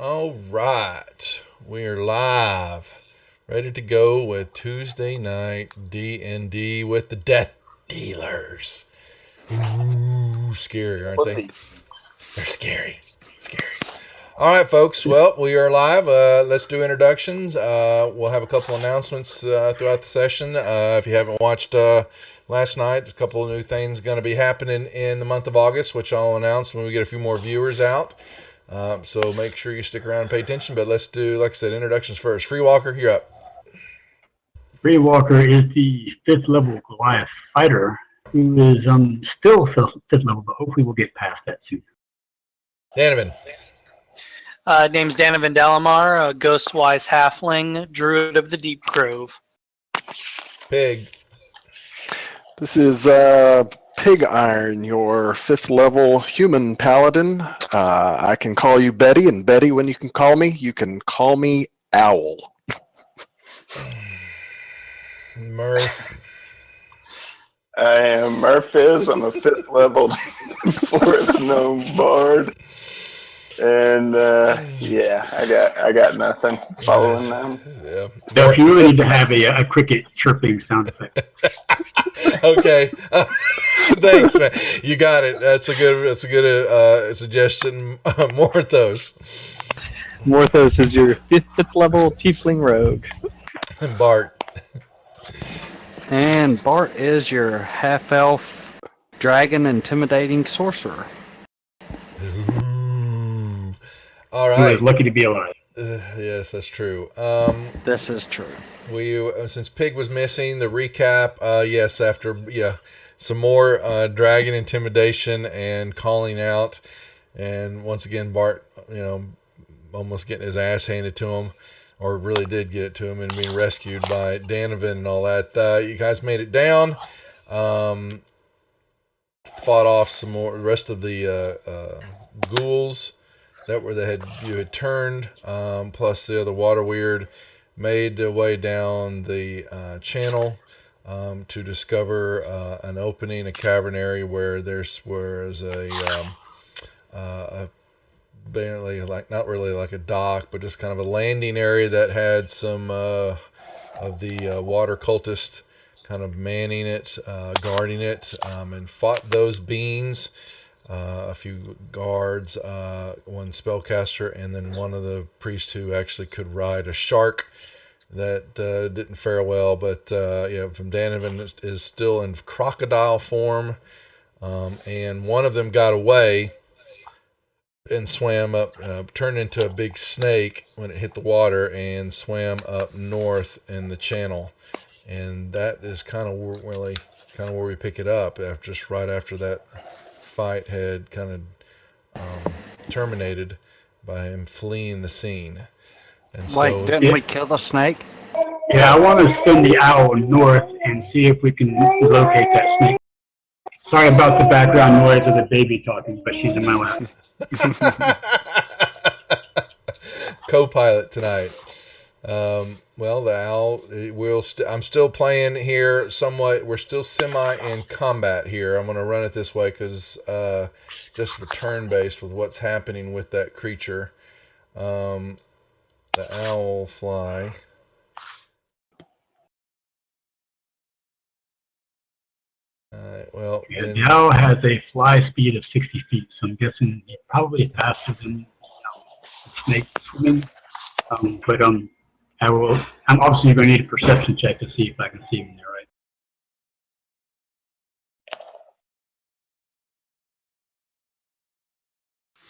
All right, we are live, ready to go with Tuesday night D&D with the Death Dealers. Ooh, scary, aren't What they? the? They're scary, scary. All right, folks. Well, we are live. Let's do introductions. We'll have a couple announcements throughout the session. If you haven't watched last night, there's a couple of new things going to be happening in the month of August, which I'll announce when we get a few more viewers out. So make sure you stick around and pay attention. But let's do, like I said, introductions first. Free Walker, you're up. Free Walker is the fifth level Goliath fighter who is still fifth level, but hopefully we'll get past that soon. Danovan. Name's Danovan Dalamar, a Ghostwise Halfling, Druid of the Deep Grove. Pig. This is Pig Iron, your fifth level human paladin. I can call you Betty, and Betty, when you can call me Owl. Murph. I am Murphiz. I'm a fifth level forest gnome bard, and yeah, I got nothing following them. Yeah. Duff, you really need to have a cricket chirping sound effect. Okay. Thanks, man. You got it. That's a good suggestion. Morthos. Morthos is your fifth level tiefling rogue. Bart. And Bart is your half elf dragon intimidating sorcerer. Ooh. All Who right. is lucky to be alive. Yes, that's true. This is true. Since Pig was missing, the recap. Yes, after some more dragon intimidation and calling out, and once again Bart, almost getting his ass handed to him, or really did get it to him, and being rescued by Danovan and all that. You guys made it down. Fought off some more. The rest of the ghouls you had turned, plus the other water weird, made their way down the channel to discover an opening, a cavern area where there's a barely, like, not really like a dock, but just kind of a landing area that had some of the water cultists kind of manning it, guarding it, and fought those beings. A few guards, one spellcaster, and then one of the priests who actually could ride a shark that didn't fare well. But from Danovan is still in crocodile form, and one of them got away and swam up, turned into a big snake when it hit the water, and swam up north in the channel. And that is kind of where we pick it up, just right after that fight had kind of terminated by him fleeing the scene. And Wait, didn't we kill the snake? Yeah, I want to send the owl north and see if we can locate that snake. Sorry about the background noise of the baby talking, but she's in my lap. Co-pilot tonight. Well, the owl I'm still playing here somewhat. We're still semi in combat here. I'm going to run it this way because just for turn based with what's happening with that creature. The owl fly. The owl has a fly speed of 60 feet, so I'm guessing he's probably faster than the snake swimming. I'm obviously going to need a perception check to see if I can see him there, right?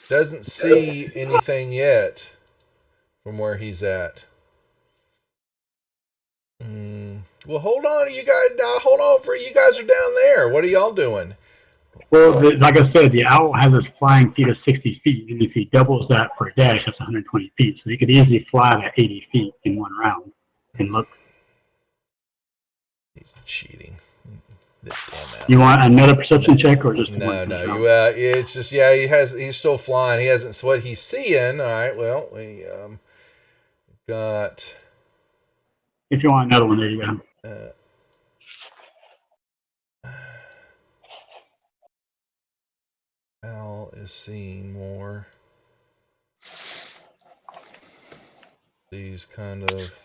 Doesn't see anything yet from where he's at. Well, hold on, you guys. Hold on, for you guys are down there. What are y'all doing? Well, like I said, the owl has a flying speed of 60 feet, and if he doubles that for a dash, that's 120 feet. So he could easily fly that 80 feet in one round. And look. He's cheating. You want another perception check or just no? one? It's just he's still flying. He hasn't what he's seeing. All right. Well, we got. If you want another one, there you go. Al is seeing more. these kind of.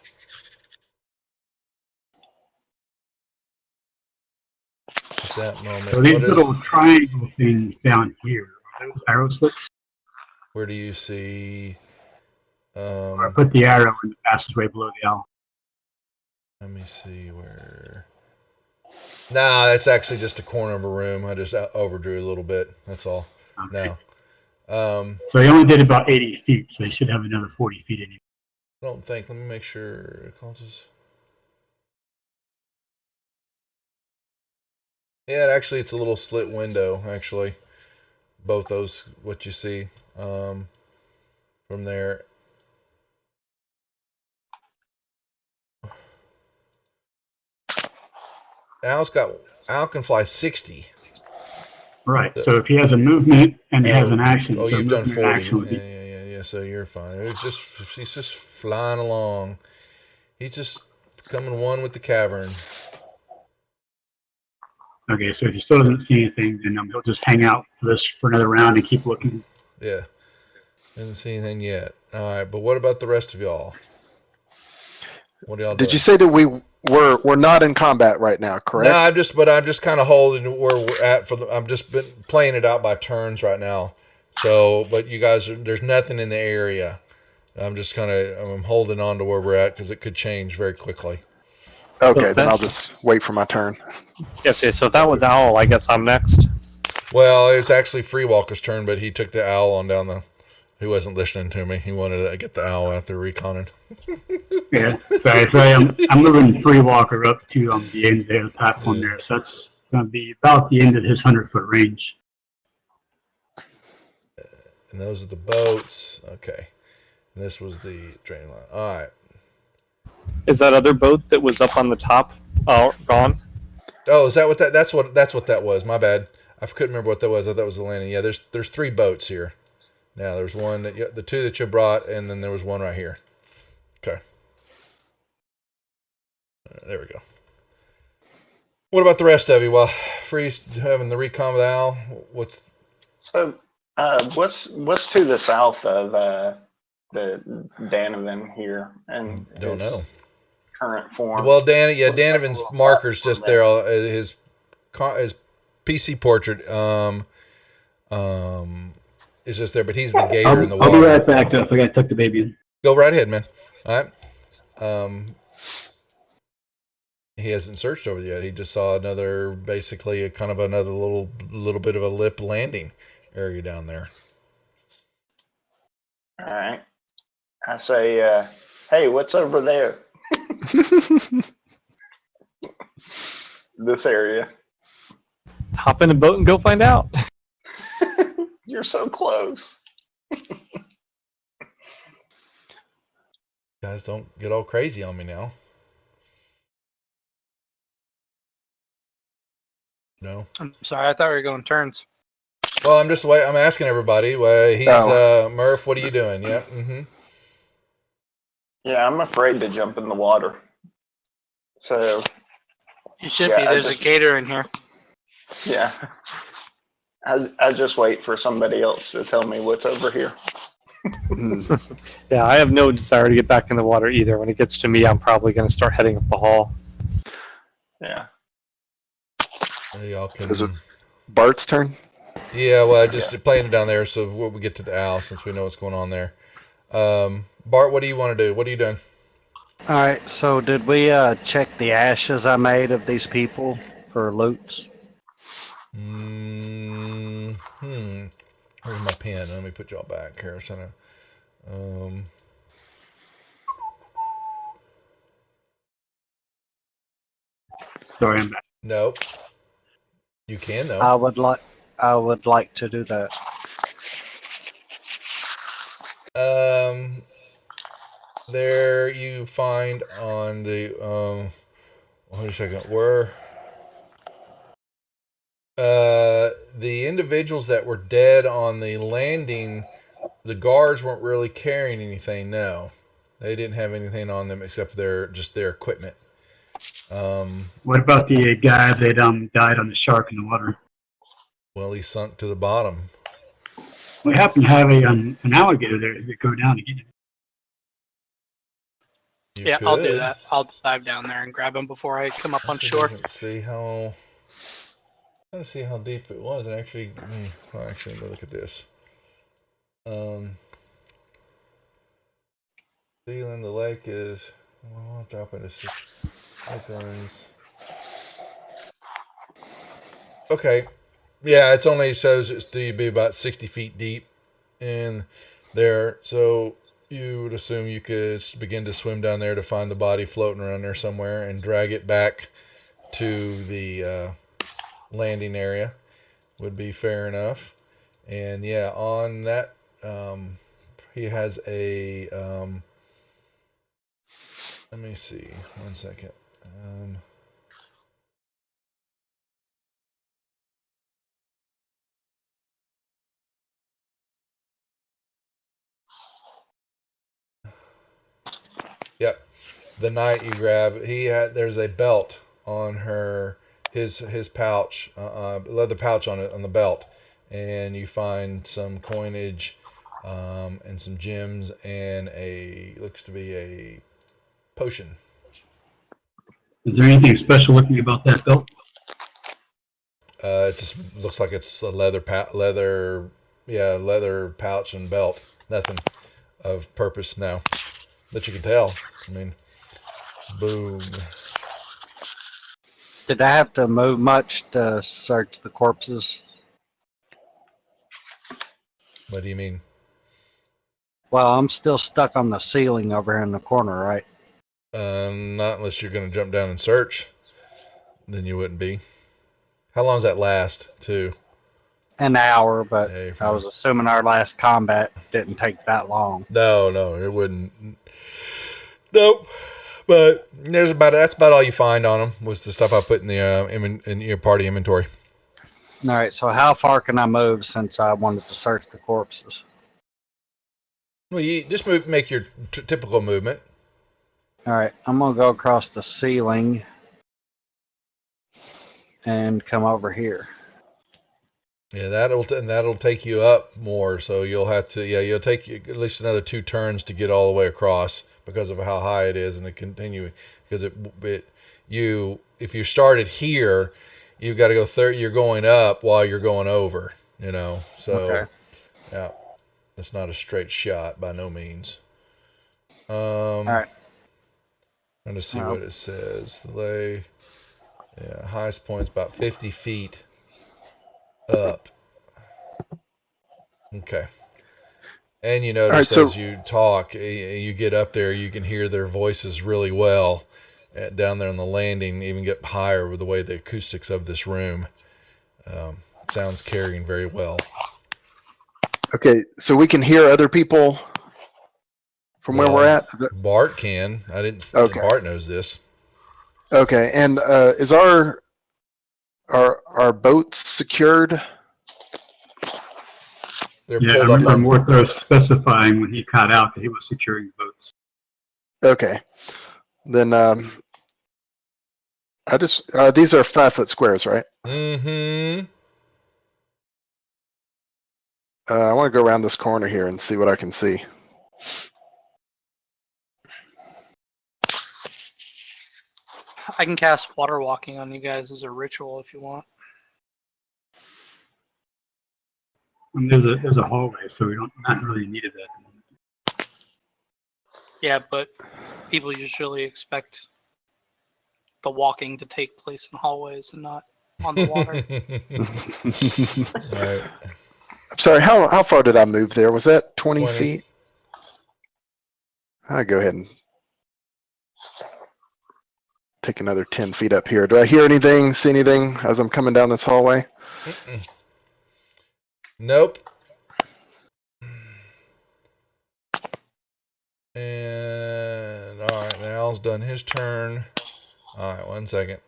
At that moment, So these what little is? triangle things down here, are those arrow slits? Where do you see? I put the arrow in the passageway below the owl. Let me see where. Nah, that's actually just a corner of a room. I just overdrew a little bit. That's all. Okay. No. So he only did about 80 feet, so he should have another 40 feet in him. I don't think. Let me make sure it causes. Yeah, actually, it's a little slit window. Actually, both those what you see from there. Al can fly 60. Right. So if he has a movement and he has Oh, an action, so you've done movement and 40. action would be. Yeah. So you're fine. He's just flying along. He's just becoming one with the cavern. Okay, so if he still doesn't see anything, then he'll just hang out for another round and keep looking. Yeah. Didn't see anything yet. All right, but what about the rest of y'all? What are y'all doing? Did you say that we're not in combat right now, correct? No, I'm just kind of holding where we're at I'm just been playing it out by turns right now. So, but you guys, there's nothing in the area. I'm holding on to where we're at because it could change very quickly. Okay, then I'll just wait for my turn. Okay, so that was Owl. I guess I'm next. Well, it's actually Free Walker's turn, but he took the owl on down the. He wasn't listening to me. He wanted to get the owl after reconning. Yeah, so I'm moving Free Walker up to the end of the platform there, so that's going to be about the end of his 100-foot range. And those are the boats. Okay. And this was the drain line. All right. Is that other boat that was up on the top gone? Oh, is that what that's what that was. My bad. I couldn't remember what that was. I thought it was the landing. Yeah, there's 3 boats here. Now there's one the 2 that you brought, and then there was one right here. Okay. There we go. What about the rest of you? Well, Freeze having the recon with Al. What's what's to the south of the Danovan here and don't know. Current form? Well, Danovan's marker's just there. His PC portrait is just there, but he's the gator in the water. I'll be right back. I forgot to tuck the baby in. Go right ahead, man. All right. He hasn't searched over yet. He just saw basically another little bit of a lip landing area down there. All right. I say, hey, what's over there? This area. Hop in a boat and go find out. You're so close. Guys, don't get all crazy on me now. No. I'm sorry, I thought we were going turns. Well, I'm asking everybody. He's Murph. What are you doing? Yeah. Mm-hmm. Yeah, I'm afraid to jump in the water. So. You should be. There's a gator in here. Yeah. I just wait for somebody else to tell me what's over here. Yeah, I have no desire to get back in the water either. When it gets to me, I'm probably going to start heading up the hall. Yeah. Y'all can. Is it Bart's turn? Yeah, well, just playing it down there, so we get to the owl since we know what's going on there. Bart, what do you want to do? What are you doing? All right, so did we check the ashes I made of these people for loots? Where's my pen? Let me put y'all back here. Sorry, I'm back. Nope. You can though. I would like to do that. There you find on the wait a second. Where the individuals that were dead on the landing, the guards weren't really carrying anything. No, they didn't have anything on them except their equipment. What about the guy that died on the shark in the water? Well, he sunk to the bottom. We happen to have an alligator there that go down to get him. You Yeah, I'll do could. that. I'll dive down there and grab him before I come up on Actually shore. doesn't see how. Trying to see how deep it was, and actually, let me look at this. Sealing the lake is. Well, I'll drop into lake runs. Okay, yeah, it's only shows it's to be about 60 feet deep in there, so you would assume you could begin to swim down there to find the body floating around there somewhere and drag it back to the landing area. Would be fair enough. And yeah, on that, he has a. Let me see. 1 second. Yep. The night you grab, there's a belt on his pouch, leather pouch on the belt, and you find some coinage, and some gems and looks to be a potion. Is there anything special looking about that belt? It just looks like it's a leather pouch and belt. Nothing of purpose now that you can tell. I mean, boom. Did I have to move much to search the corpses? What do you mean? Well, I'm still stuck on the ceiling over here in the corner, right? Not unless you're going to jump down and search. Then you wouldn't be. How long does that last, too? An hour, but Yeah, you're I fine. was assuming our last combat didn't take that long. No, it wouldn't. Nope. But that's about all you find on them was the stuff I put in the in your party inventory. All right, so how far can I move since I wanted to search the corpses? Well, you just make your typical movement. All right, I'm gonna go across the ceiling and come over here. Yeah, that'll take you up more. So you'll have to. Yeah, you'll take at least another 2 turns to get all the way across because of how high it is and the continuing. Because if you started here, you've got to go 30. You're going up while you're going over. So Okay. yeah, it's not a straight shot by no means. All right. Trying to see what it says. The lay. Yeah, highest point's about 50 feet up. Okay. And you All right, notice so as you talk, you get up there, you can hear their voices really well down there on the landing, even get higher with the way the acoustics of this room sounds carrying very well. okay, so we can hear other people from where we're at. Is that- Bart can. I didn't. Okay. Bart knows this. Okay, and is our boats secured? They're Yeah, I pulled up remember on. Morthos specifying when he caught out that he was securing the boats. Okay, then these are 5-foot squares, right? Mm-hmm. I want to go around this corner here and see what I can see. I can cast water walking on you guys as a ritual if you want. And there's a hallway, so we don't not really needed that. Yeah, but people usually expect the walking to take place in hallways and not on the water. Right. I'm sorry, how far did I move there? Was that 20 20. feet? I'll go ahead and take another 10 feet up here. Do I hear anything, see anything as I'm coming down this hallway? Mm-mm. Nope. And all right, now Al's done his turn. All right, 1 second.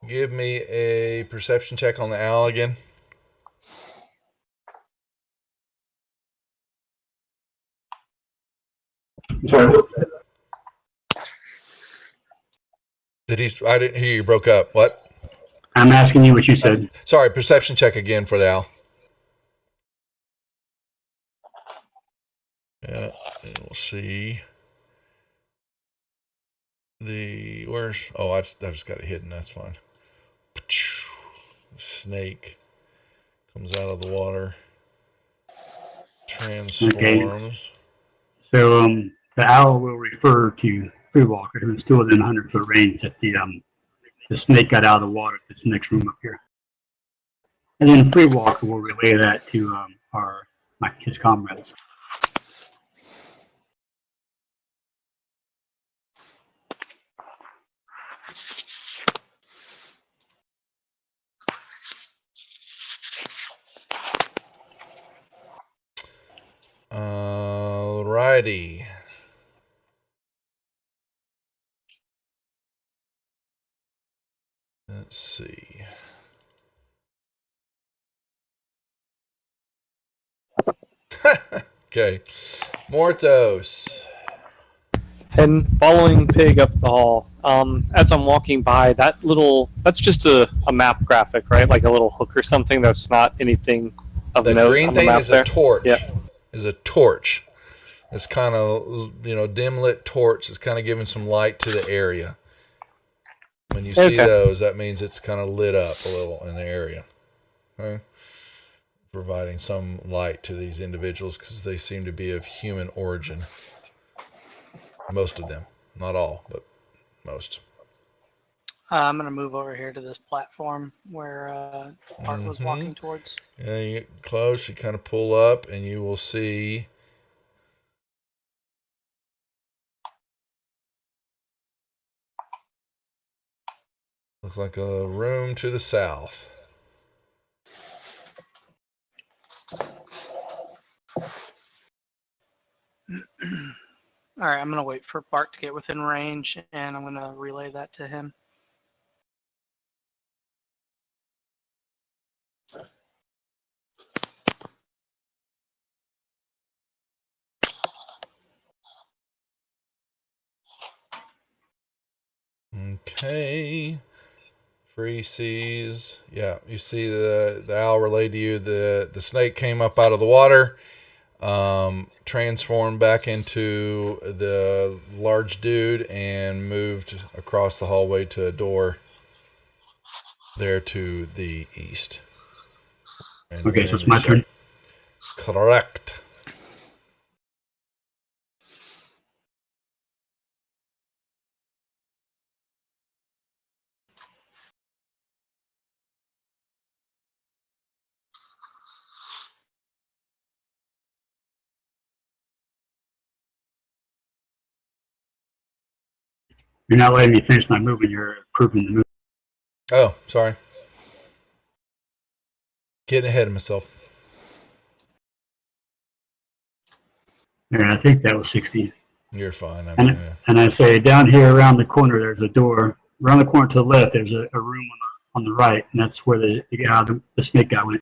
Give me a perception check on the owl again. Sorry. I didn't hear you. Broke up. What? I'm asking you what you said. Sorry, perception check again for the owl. Yeah, and we'll see. Where's... Oh, I just got it hidden. That's fine. Snake comes out of the water. Transforms. So the owl will refer to Freewalker, who is still within 100-foot range if the snake got out of the water. This next room up here. And then Freewalker will relay that to his comrades. Alrighty. Let's see. Okay. Morthos. And following Pig up the hall, as I'm walking by, that's just a map graphic, right? Like a little hook or something that's not anything of The note green on the thing map is there. a torch. Yeah. Is a torch. It's kind of, dim lit torch. It's kind of giving some light to the area. When you see Okay. those, that means it's kind of lit up a little in the area. Okay? Providing some light to these individuals because they seem to be of human origin. Most of them. Not all, but most. I'm gonna move over here to this platform where Art was walking towards. Yeah, you get close, you kind of pull up, and you will see looks like a room to the south. All right, I'm gonna wait for Bart to get within range, and I'm gonna relay that to him. Okay. Free seas. Yeah, you see the owl relayed to you the snake came up out of the water, transformed back into the large dude, and moved across the hallway to a door there to the east. And Okay, went so in it's my and turn. Correct. You're not letting me finish my movement. You're approving the move. Oh, sorry. Getting ahead of myself. Yeah, I think that was 60. You're fine. I mean, And, and I say down here around the corner, there's a door. Around the corner to the left, there's a room on the right, and that's where the snake guy went.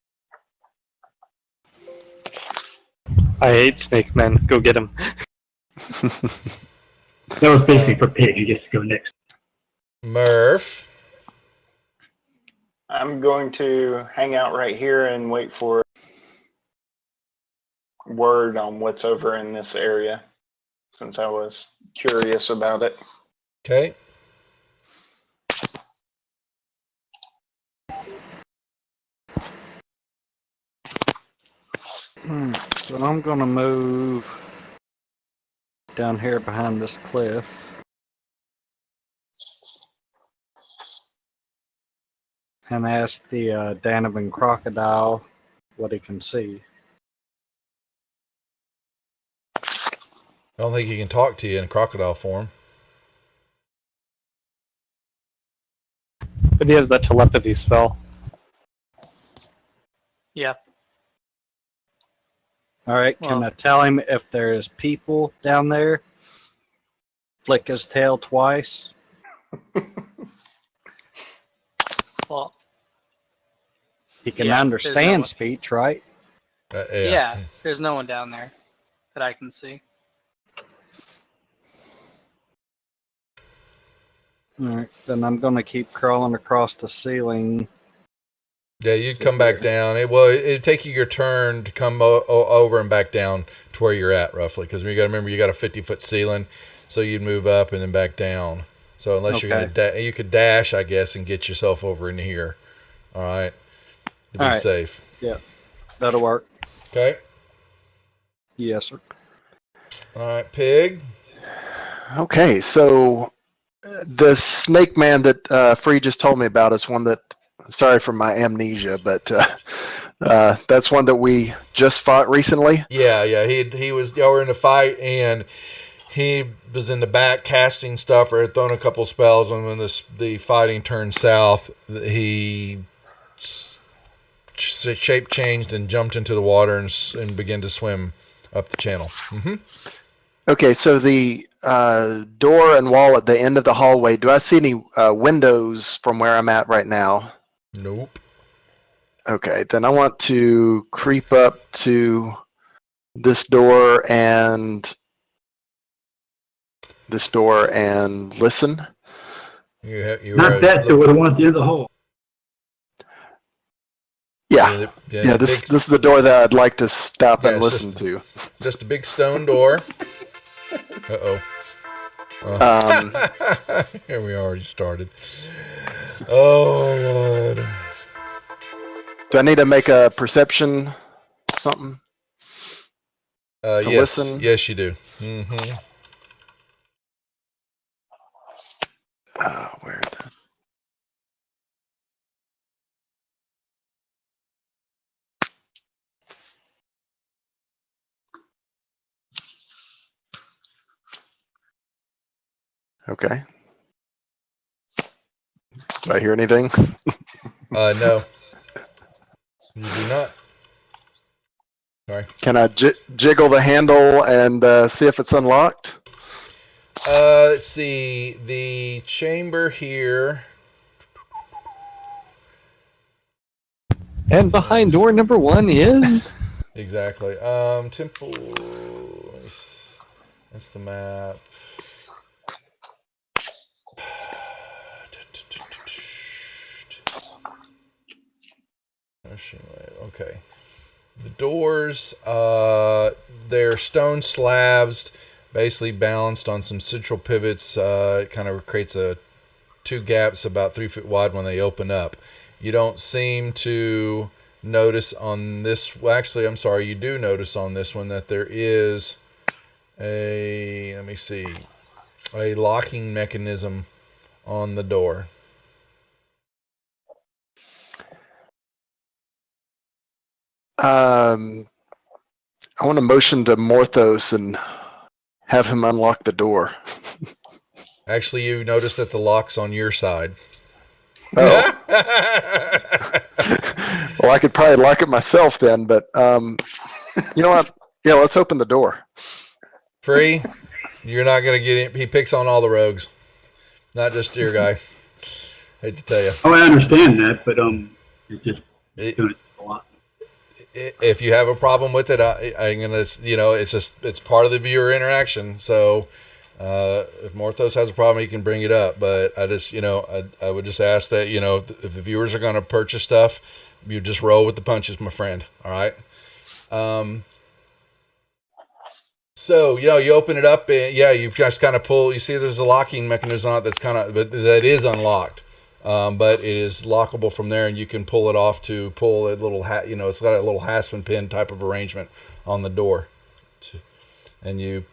I hate snake men. Go get him. That was basically for Pig. He gets to go next. Murph. I'm going to hang out right here and wait for word on what's over in this area, since I was curious about it. Okay. So I'm gonna move down here behind this cliff. And ask the Danavan crocodile what he can see. I don't think he can talk to you in crocodile form. But he has that telepathy spell. Yeah. All right, can Well- I tell him if there's people down there? Flick his tail twice. Well, He can Yeah, there's no understand one. speech, right? yeah, there's no one down there that I can see. Alright, then I'm gonna keep crawling across the ceiling. Yeah, you'd come back down. It'd take you your turn to come over and back down to where you're at roughly, because you got to remember you got a 50-foot ceiling, so you'd move up and then back down. So unless you're gonna, you could dash, I guess, and get yourself over in here. All right, to be All right. safe. Yeah, that'll work. Okay. Yes, sir. All right, Pig. Okay, so the snake man that Free just told me about is one that, sorry for my amnesia, but that's one that we just fought recently. Yeah. He was. Y'all were in a fight, and he was in the back casting stuff or had thrown a couple spells, and when the fighting turned south, he shape changed and jumped into the water and began to swim up the channel. Mm-hmm. Okay, so the door and wall at the end of the hallway, do I see any windows from where I'm at right now? Nope. Okay, then I want to creep up to this door and listen. Not that door, the one at the end of the hole. Yeah, this is the door that I'd like to stop and listen to. Just a big stone door. Here we already started. Oh, Lord. Do I need to make a perception something? Yes. Listen? Yes, you do. Mm-hmm. Where? Okay. Do I hear anything? No. You do not. Sorry. Can I jiggle the handle and see if it's unlocked? Let's see. The chamber here. And behind door number 1 is. Exactly. Temple. That's the map. Okay. The doors, they're stone slabs, basically balanced on some central pivots. It kind of creates two gaps about 3 feet wide when they open up. You don't seem to notice on this. Well, actually, I'm sorry. You do notice on this one that there is a. Let me see. A locking mechanism on the door. I want to motion to Morthos and have him unlock the door. Actually, you notice that the lock's on your side. Oh. Well, I could probably lock it myself then, but you know what? Yeah, let's open the door. Free, you're not going to get it. He picks on all the rogues, not just your guy. Hate to tell you. Oh, I understand that, but it's just doing it a lot. If you have a problem with it, I'm gonna, it's part of the viewer interaction. So if Morthos has a problem, he can bring it up. But I just, I would just ask that, if the viewers are going to purchase stuff, you just roll with the punches, my friend. All right. So, you open it up and you just kind of pull, you see there's a locking mechanism on it but that is unlocked. But it is lockable from there, and you can pull it off to pull a little it's got a little haspin pin type of arrangement on the door. And you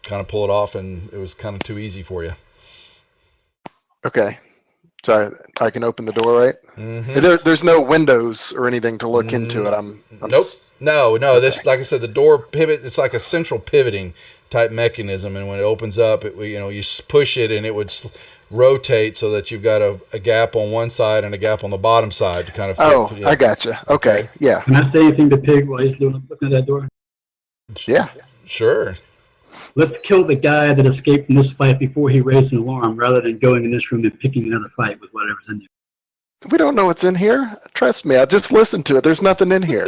kind of pull it off, and it was kind of too easy for you. Okay. So I can open the door, right? Mm-hmm. There's no windows or anything to look into it. I'm Nope. No. Okay. This, like I said, the door pivot. It's like a central pivoting type mechanism, and when it opens up, you push it, and it would rotate so that you've got a gap on one side and a gap on the bottom side to kind of fit. Oh, I gotcha. Okay. Yeah. Can I say anything to Pig while he's looking at that door? Yeah. Sure. Let's kill the guy that escaped from this fight before he raised an alarm, rather than going in this room and picking another fight with whatever's in there. We don't know what's in here. Trust me. I just listened to it. There's nothing in here.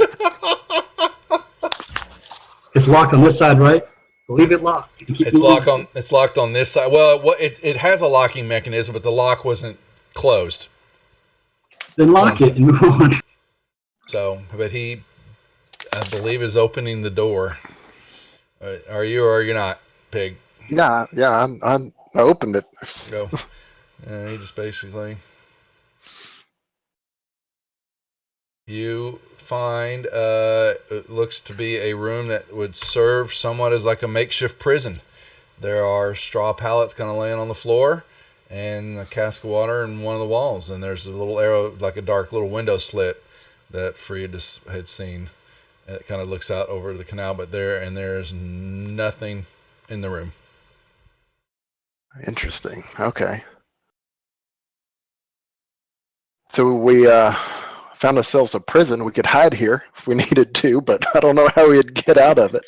It's locked on this side, right? leave it locked. And keep It's moving. locked on. It's locked on this side. Well, it has a locking mechanism, but the lock wasn't closed. Then lock it and move on. So, but he, I believe, is opening the door. Are you or are you not, Pig? Yeah, I opened it. Go. He just basically. You find it looks to be a room that would serve somewhat as like a makeshift prison. There are straw pallets kind of laying on the floor, and a cask of water in one of the walls. And there's a little arrow, like a dark little window slit that Freya just had seen. It kind of looks out over the canal, but there's nothing in the room. Interesting. Okay. So we found ourselves a prison. We could hide here if we needed to, but I don't know how we'd get out of it.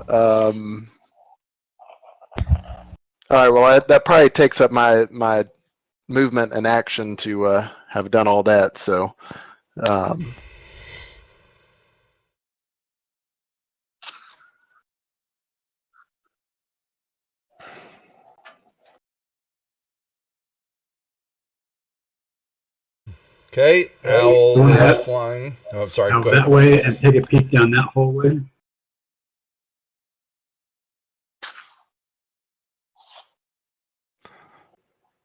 All right. Well, that probably takes up my movement and action to have done all that. So. Okay, Owl Go ahead. is flying. Oh, I'm sorry. Out Go ahead. that way and take a peek down that hallway.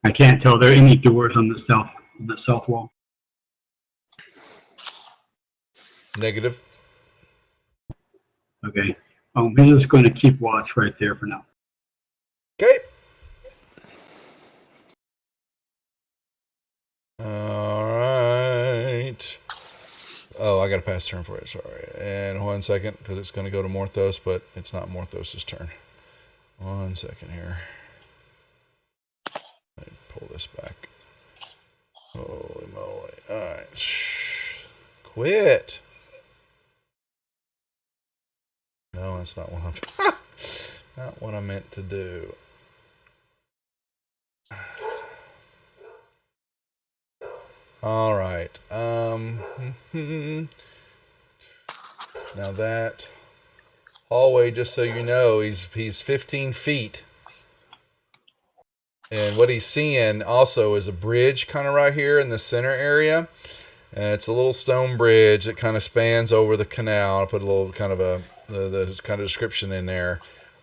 I can't tell. Are there any doors on the south wall? Negative. Okay. He's just going to keep watch right there for now. Okay. All right. Oh, I got to pass turn for it. Sorry. And 1 second, because it's going to go to Morthos, but it's not Morthos' turn. 1 second here. Let me pull this back. Holy moly. All right. Shh. Quit. No, that's not what I'm... not what I meant to do. All right. Now that hallway, just so you know, he's 15 feet. And what he's seeing also is a bridge kind of right here in the center area. And it's a little stone bridge that kind of spans over the canal. I put a little kind of the kind of description in there.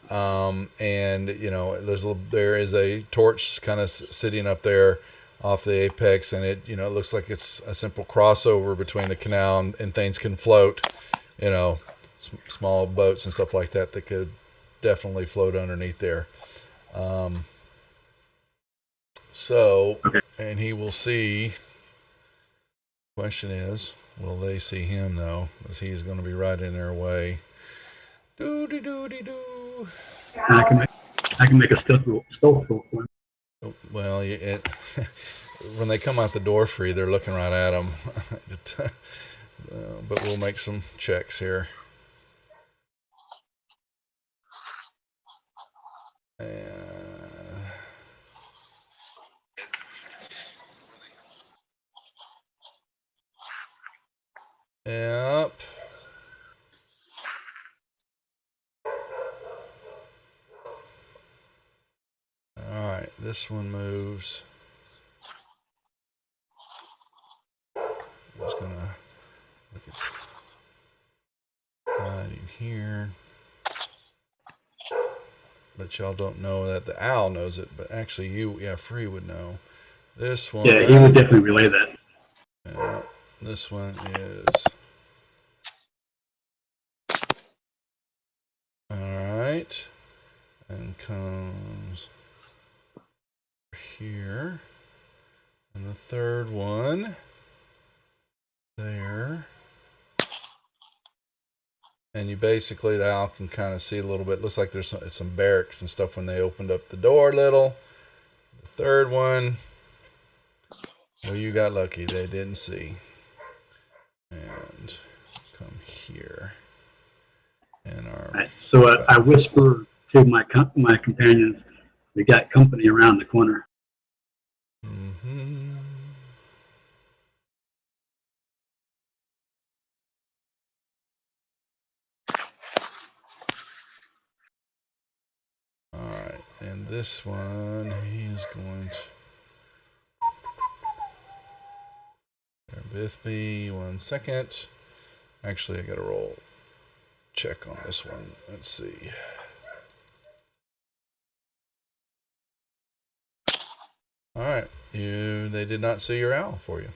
And you know, there is a torch kind of sitting up there off the apex, and it looks like it's a simple crossover between the canal and things can float. Small boats and stuff like that could definitely float underneath there. And he will see. Question is, will they see him though? Because he's going to be right in their way. Doo doo doo doo doo. And I can make a stealth roll for him. Well, when they come out the door free, they're looking right at him. But we'll make some checks here. Yep. All right, this one moves. I'm just gonna look at hiding here. But y'all don't know that. The owl knows it, but actually Free would know. This one. Yeah, he would definitely relay that. Yeah, this one is. Alright. And comes here. And the third one. There. And you basically, the owl can kind of see a little bit. Looks like there's some barracks and stuff when they opened up the door a little. The third one. Well, you got lucky. They didn't see. And come here. And Right. So I whisper to my companions, we got company around the corner. Mm-hmm. And this one, he is going to... Bear with me 1 second. Actually, I got to roll check on this one. Let's see. All right. They did not see your owl for you.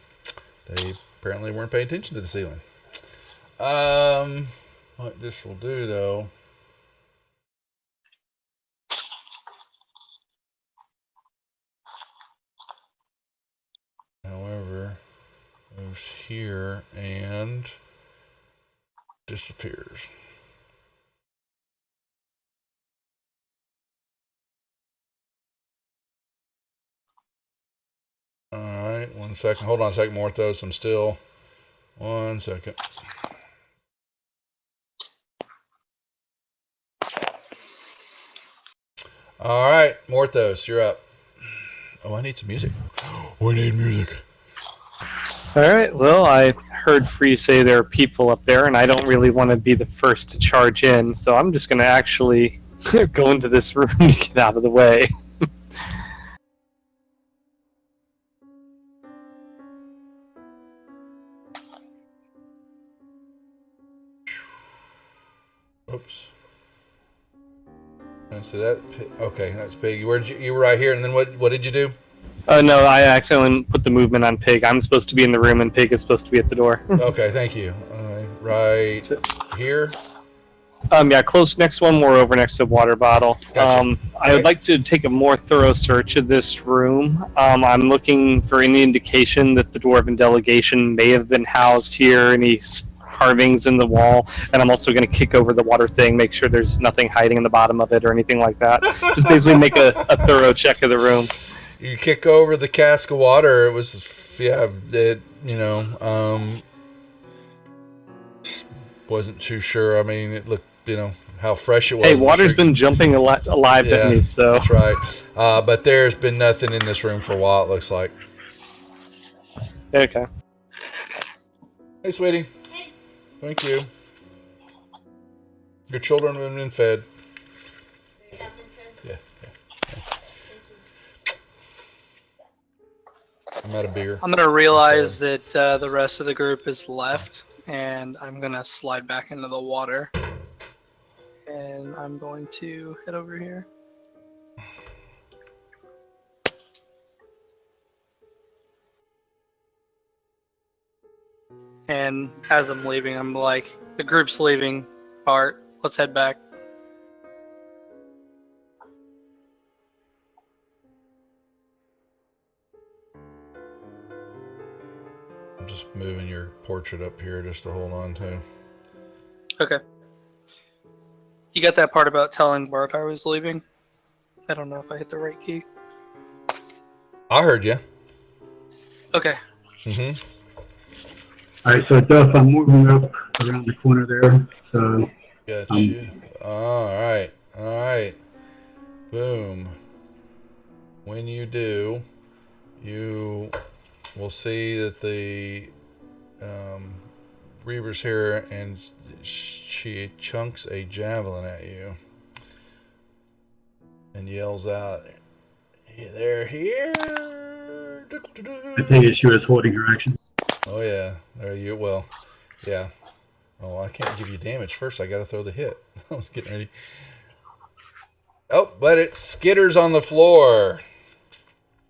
They apparently weren't paying attention to the ceiling. What this will do, though... However, moves here and disappears. All right, 1 second. Hold on a second, Morthos. I'm still. 1 second. All right, Morthos, you're up. Oh, I need some music. We need music. All right. Well, I heard Free say there are people up there, and I don't really want to be the first to charge in, so I'm just going to actually go into this room to get out of the way. Oops. And so that. Okay, that's Pig. You were right here, and then what did you do? No, I accidentally put the movement on Pig. I'm supposed to be in the room, and Pig is supposed to be at the door. Okay, thank you. Right here. Yeah, close next one, more over next to the water bottle. Gotcha. I would like to take a more thorough search of this room. I'm looking for any indication that the Dwarven delegation may have been housed here, any carvings in the wall, and I'm also going to kick over the water thing, make sure there's nothing hiding in the bottom of it or anything like that. Just basically make a thorough check of the room. You kick over the cask of water. It was, yeah, wasn't too sure. I mean, it looked, how fresh it was. Hey, water's been jumping alive Yeah, at me, so. That's right. But there's been nothing in this room for a while, it looks like. Okay. Hey, sweetie. Thank you. Your children have been fed. Yeah. I'm out of beer. I'm gonna realize that the rest of the group is left, and I'm gonna slide back into the water. And I'm going to head over here. And as I'm leaving, I'm like, the group's leaving. Bart, let's head back. I'm just moving your portrait up here just to hold on to. Okay. You got that part about telling Bart I was leaving? I don't know if I hit the right key. I heard you. Okay. Mm-hmm. All right, so Duff, I'm moving up around the corner there. So Got you. All right. Boom. When you do, you will see that the Reaver's here, and she chunks a javelin at you and yells out, "They're here!" I take it she was holding her action. Oh yeah, there you. Well, yeah. Oh, I can't give you damage first. I got to throw the hit. I was getting ready. Oh, but it skitters on the floor.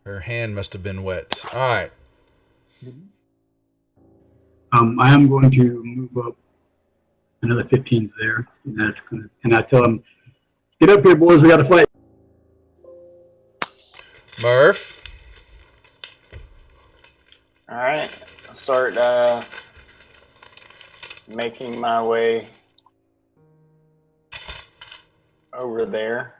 Her hand must have been wet. All right. I am going to move up another 15 there, and I tell them, "Get up here, boys. We got to fight." Murph. All right, I'll start making my way over there.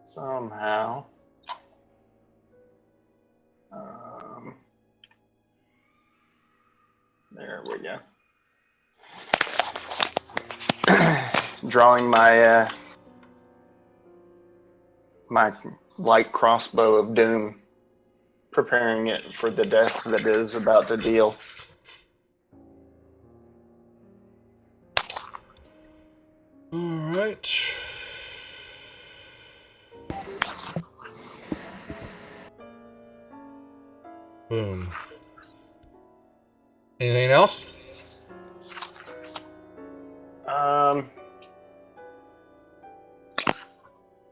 Somehow. There we go. Drawing my my light crossbow of doom preparing it for the death that is about to deal. All right. Boom. Anything else?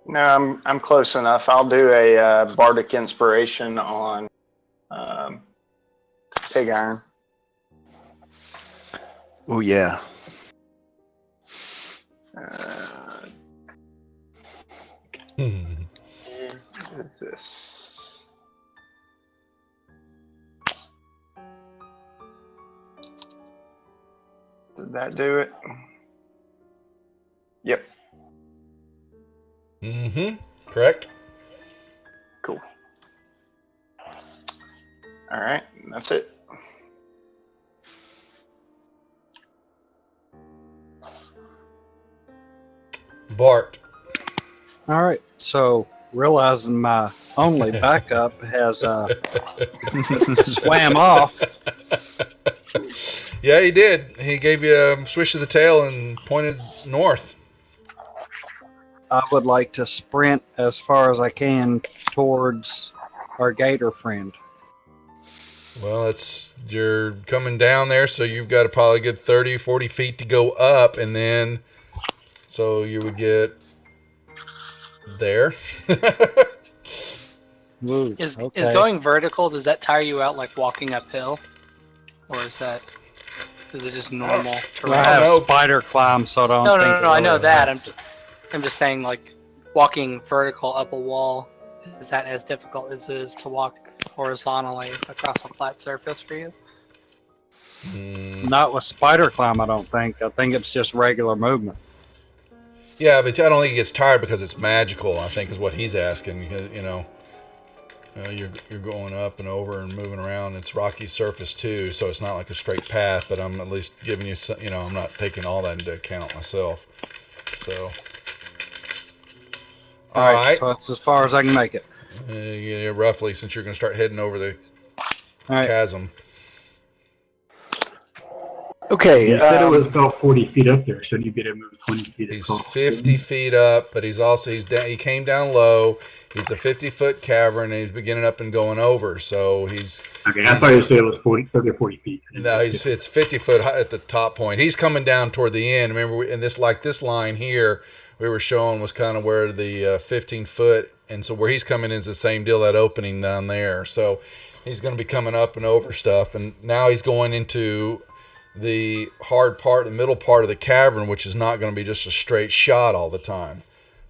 No, I'm close enough. I'll do a bardic inspiration on pig iron. Oh yeah. What is this? Did that do it? Yep. Correct. Cool. All right, that's it. Bart. All right. So realizing my only backup has swam off, Yeah, he did. He gave you a swish of the tail and pointed north. I would like to sprint as far as I can towards our gator friend. Well, you're coming down there, so you've got probably a good 30, 40 feet to go up, and then so you would get there. Ooh, Is okay. going vertical, does that tire you out like walking uphill? Or is it just normal I terrain? have know. spider climb, so I don't No, think I know really that. helps. I'm just saying, like, walking vertical up a wall, is that as difficult as it is to walk horizontally across a flat surface for you? Not with spider climb, I don't think. I think it's just regular movement. Yeah, but I don't think he gets tired because it's magical, I think is what he's asking. You know, you're going up and over and moving around. It's rocky surface too, so it's not like a straight path, but I'm at least giving you some, I'm not taking all that into account myself. So, all right. So that's as far as I can make it. Yeah, roughly, since you're going to start heading over the All right. chasm. Okay. You said it was about 40 feet up there, so you get to move 20 feet He's across. 50 feet up, but he's down. He came down low. He's a 50-foot cavern, and he's beginning up and going over. So he's Okay, I thought you said it was 30 or 40 feet. no, it's 50 foot high at the top point. He's coming down toward the end. Remember, in this line here, we were showing was kind of where the 15 foot, and so where he's coming in is the same deal, that opening down there. So he's going to be coming up and over stuff, and now he's going into the hard part, the middle part of the cavern, which is not going to be just a straight shot all the time.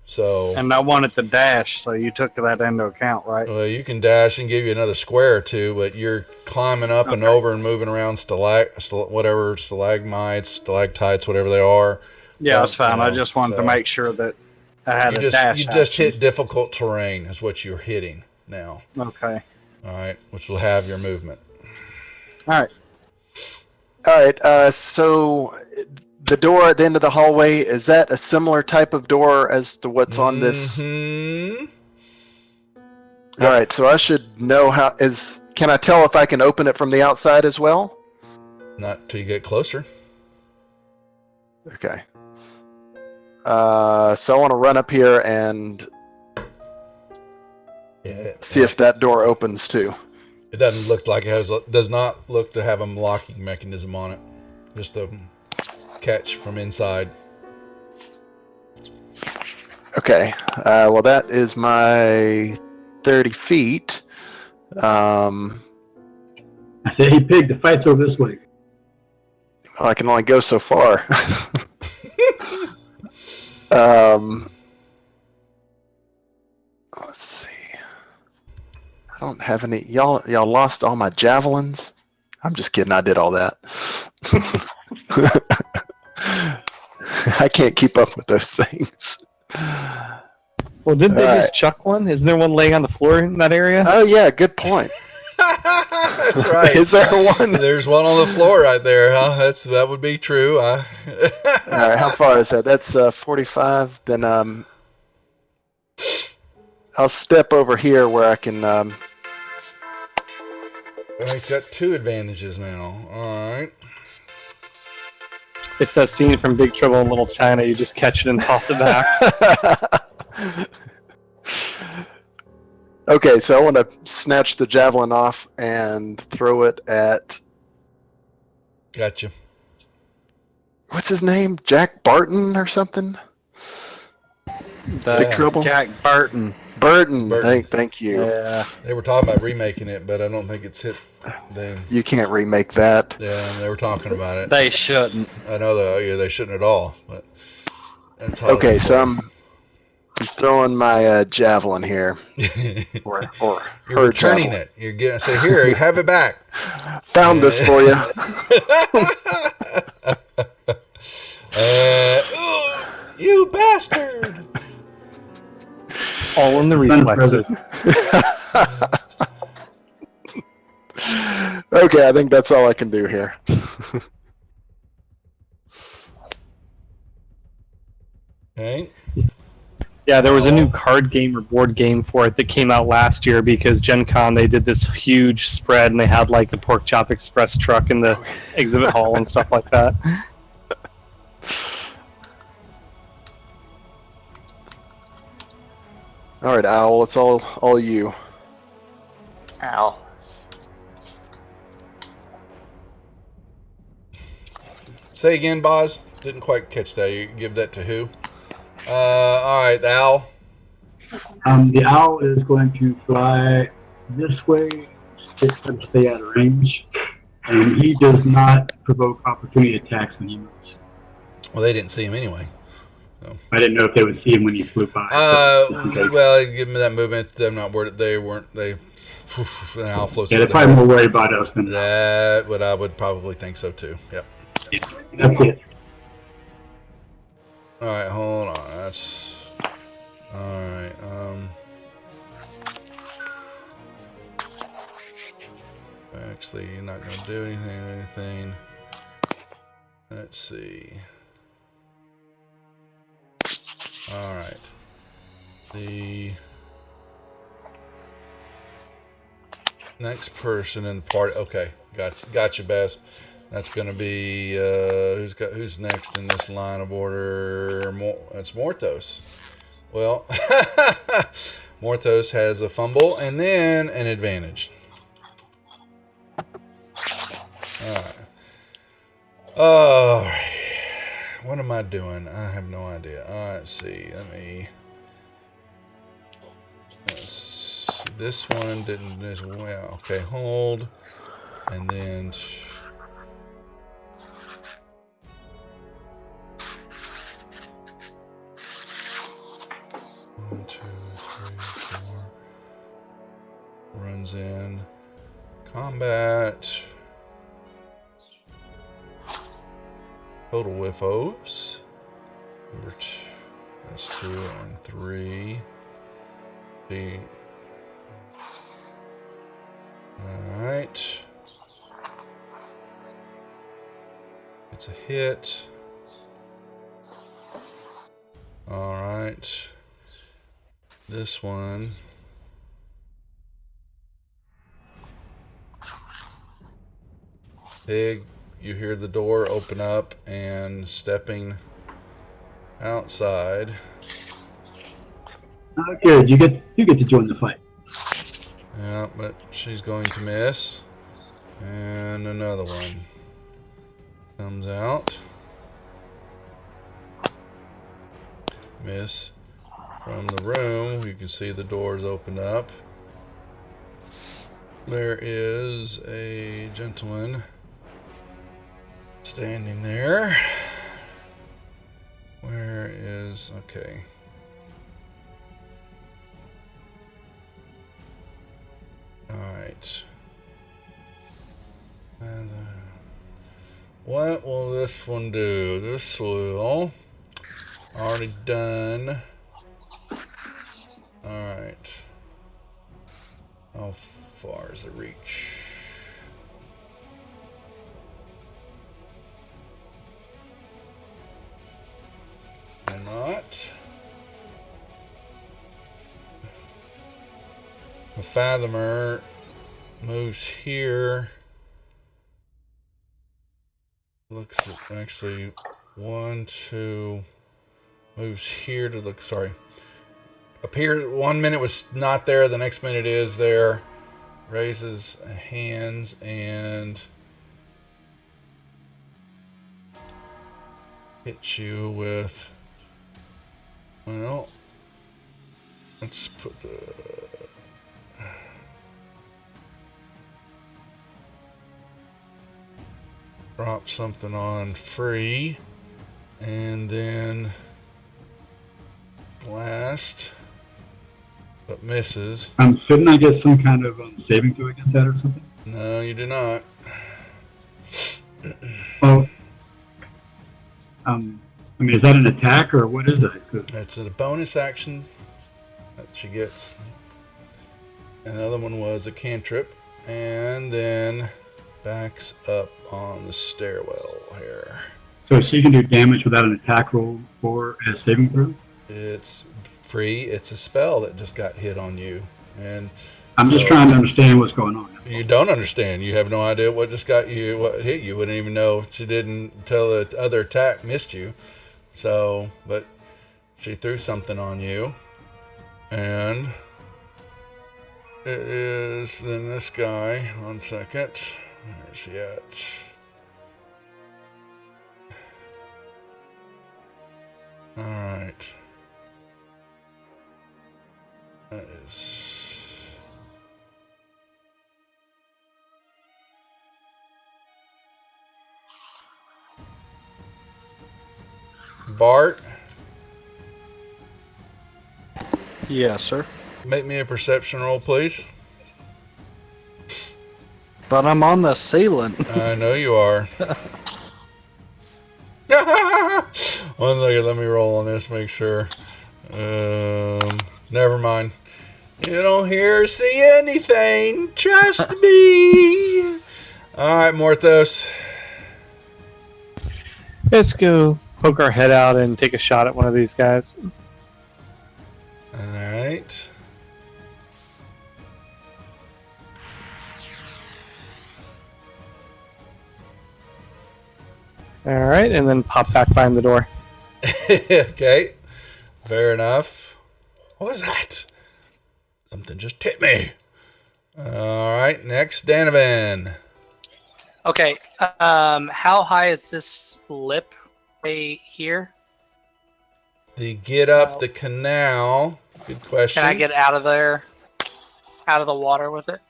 So, And I wanted to dash, so you took that into account, right? well, you can dash and give you another square or two, but you're climbing up and over and moving around stalagmites, stalactites, whatever they are. Yeah, that's fine. You know, I just wanted to so make sure that I had a you dash. just action. hit difficult terrain is what you're hitting now. Okay. All right, which will have your movement. All right. All right. So the door at the end of the hallway, is that a similar type of door as to what's on this? Mhm. All right. So I should know can I tell if I can open it from the outside as well? Not till you get closer. Okay. So I want to run up here and see if that door opens too. It doesn't look like does not look to have a locking mechanism on it. Just a catch from inside. Okay. Well, that is my 30 feet. I said, hey, pig, the fight's over this way. Well, I can only go so far. Let's see. I don't have any. Y'all lost all my javelins. I'm just kidding. I did all that. I can't keep up with those things. Well, didn't they All just chuck one? Isn't there one laying on the floor in that area? Oh yeah, good point. That's right. Is there one? There's one on the floor right there, huh? That would be true. All right, how far is that? That's 45. Then I'll step over here where I can Oh, he's got 2 advantages now. All right. It's that scene from Big Trouble in Little China. You just catch it and toss it back. Okay, so I want to snatch the javelin off and throw it at Gotcha. what's his name? Jack Barton or something? The Yeah. Trouble? Jack Barton. Burton. Burton. Thank you. Yeah. They were talking about remaking it, but I don't think it's hit. You can't remake that. Yeah, they were talking about it. They shouldn't. I know they shouldn't at all, but that's all. Okay, so I'm throwing my javelin here, You're or her returning javelin. it. You're getting. Say here, have it back. Found this for you. Ooh, you bastard! All in the reflexes. Okay, I think that's all I can do here. Okay. Yeah, there was a new card game or board game for it that came out last year because Gen Con, they did this huge spread and they had like the Pork Chop Express truck in the exhibit hall and stuff like that. All right, Owl, it's all you. Ow. Say again, Boz. Didn't quite catch that. You give that to who? All right, Al. The owl is going to fly this way, stay out of range, and he does not provoke opportunity attacks when he moves. Well, they didn't see him anyway. I didn't know if they would see him when he flew by. Well, give me that movement. They're not worried. They weren't. They. An owl floats. Yeah, they're probably more worried about us than That would I would probably think so too. Yep. that's it. All right, hold on. That's all right. Actually, you're not going to do anything. Let's see. All right. The next person in the party. Okay, gotcha, Baz. That's going to be who's next in this line of order? That's Morthos. Well, Morthos has a fumble and then an advantage. All right. What am I doing? I have no idea. Let's see. This one didn't as well. Okay, hold. And then. One, two, three, four. Runs in. Combat. Total whiffos. Number 2. That's 2 and 3. Alright. It's a hit. Alright. This one. Pig, you hear the door open up and stepping outside. Good. You get to join the fight. Yeah, but she's going to miss. And another one comes out. Miss. From the room, you can see the doors open up. There is a gentleman standing there. Where is... Okay. Alright. And what will this one do? This will... Already done. Alright. How far is the reach? Not. A fathomer moves here. Looks at actually 1, 2, moves here to look, sorry. Appear 1 minute was not there, the next minute is there. Raises hands and hits you with, well, let's put the drop something on free, and then blast, but misses. Shouldn't I get some kind of saving throw against that or something? No, you do not. Well, I mean, is that an attack or what is that? 'Cause It's a bonus action that she gets. Another one was a cantrip, and then backs up on the stairwell here. so she can do damage without an attack roll or a saving throw? It's free. It's a spell that just got hit on you, and I'm just trying to understand what's going on. you don't understand. You have no idea what just got you, what hit you. Wouldn't even know if she didn't until the other attack missed you. So, but she threw something on you, and it is then this guy. 1 second. Where's he at? All right. That is. Bart, Yes, sir. make me a perception roll, please. But I'm on the ceiling. I know you are. 1 second, let me roll on this, make sure. Never mind. You don't hear or see anything. Trust me. All right, Morthos. Let's go poke our head out and take a shot at one of these guys. All right. All right, and then pop back behind the door. Okay. Fair enough. What was that? Something just hit me. All right. Next, Danovan. Okay. How high is this lip right here? The get up the canal. Good question. Can I get out of there? Out of the water with it?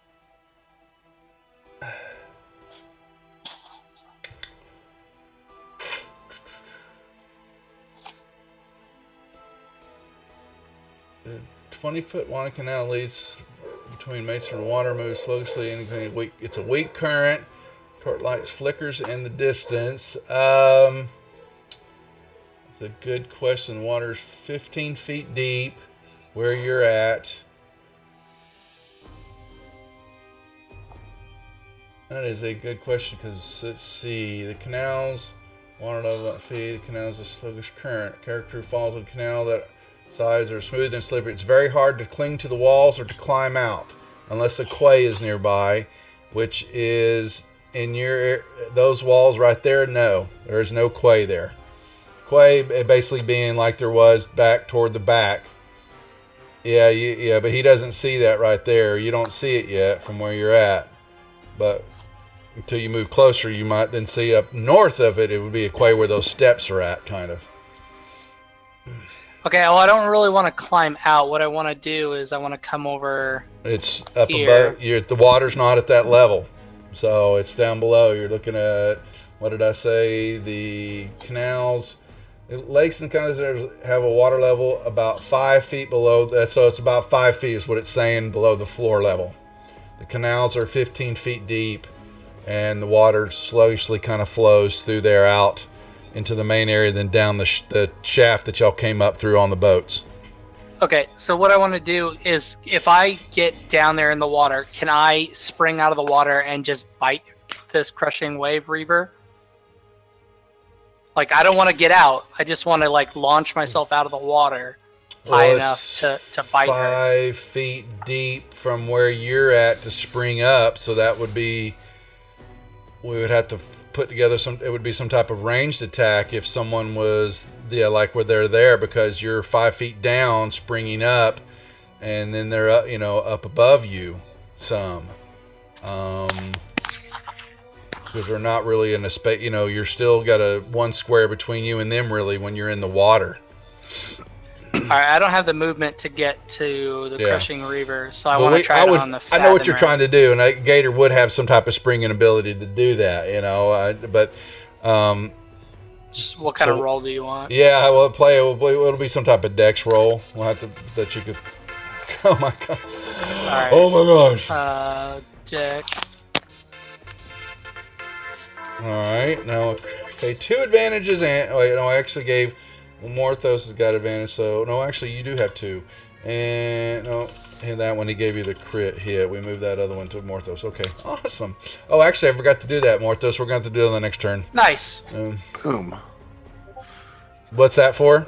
The 20-foot wide canal leads between Mason and water, moves slowly, indicating weak. It's a weak current. Torch lights flickers in the distance. It's a good question. Water's 15 feet deep. Where you're at. That is a good question because let's see. The canals, water level at feet. The canal is a sluggish current. Character who falls in the canal that sides are smooth and slippery. It's very hard to cling to the walls or to climb out unless a quay is nearby, which is in your those walls right there. No, there is no quay there. Quay basically being like there was back toward the back. Yeah, but he doesn't see that right there. You don't see it yet from where you're at, but until you move closer, you might then see up north of it. It would be a quay where those steps are at, kind of. Okay, well, I don't really want to climb out. What I want to do is I want to come over. It's up Here. above. The water's not at that level, so it's down below. You're looking at, what did I say? The canals, lakes and canals have a water level about 5 feet below that. So it's about 5 feet is what it's saying below the floor level. The canals are 15 feet deep, and the water slowly kind of flows through there out into the main area, then down the shaft that y'all came up through on the boats. Okay, so what I want to do is if I get down there in the water, can I spring out of the water and just bite this crushing wave reaver? Like, I don't want to get out. I just want to, like, launch myself out of the water. high Well, enough it's to bite her. 5 feet deep from where you're at to spring up, so that would be. We would have to put together some. It would be some type of ranged attack if someone was, like where they're there, because you're 5 feet down, springing up, and then they're up, up above you, some. Because they're not really in a space. You're still got a 1 square between you and them, really, when you're in the water. All right, I don't have the movement to get to the Yeah. Crushing Reaver, so I But want to try it on the I know what you're Fathomer. trying to do, and a gator would have some type of springing ability to do that, but Just what kind of So- roll do you want? yeah, it'll be some type of dex roll. We'll have to that you could. Oh my god! All right. Oh my gosh! Jack. All right, now okay, 2 advantages, and wait, no, I actually gave Morthos has got advantage, so no, actually you do have 2, and no, and that one he gave you the crit hit. We moved that other one to Morthos. Okay, awesome. Oh, actually, I forgot to do that, Morthos. We're going to have to do it on the next turn. Nice. Boom. What's that for?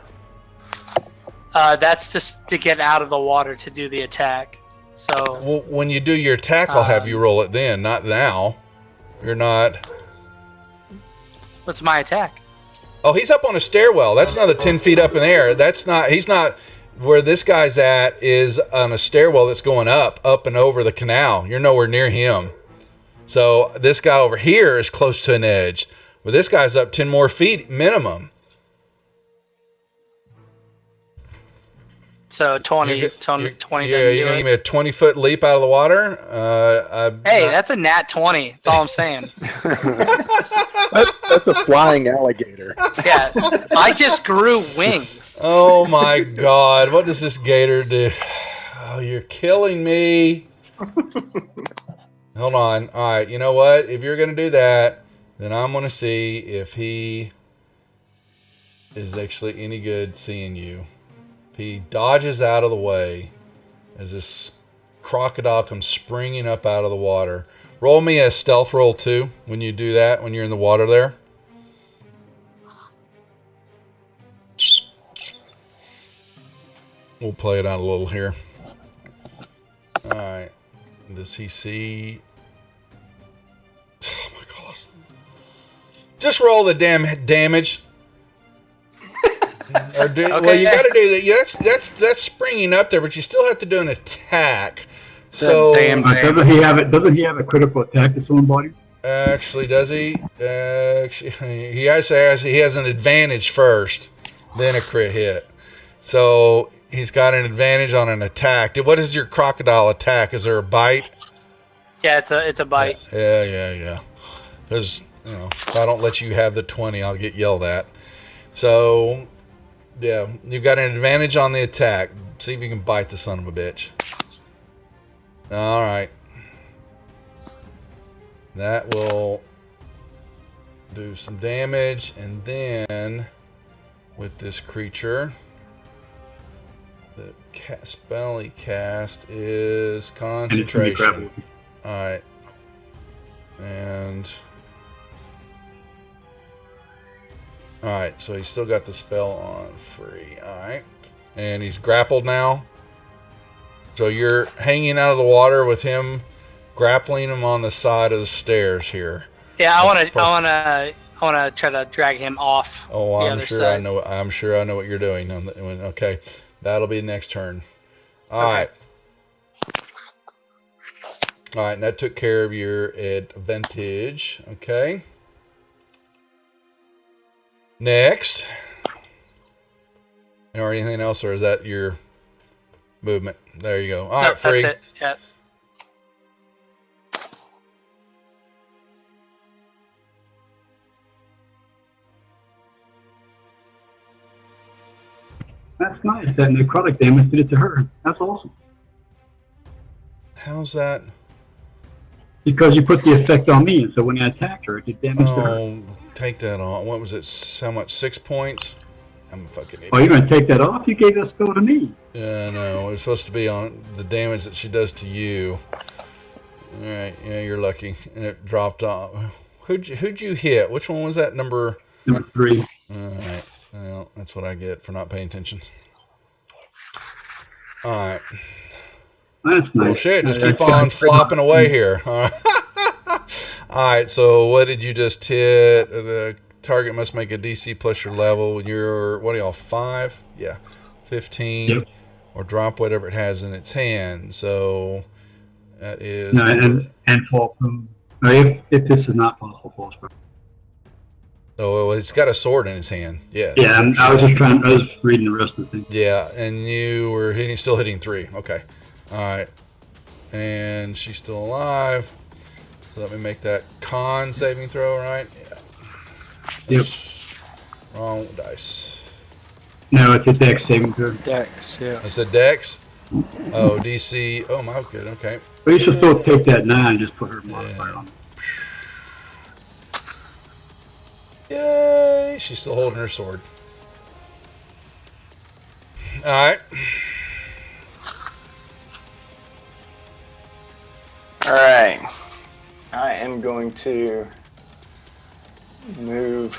That's just to get out of the water to do the attack. So Well, when you do your attack, I'll have you roll it then, not now. You're not. what's my attack? Oh, he's up on a stairwell. That's another 10 feet up in the air. That's not. He's not. Where this guy's at is on a stairwell that's going up and over the canal. You're nowhere near him. So this guy over here is close to an edge. But this guy's up 10 more feet minimum. So 20, You're 20, you're- 20 Yeah, doesn't you're do gonna it. give me a 20-foot leap out of the water. Hey, that's a nat 20. That's all I'm saying. That's a flying alligator. Yeah, I just grew wings. Oh my God! What does this gator do? Oh, you're killing me. Hold on. All right. You know what? If you're gonna do that, then I'm gonna see if he is actually any good seeing you. If he dodges out of the way as this crocodile comes springing up out of the water. Roll me a stealth roll too when you do that, when you're in the water there. We'll play it out a little here. Alright. Does he see? Oh my god. Just roll the damn damage. Well, you got to do that. Yeah, that's springing up there, but you still have to do an attack. So damn Doesn't he have it? Doesn't he have a critical attack to someone's body? actually, does he? Actually, he has an advantage first, then a crit hit. So he's got an advantage on an attack. What is your crocodile attack? Is there a bite? Yeah, it's a bite. Yeah. Because if I don't let you have the 20, I'll get yelled at. So yeah, you've got an advantage on the attack. See if you can bite the son of a bitch. All right. That will do some damage, and then with this creature, the spell he cast is And it's gonna be concentration. grappled. All right, and all right, so he's still got the spell on free. All right, and he's grappled now. So you're hanging out of the water with him, grappling him on the side of the stairs here. Yeah, I want to try to drag him off. Oh, the I'm other sure side. I know. I'm sure I know what you're doing. Okay, that'll be next turn. All right. All right, and that took care of your advantage. Okay. Next. Or anything else, or is that your movement? There you go. All right, Nope, free. that's it. Yeah. That's nice. That necrotic damage did it to her. That's awesome. How's that? Because you put the effect on me, and so when I attacked her, it did damage to her. Oh, take that on. What was it? How much? 6 points? I'm a fucking idiot. Oh, you're gonna take that off? You gave that spell to me. Yeah, no, it's supposed to be on the damage that she does to you. All right, yeah, you're lucky, and it dropped off. Who'd you hit? Which one was that number? Number 3. All right, well, that's what I get for not paying attention. All right. That's nice. Well, shit, just That's keep on good. flopping away here. All right, so what did you just hit? The target must make a DC plus your level. You're, what are y'all, 5? Yeah, 15. Yep. Or drop whatever it has in its hand. So that is. No, and fall from. No, if this is not possible, falls from. Oh, well, it's got a sword in his hand. Yeah. Yeah, I was reading the rest of the thing. Yeah, and you were still hitting 3. Okay. All right. And she's still alive. So let me make that con saving throw, right? Yeah. Yep. Wrong dice. No, it's a dex saving throw. Dex, yeah. I said Dex. Oh, DC. Oh, my good. Okay. But you should still take that 9 and just put her modifier on. Yay! She's still holding her sword. All right. All right. I am going to move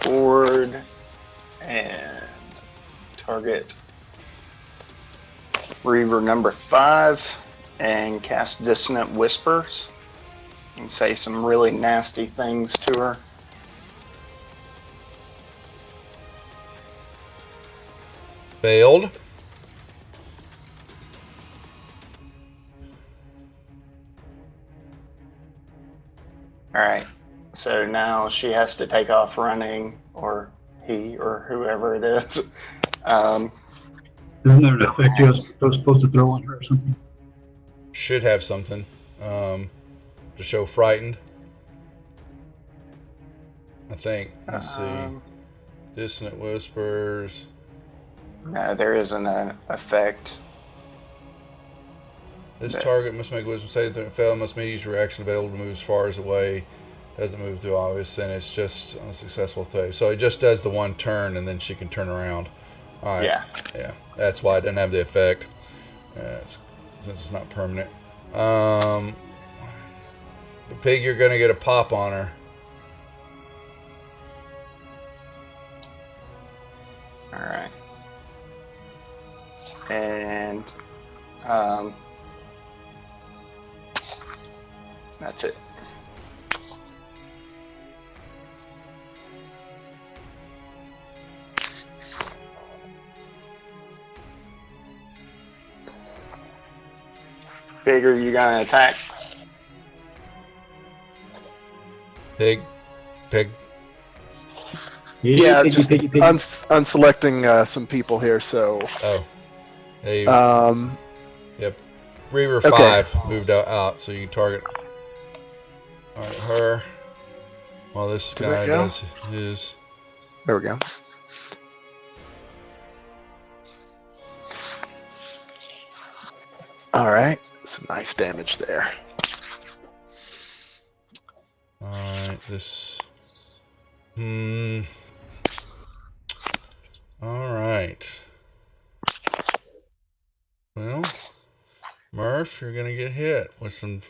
forward and target Reaver number 5 and cast Dissonant Whispers and say some really nasty things to her. Failed. Alright, so now she has to take off running, or he, or whoever it is. Isn't there an effect you're supposed to throw on her or something? Should have something. To show frightened. I think. Let's see. Dissonant Whispers. No, there isn't an effect. This target must make a wisdom save. If it fail, must use your reaction available to move as far as away. Doesn't move through obvious, and it's just unsuccessful save. So it just does the one turn, and then she can turn around. All right. Yeah. That's why it doesn't have the effect. Since it's not permanent. The pig, you're gonna get a pop on her. Alright. And, that's it. Pig, are you gonna attack? Pig. Yeah, Piggy, just piggy. unselecting some people here. So, Oh. Hey. Yep. Reaver Okay. 5 moved out, so you can target. All right, her. While this There we guy go. does his. there we go. All right, some nice damage there. All right, this. All right. Well, Murph, you're gonna get hit with some.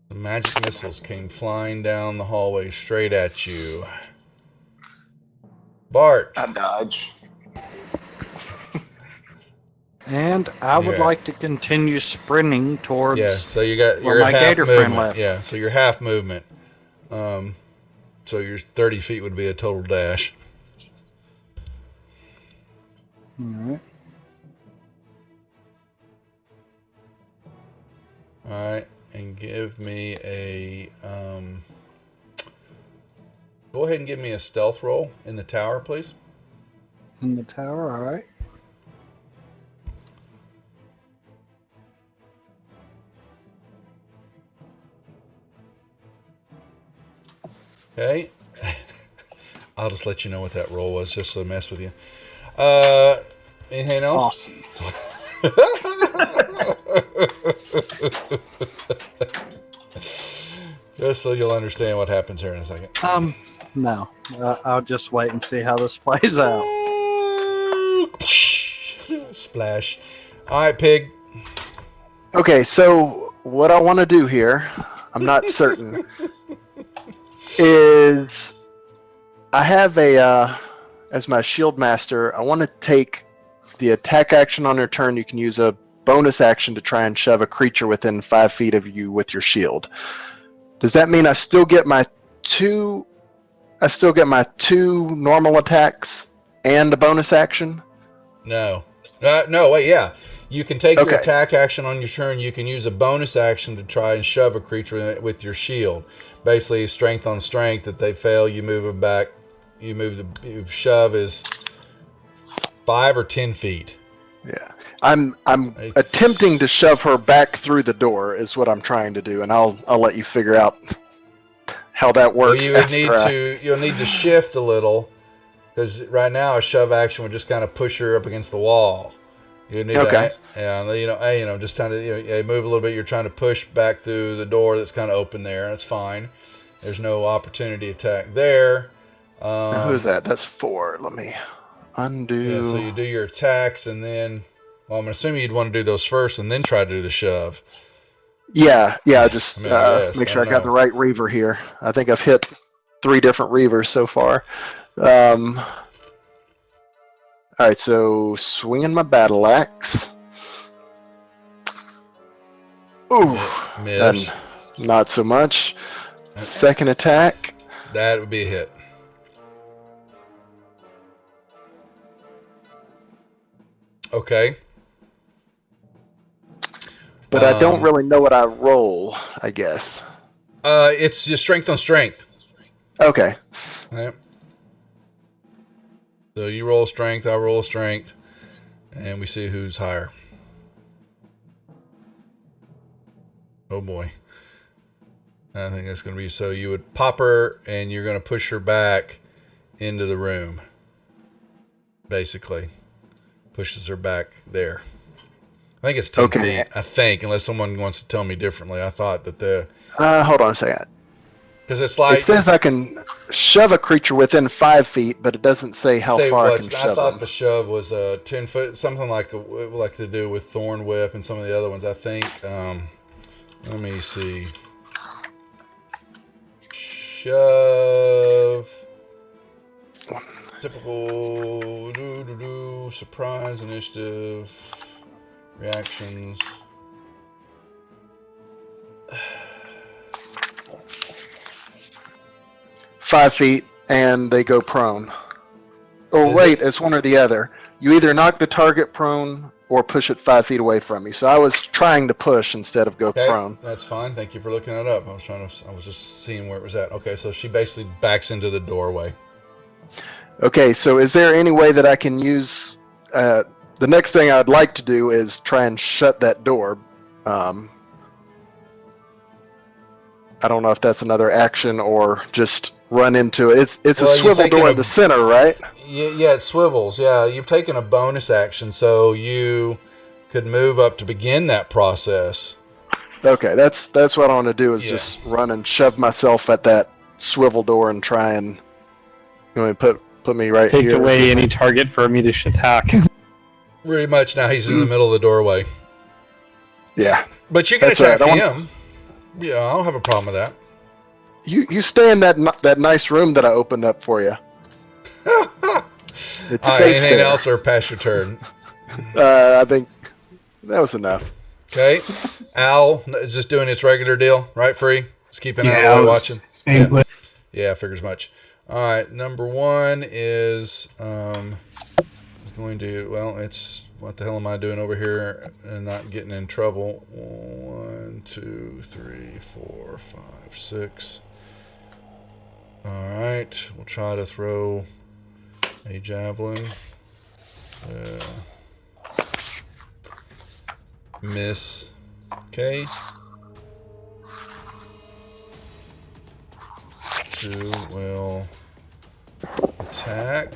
The magic missiles came flying down the hallway straight at you. Bart. I dodge. And I would Yeah. like to continue sprinting towards. Yeah, so you got Well, your my half gator friend movement. left. Yeah, so your half movement. So your 30 feet would be a total dash. Alright. All right, and give me a. Go ahead and give me a stealth roll in the tower, please. In the tower, alright. Okay. I'll just let you know what that roll was, just to mess with you. Anything else? Awesome. Just so you'll understand what happens here in a second. No. I'll just wait and see how this plays out. Splash. All right, pig. Okay, so what I want to do here, I'm not certain, is I have a as my shield master. I want to take the attack action on your turn. You can use a bonus action to try and shove a creature within 5 feet of you with your shield. Does that mean I still get my two? I still get my 2 normal attacks and a bonus action? No. No, wait, yeah. You can take your Okay. attack action on your turn. You can use a bonus action to try and shove a creature with your shield. Basically, strength on strength. If they fail, you move them back. You shove is 5 or 10 feet. Yeah. I'm It's- attempting to shove her back through the door is what I'm trying to do, and I'll let you figure out how that Well, works. you would after need you'll need to shift a little, because right now a shove action would just kind of push her up against the wall. You need Okay. to, just kind of move a little bit. You're trying to push back through the door that's kind of open there. That's fine. There's no opportunity attack there. Now, who's that? That's 4. Let me undo. Yeah, so you do your attacks, and then, well, I'm assuming you'd want to do those first, and then try to do the shove. Yeah. Just I mean, yes, make sure I I got know. the right Reaver here. I think I've hit 3 different Reavers so far. All right, so swinging my battle axe. Ooh, Miss. and not so much. Second attack. That would be a hit. Okay. But I don't Um, really know what I roll, I guess. It's just strength on strength. Okay. Yep. So you roll strength, I roll strength, and we see who's higher. Oh boy. I think that's going to be, so you would pop her and you're going to push her back into the room. Basically. Pushes her back there. I think it's 10 Okay. feet. I think, unless someone wants to tell me differently. I thought that Hold on a second. because it's It like, says I can shove a creature within 5 feet, but it doesn't say how far I can I shove thought them. the shove was a 10 foot, something like to do with Thorn Whip and some of the other ones. I think. Let me see. Shove. Typical surprise initiative reactions. 5 feet, and they go prone. Oh, Is wait, it's one or the other. You either knock the target prone or push it 5 feet away from me. So I was trying to push instead of go Okay, prone. that's fine. Thank you for looking that up. I was just seeing where it was at. Okay, so she basically backs into the doorway. Okay, so is there any way that I can use... the next thing I'd like to do is try and shut that door. I don't know if that's another action or just run into it. It's Well, a you're swivel taking door a- in the center, right? Yeah, it swivels. Yeah, you've taken a bonus action, so you could move up to begin that process. Okay, that's what I want to do is Yeah. just run and shove myself at that swivel door and try and put me right Take here. away any target for me to attack. Pretty much now he's in the middle of the doorway. Yeah, But you can That's right, attack I him. Yeah, I don't have a problem with that. you stay in that nice room that I opened up for you. It's All right, safe anything there. else or pass your turn? I think that was enough. Okay. Al is just doing its regular deal, right? Free. Just keeping out Yeah, of the I way was- watching. Same Yeah. place. Yeah, figures much. All right, number one is going to, well, it's, what the hell am I doing over here and not getting in trouble? 1, 2, 3, 4, 5, 6. All right, we'll try to throw a javelin. Miss. Okay. 2 will attack.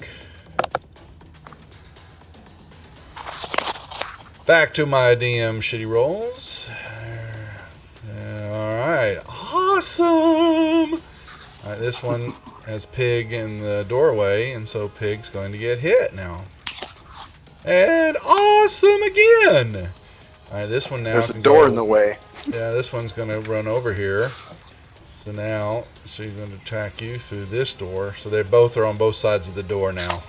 Back to my DM shitty rolls. Alright. Awesome! Alright, this one has Pig in the doorway, and so Pig's going to get hit now. And awesome again! Alright, this one now There's a can door go- in the way. Yeah, this one's going to run over here. So now, she's going to attack you through this door. So they both are on both sides of the door now.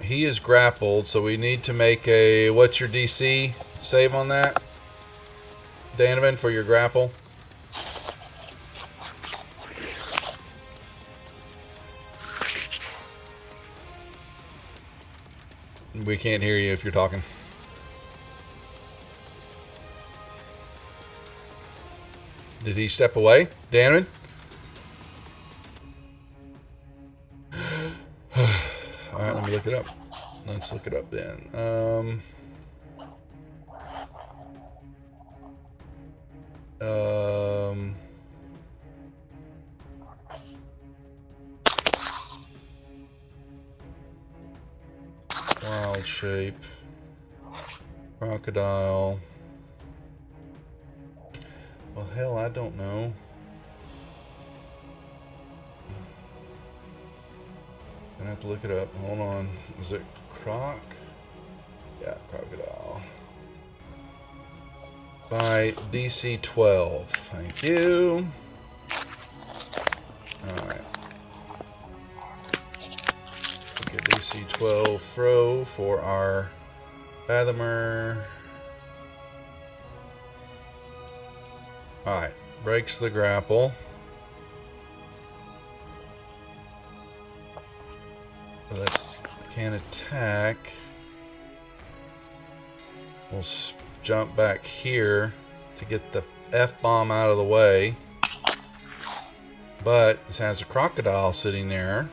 He is grappled, so we need to make a... What's your DC save on that? Donovan, for your grapple? We can't hear you if you're talking. Did he step away? Donovan? Alright, let me look it up. Let's look it up then. Wild shape. Crocodile. Well, hell, I don't know. Gonna have to look it up. Hold on. Is it croc? Yeah, crocodile. By DC 12. Thank you. Alright. Get DC 12 throw for our Fathomer. Alright. Breaks the grapple. So that's can attack. We'll jump back here to get the F-bomb out of the way. But this has a crocodile sitting there.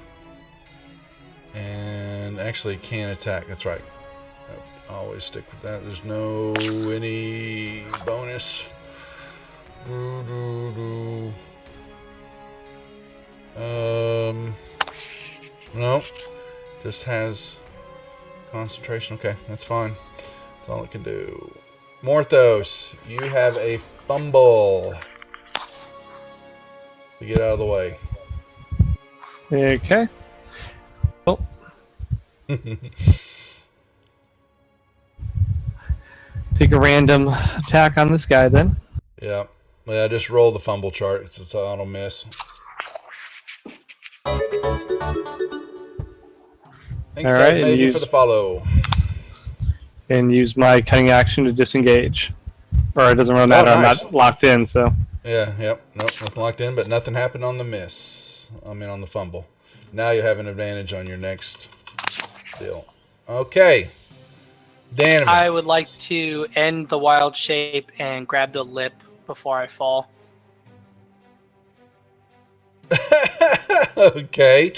And actually can attack. That's right. I always stick with that. There's no any bonus. No. Just has concentration. Okay, that's fine. That's all it can do. Morthos, you have a fumble. To get out of the way. Okay. Oh. Take a random attack on this guy then. Yeah. Yeah, just roll the fumble chart. It's an auto miss. Thanks, All guys, right, Maybe for the follow. And use my cutting action to disengage. Or it doesn't really matter. Nice. I'm not locked in, so. Yeah, yep. Nope, nothing locked in, but nothing happened on the miss. I mean, on the fumble. Now you have an advantage on your next deal. Okay. Dan. I would like to end the wild shape and grab the lip before I fall. Okay.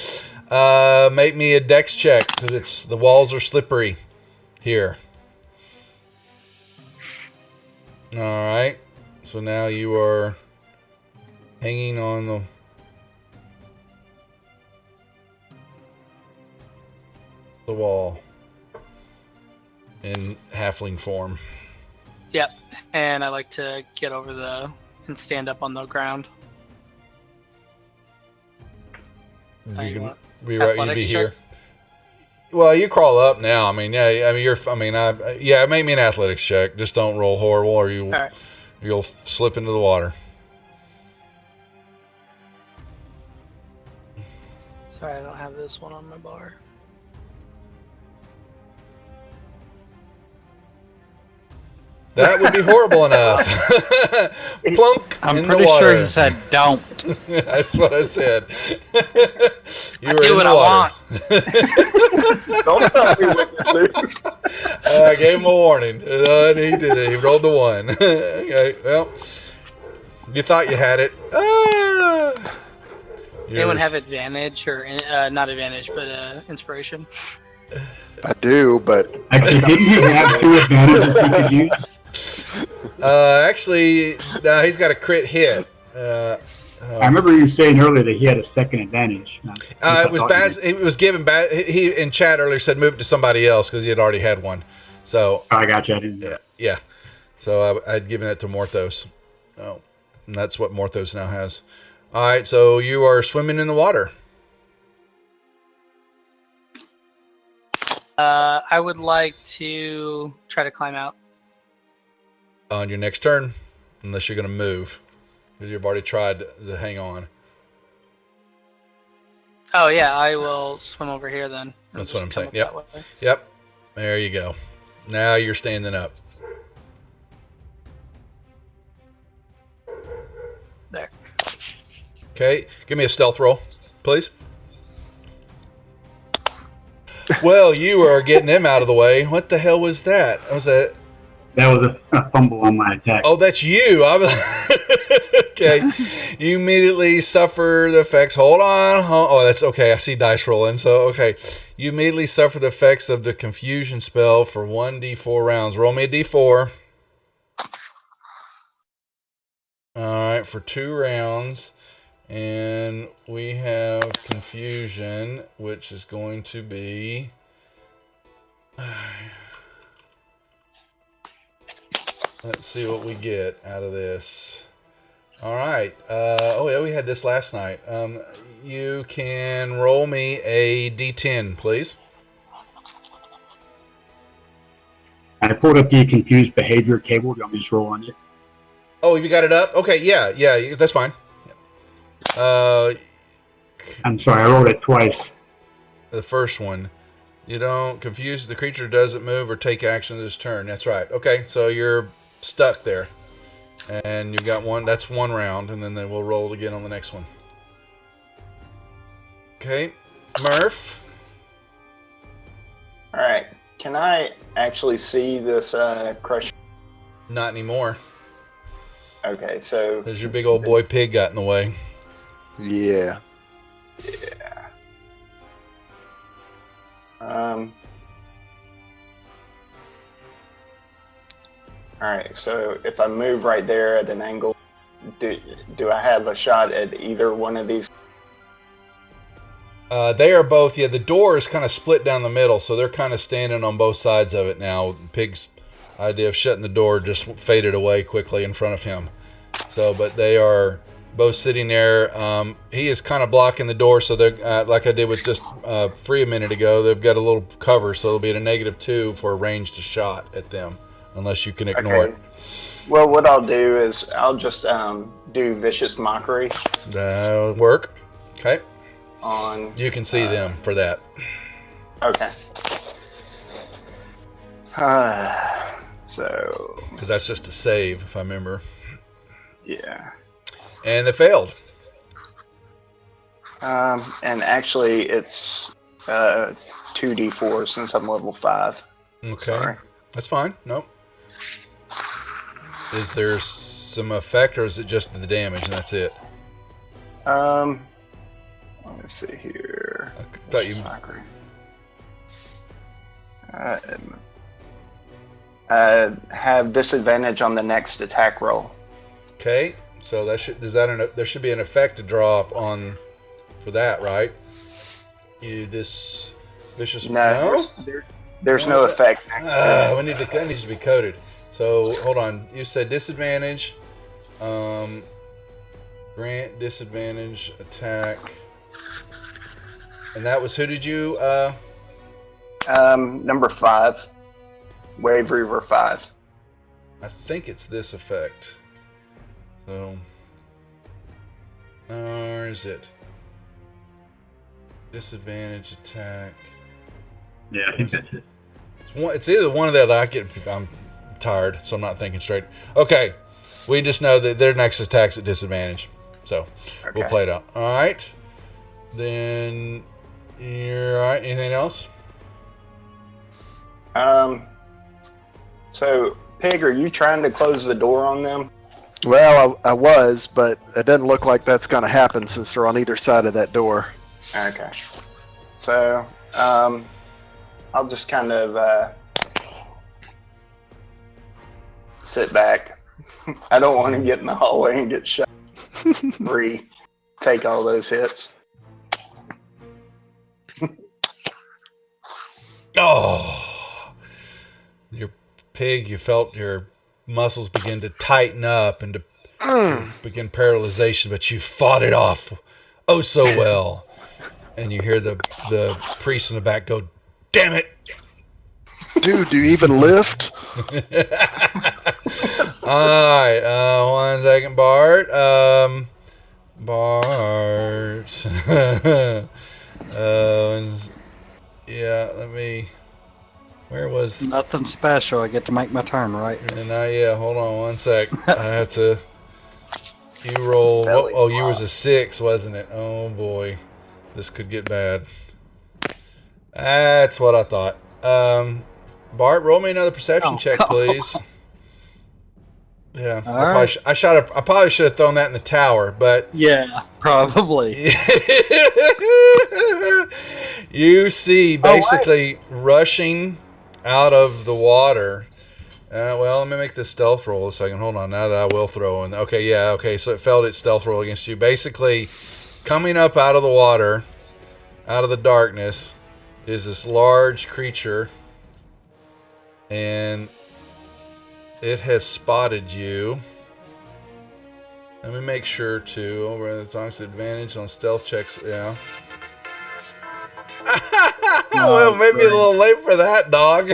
Make me a dex check because the walls are slippery here. All right. So now you are hanging on the wall in halfling form. Yep. And I like to get over and stand up on the ground. You can want rewrite. You'd be athletics here. check? Well, you crawl up now. I mean, yeah. I mean, yeah. Make me an athletics check. Just don't roll horrible, or you'll slip into the water. Sorry, I don't have this one on my bar. That would be horrible enough. Plunk I'm in the pretty water. sure he said don't. That's what I said. You were do in what the I water. Don't tell me what to do. I gave him a warning. And he did it. He rolled the one. Okay, well, you thought you had it. Anyone have advantage or not advantage, but inspiration? I do, but Actually, didn't he have 2 advantages he could use? Actually, no, he's got a crit hit. I remember you saying earlier that he had a second advantage. It was Baz. It was given back. He in chat earlier said move it to somebody else because he had already had one. So I got you. I didn't. yeah. So I'd given that to Morthos. Oh, and that's what Morthos now has. All right. So you are swimming in the water. I would like to try to climb out. On your next turn, unless you're going to move. Because you've already tried to hang on. Oh yeah, I will swim over here then. and That's just what I'm come saying. up Yep. that way. Yep. There you go. Now you're standing up. There. Okay. Give me a stealth roll, please. Well, you are getting them out of the way. What the hell was that? Was that? That was a fumble on my attack. Oh, that's you. I was okay. You immediately suffer the effects. Hold on. Oh, that's okay. I see dice rolling. So, okay. You immediately suffer the effects of the confusion spell for 1d4 rounds. Roll me a d4. All right, for 2 rounds. And we have confusion, which is going to be... Let's see what we get out of this. All right. Oh, yeah, we had this last night. You can roll me a d10, please. I pulled up the confused behavior table. Do you want me to just roll on it? Oh, you got it up? Okay, yeah, that's fine. I'm sorry, I rolled it twice. The first one. You don't confuse the creature doesn't move or take action this turn. That's right. Okay, so you're stuck there. And you've got one. That's 1 round, and then we'll roll again on the next one. Okay, Murph. All right. Can I actually see this crush? Not anymore. Okay, so Because your big old boy pig got in the way. Yeah. yeah. All right. So if I move right there at an angle, do I have a shot at either one of these? They are both, yeah, the door is kind of split down the middle, so they're kind of standing on both sides of it now. Pig's idea of shutting the door just faded away quickly in front of him. So, but they are both sitting there. He is kind of blocking the door, so they're, like I did with just Free a minute ago, they've got a little cover, so it'll be at a -2 for a ranged shot at them, unless you can ignore it. Well, what I'll do is I'll just do Vicious Mockery That'll work. Okay. on. You can see them for that. Okay. So, Because that's just a save, if I remember. yeah. And they failed. And actually, it's 2d4 since I'm level 5. Okay. Sorry. That's fine. Nope. Is there some effect, or is it just the damage and that's it? Let me see here. I thought you... Mockery. Have disadvantage on the next attack roll. Okay. So that should there should be an effect to draw up on for that, right? This vicious There's no effect. that needs to be coded. So hold on. You said disadvantage. Grant disadvantage attack. And that was, who did you Number 5. Wave Reaver 5. I think it's this effect. So, or is it disadvantage attack? Yeah, I think that's it. It's either one of that. I'm tired, so I'm not thinking straight. Okay, we just know that their next attack's at disadvantage, so we'll Okay. play it out. All right, then you're all right. Anything else? So, Pig, are you trying to close the door on them? Well, I was, but it doesn't look like that's going to happen since they're on either side of that door. Okay. So, I'll just kind of sit back. I don't want to get in the hallway and get shot. Take all those hits. Oh, your pig! You felt your muscles begin to tighten up and to begin paralyzation, but you fought it off oh so well. And you hear the priest in the back go, "Damn it!" Dude, do you even lift? All right. 1 second, Bart. Bart. Yeah. Let me. Where was? Nothing special. I get to make my turn, right? Yeah. Hold on 1 sec. I have to. You roll. Belly Oh, you was flop. a 6, wasn't it? Oh boy, this could get bad. That's what I thought. Bart, roll me another perception Oh, check, please. Yeah, All right. I probably should have thrown that in the tower, but Yeah, probably. you see basically rushing out of the water. Well, let me make this stealth roll a second. Hold on. Now that I will throw in. Okay, yeah, okay. So it failed its stealth roll against you. Basically, coming up out of the water, out of the darkness, is this large creature, and it has spotted you. Let me make sure to. Over the talks advantage on stealth checks. Yeah. Well, maybe a little late for that, dog.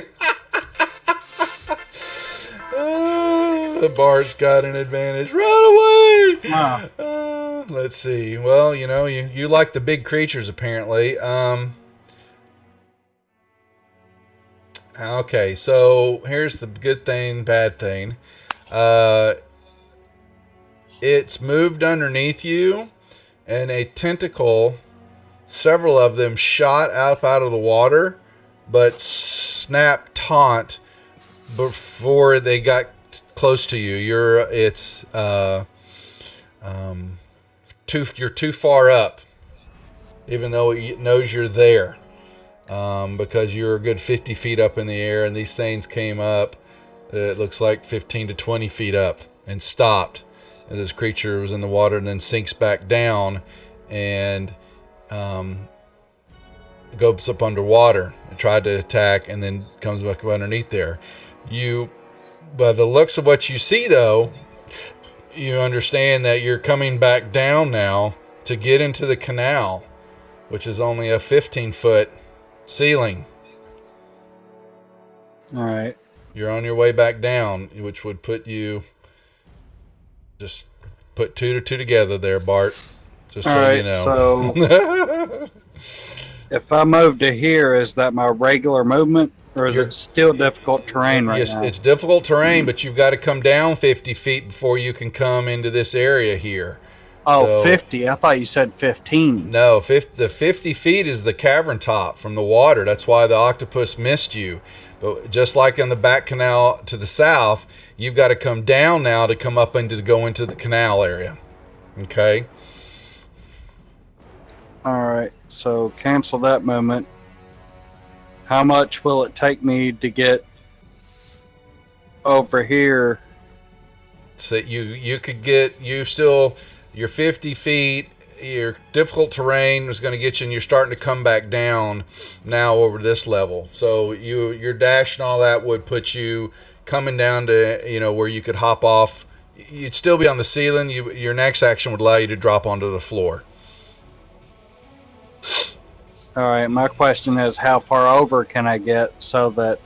Bart's got an advantage. Run away! Let's see. Well, you like the big creatures apparently. Okay, so here's the good thing, bad thing. It's moved underneath you, and a tentacle, several of them shot up out of the water, but snapped taunt before they got close to you. You're too far up, even though it knows you're there, because you're a good 50 feet up in the air, and these things came up. It looks like 15 to 20 feet up and stopped. And this creature was in the water and then sinks back down and goes up underwater. It tried to attack and then comes back up underneath there. By the looks of what you see, though, you understand that you're coming back down now to get into the canal, which is only a 15-foot ceiling. All right. You're on your way back down, which would put you... Just put 2 to 2 together there, Bart. Just so you know. So if I move to here, is that my regular movement, or is it still difficult terrain right now? It's difficult terrain, but you've got to come down 50 feet before you can come into this area here. Oh, 50. I thought you said 15. No, the 50 feet is the cavern top from the water. That's why the octopus missed you. But just like in the back canal to the south, you've got to come down now to come up go into the canal area. Okay? All right. So cancel that movement. How much will it take me to get over here? So you're 50 feet. Your difficult terrain is going to get you, and you're starting to come back down now over this level. So your dash and all that would put you coming down to where you could hop off. You'd still be on the ceiling. Your next action would allow you to drop onto the floor. All right. My question is, how far over can I get so that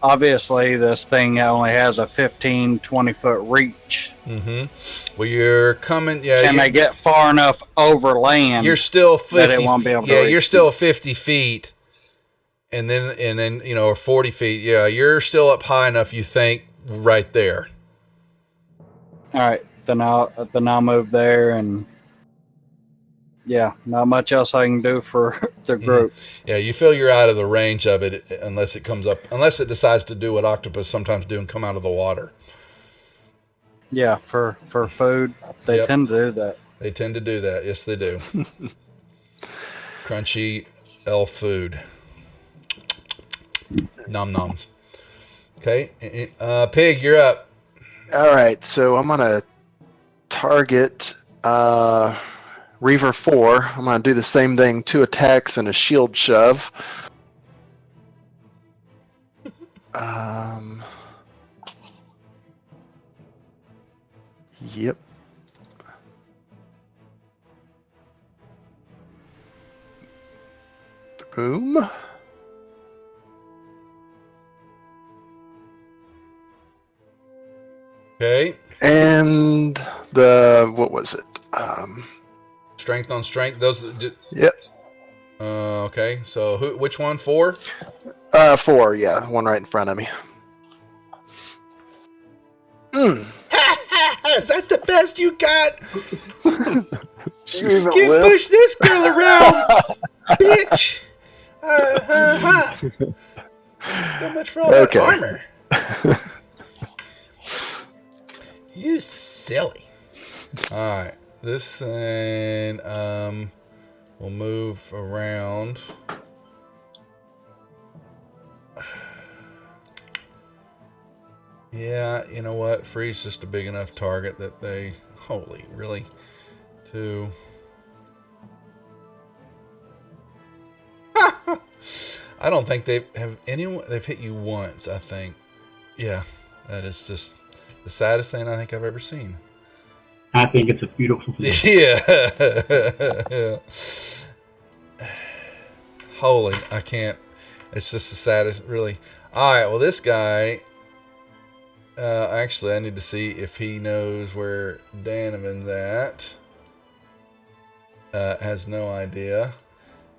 obviously this thing only has a 15, 20-foot reach. Mm-hmm. Well, you're coming. Yeah. Can I get far enough over land? You're still 50. That it won't be able to reach you're still 50 feet, and then or 40 feet. Yeah, you're still up high enough. You think right there. All right. Then I'll move there, and yeah, not much else I can do for the group. Yeah, you feel you're out of the range of it unless it decides to do what octopus sometimes do and come out of the water. Yeah, for food, they tend to do that. They tend to do that. Yes, they do. Crunchy elf food. Nom noms. Okay, Pig, you're up. All right, so I'm gonna target Reaver 4. I'm gonna do the same thing: 2 attacks and a shield shove. Yep. Boom. Okay. And the what was it? Strength on strength. Those. Yep. Okay. So which one? 4? 4. Yeah, one right in front of me. Mm. Is that the best you got? You even Can't live? push this girl around, bitch. So much for all that Okay. armor. You silly. All right. This thing will move around. Yeah, you know what? Free's just a big enough target that they... Holy, really? 2. I don't think they've hit you once, I think. Yeah, that is just the saddest thing I think I've ever seen. I think it's a beautiful thing. Yeah. Holy, I can't. It's just the saddest, really. All right, well, this guy... actually, I need to see if he knows where Danovan's at. Has no idea.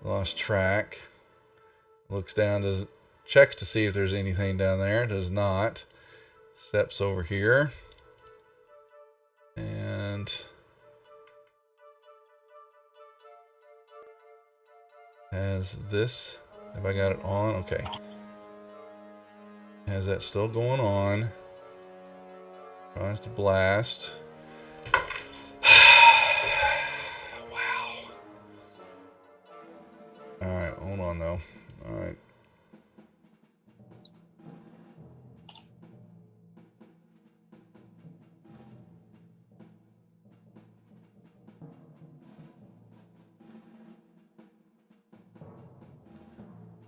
Lost track. Looks down, checks to see if there's anything down there. Does not. Steps over here. And has this. Have I got it on? Okay. Has that still going on. Tries to blast. Wow. Alright, hold on though. Alright.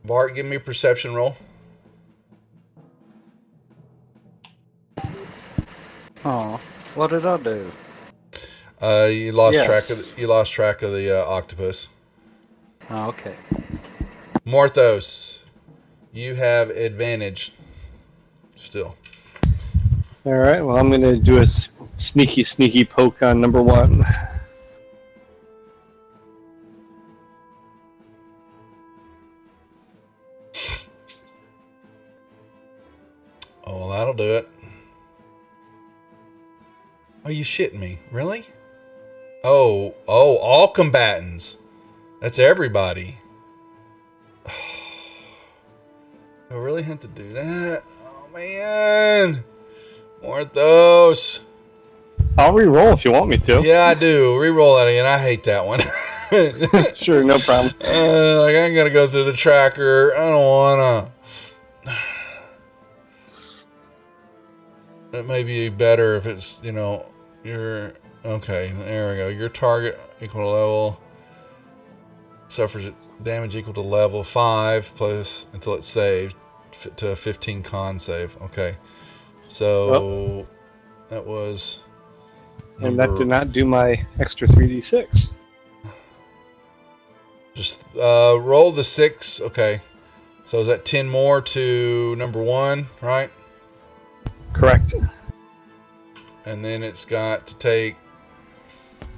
Bart, give me a perception roll. Oh, what did I do? You lost Yes. track of the octopus. Oh, okay. Morthos, you have advantage. Still. All right. Well, I'm gonna do a sneaky poke on number 1. Oh, that'll do it. Are you shitting me? Really? Oh, all combatants. That's everybody. I really had to do that? Oh, man. Morthos. I'll re-roll if you want me to. Yeah, I do. Reroll that again. I hate that one. Sure, no problem. Like, I gotta go through the tracker. I don't wanna. It may be better if it's, your... Okay, there we go. Your target equal to level suffers damage equal to level 5 plus until it's saved to a 15 con save. Okay. So that was... And that did not do my extra 3d6. Just roll the 6. Okay. So is that 10 more to number 1, right? Correct. And then it's got to take...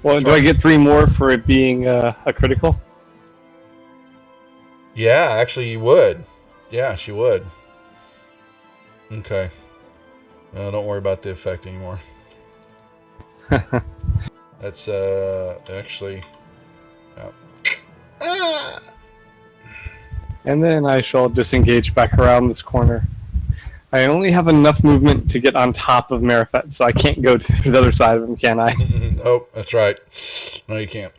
Well, do I get 3 more for it being a critical? Yeah, actually you would. Yeah, she would. Okay. Don't worry about the effect anymore. That's actually... And then I shall disengage back around this corner. I only have enough movement to get on top of Marifet, so I can't go to the other side of him, can I? Oh, that's right. No, you can't.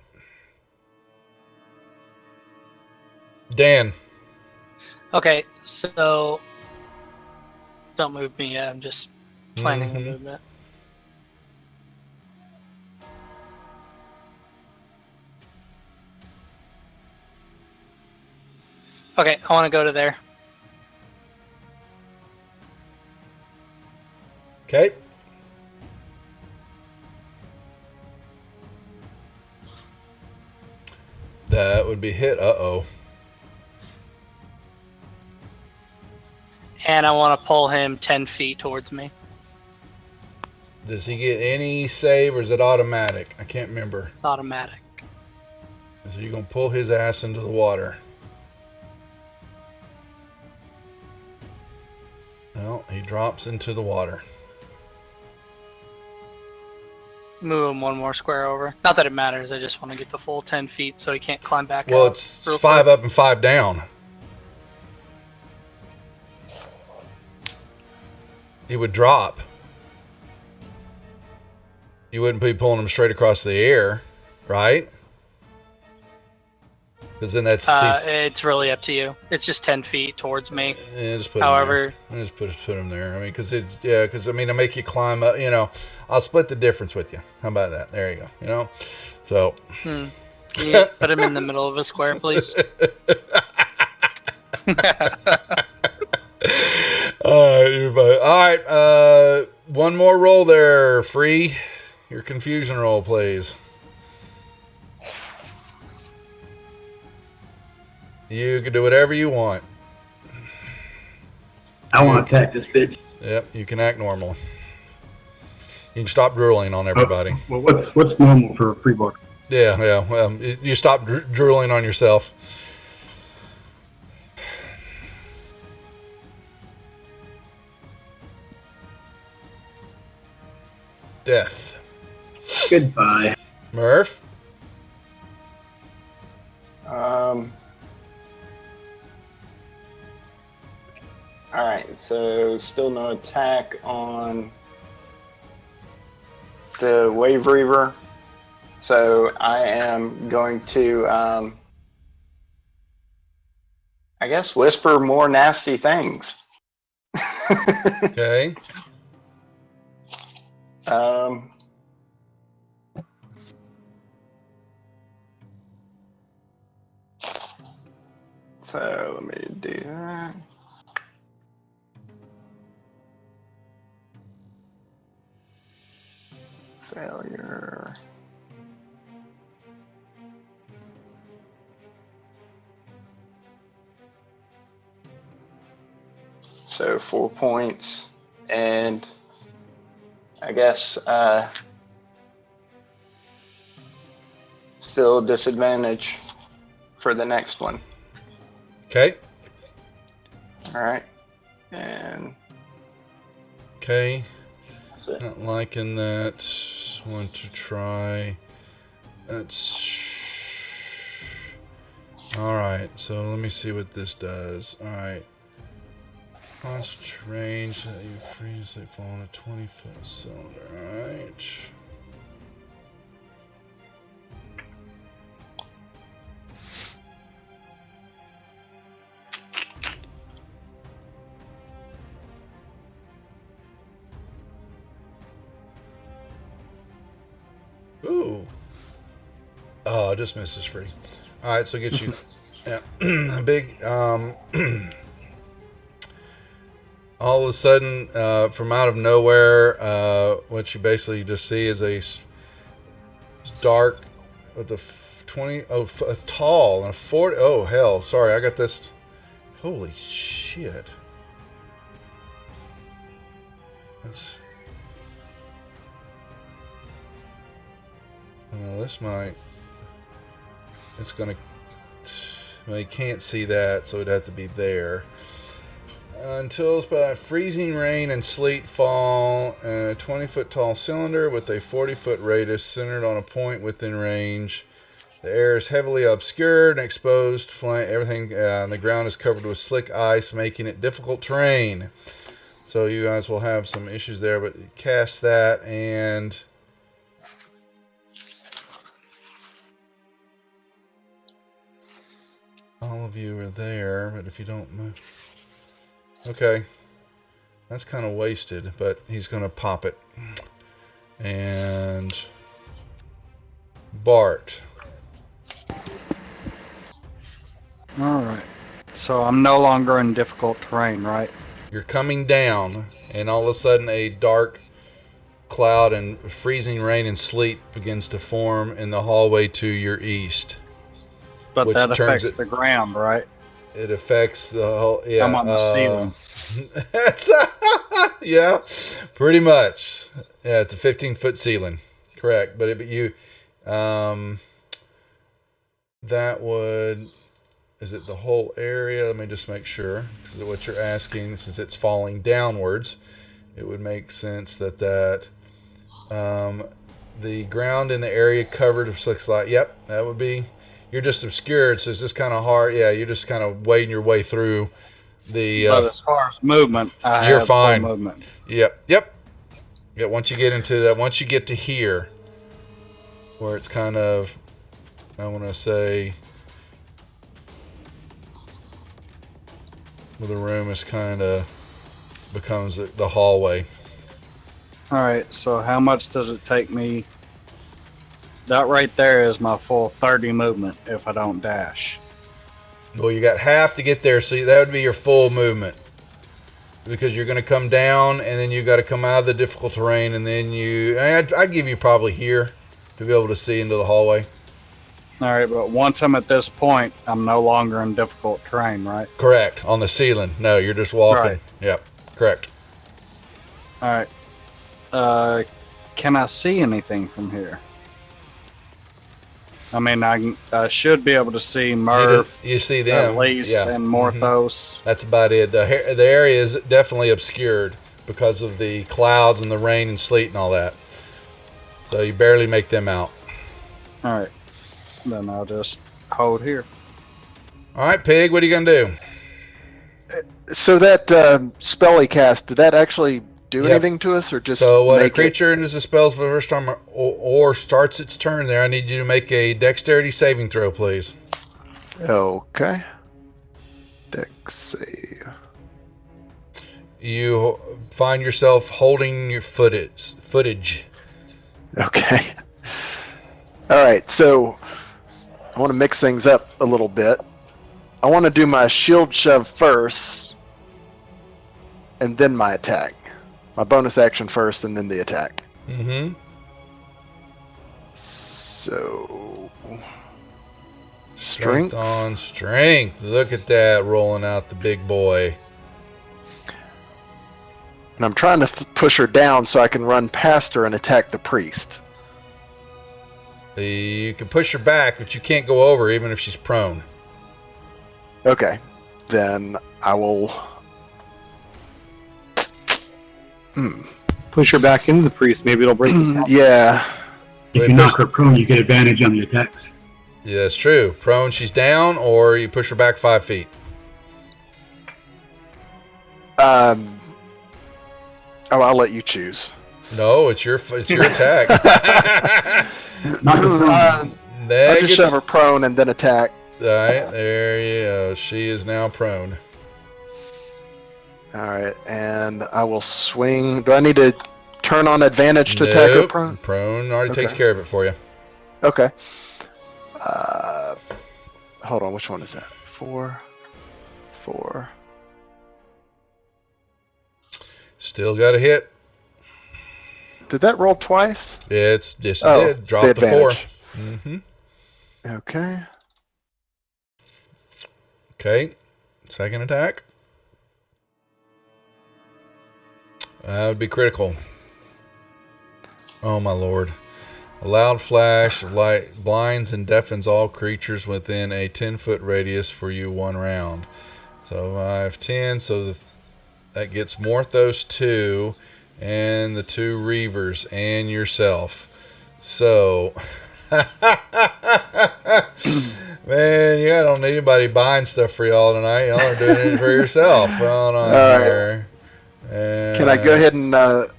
Dan. Okay, so don't move me yet. I'm just planning the movement. Okay, I want to go to there. Okay. That would be hit. Uh-oh. And I want to pull him 10 feet towards me. Does he get any save or is it automatic? I can't remember. It's automatic. So you're going to pull his ass into the water. Well, he drops into the water. Move him one more square over. Not that it matters. I just want to get the full 10 feet so he can't climb back Well, out. it's real 5 quick. up and 5 down. He would drop. You wouldn't be pulling him straight across the air, right? Because then that's It's really up to you. It's just 10 feet towards me. yeah, just put However, him there. Just put him there. I mean, because I mean, I make you climb up. You know, I'll split the difference with you. How about that? There you go. You know, so can you put him in the middle of a square, please? all right, you're fine. All right, one more roll there, Free. Your confusion roll, please. You can do whatever you want. I want to attack this bitch. Yep, you can act normal. You can stop drooling on everybody. Well, what's normal for a free walker? Yeah. Well, you stop drooling on yourself. Death. Goodbye. Murph. Alright, so still no attack on the Wave Reaver. So I am going to, I guess, whisper more nasty things. Okay. So let me do that. Failure. So 4 points, and I guess still disadvantage for the next one. Okay. All right, and Okay. that's it. Not liking that. Want to try. That's. Alright, so let me see what this does. Alright. Constant range that you freeze, they fall on a 20-foot cylinder. Alright. Ooh. Oh, I just missed this free. Alright, so get you. Yeah. Big, all of a sudden, from out of nowhere, what you basically just see is a dark with a 20, a tall and a 40. Oh, hell. Sorry, I got this. Holy shit. Well, this might. It's gonna. Well, you can't see that, so it'd have to be there. Until it's by freezing rain and sleet fall, a 20-foot tall cylinder with a 40-foot radius centered on a point within range. The air is heavily obscured and exposed. Everything on the ground is covered with slick ice, making it difficult terrain. So you guys will have some issues there, but cast that and. All of you are there, but if you don't move. Okay. That's kind of wasted, but he's going to pop it. And. Bart. Alright. So I'm no longer in difficult terrain, right? You're coming down, and all of a sudden a dark cloud and freezing rain and sleet begins to form in the hallway to your east. But Which that turns affects it- the ground, right? It affects the whole. Yeah, I'm on the ceiling. That's yeah, pretty much. Yeah, it's a 15-foot ceiling. Correct. But you, that would, is it the whole area? Let me just make sure. Because what you're asking, since it's falling downwards, it would make sense that the ground in the area covered looks like, yep, that would be, you're just obscured, so it's just kind of hard. Yeah, you're just kind of wading your way through the. But as far as movement, I You're have fine. full movement. Yep. Yeah, once you get into that, once you get to here, where it's kind of, I want to say, where the room is kind of becomes the hallway. All right, so how much does it take me? That right there is my full 30 movement if I don't dash. Well, you got half to get there, so that would be your full movement. Because you're going to come down, and then you got to come out of the difficult terrain, and then I'd give you probably here to be able to see into the hallway. All right, but once I'm at this point, I'm no longer in difficult terrain, right? Correct. On the ceiling. No, you're just walking. Right. Yep. Correct. All right. Can I see anything from here? I mean, I should be able to see Murph You see them. at least, Yeah. and Mhm. Morthos. That's about it. The area is definitely obscured because of the clouds and the rain and sleet and all that. So you barely make them out. All right. Then I'll just hold here. All right, Pig, what are you going to do? So that spell he cast, did that actually do Yep. anything to us, or just So when a make it? creature enters the spells for the first time or starts its turn there, I need you to make a dexterity saving throw, please. Okay. Dex save. You find yourself holding your footage. Okay. All right, so I want to mix things up a little bit. I want to do my shield shove first, and then my attack. My bonus action first, and then the attack. Mm-hmm. So... Strength Strength. on strength. Look at that, rolling out the big boy. And I'm trying to push her down so I can run past her and attack the priest. You can push her back, but you can't go over even if she's prone. Okay. Then I will... Push her back into the priest. Maybe it'll break his hand. Yeah. If Wait, you push- knock her prone, you get advantage on the attacks. Yeah, that's true. Prone, she's down, or you push her back 5 feet. Oh, I'll let you choose. No, it's your attack. Knock her prone. I'll Negative. just shove her prone and then attack. All right, there you go. She is now prone. Alright, and I will swing. Do I need to turn on advantage to attack her Nope. prone? Prone already takes Okay. care of it for you. Okay. Hold on, which one is that? 4. Still got a hit. Did that roll twice? It's just Oh, did. Drop the 4. advantage. Mm-hmm. Okay. Okay. Second attack. That would be critical. Oh my lord. A loud flash of light blinds and deafens all creatures within a 10-foot radius for you 1 round. So 5, 10, so that gets Morthos 2 and the 2 Reavers and yourself. So, man, you don't need anybody buying stuff for y'all tonight. Y'all are doing it for yourself. Hold on right. here. Can I go ahead and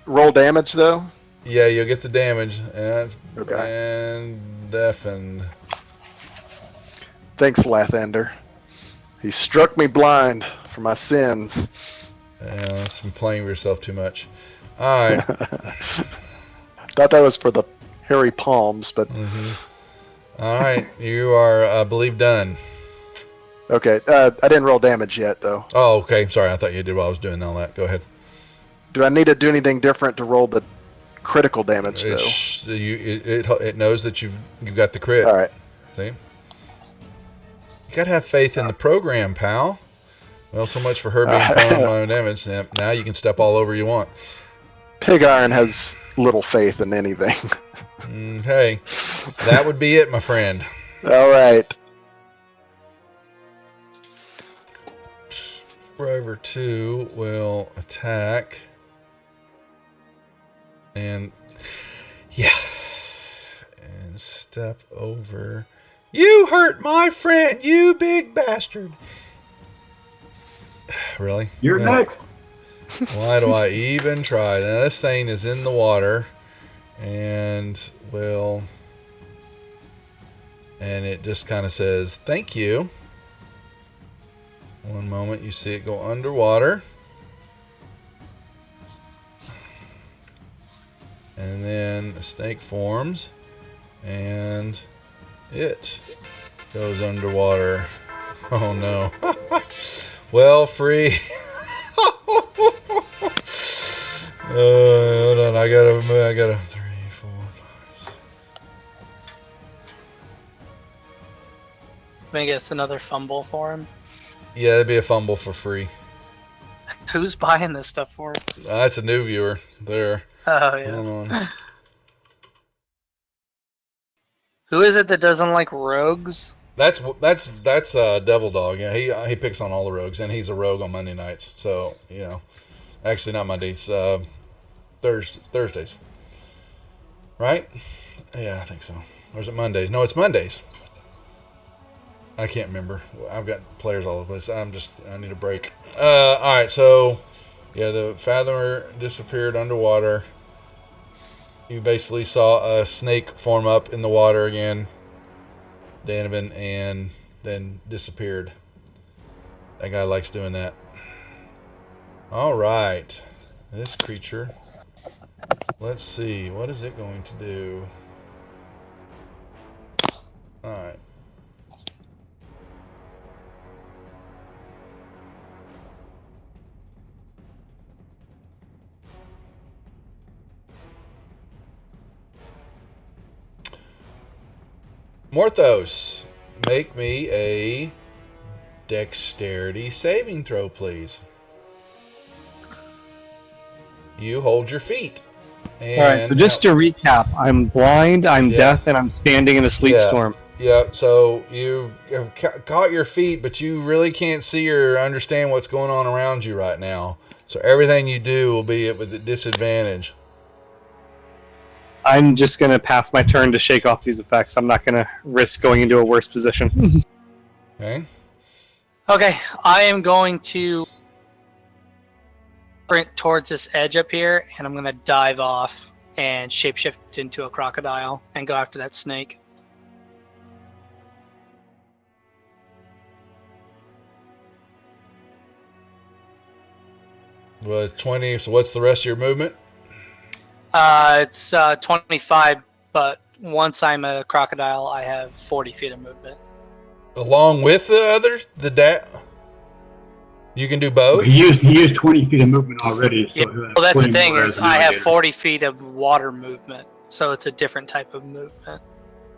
roll damage, though? Yeah, you'll get the damage. And, Okay. and deafened. Thanks, Lathander. He struck me blind for my sins. Yeah, that's from playing with yourself too much. All right. Thought that was for the hairy palms, but All right. You are, I believe, done. okay. I didn't roll damage yet, though. Oh, okay. Sorry. I thought you did while I was doing all that. Go ahead. Do I need to do anything different to roll the critical damage, though? It knows that you've got the crit. All right. See? You gotta have faith in the program, pal. Well, so much for her being prone to my own damage. Now you can step all over you want. Pig iron has little faith in anything. Hey, that would be it, my friend. All right. Rover 2 will attack. And yeah. And step over. You hurt my friend, you big bastard. Really? You're No. next. Why do I even try? Now this thing is in the water and it just kind of says thank you. One moment, you see it go underwater. And then a snake forms and it goes underwater. Oh no. Well, free. Hold on, I gotta 3, 4, 5, 6. I guess another fumble for him. Yeah, it'd be a fumble for free. Who's buying this stuff for him? That's a new viewer. There. Oh yeah. Hold on. Who is it that doesn't like rogues? That's Devil Dog. Yeah, he picks on all the rogues, and he's a rogue on Monday nights. So actually not Mondays. Thursdays. Right? Yeah, I think so. Or is it Mondays? No, it's Mondays. I can't remember. I've got players all over the place. I need a break. Alright, so yeah, the Fathomer disappeared underwater. You basically saw a snake form up in the water again, Danovan, and then disappeared. That guy likes doing that. Alright. This creature. Let's see. What is it going to do? Alright. Morthos, make me a dexterity saving throw, please. You hold your feet. And Alright, so just to recap, I'm blind, I'm deaf, and I'm standing in a sleet storm. Yeah, so you have caught your feet, but you really can't see or understand what's going on around you right now. So everything you do will be with a disadvantage. I'm just going to pass my turn to shake off these effects. I'm not going to risk going into a worse position. Okay. Okay, I am going to sprint towards this edge up here, and I'm going to dive off and shapeshift into a crocodile and go after that snake. Well, 20, so what's the rest of your movement? It's 25, but once I'm a crocodile, I have 40 feet of movement. Along with you can do both? He used 20 feet of movement already. So Yeah, he'll have well, that's the 20 thing more is as an I have alligator. 40 feet of water movement, so it's a different type of movement.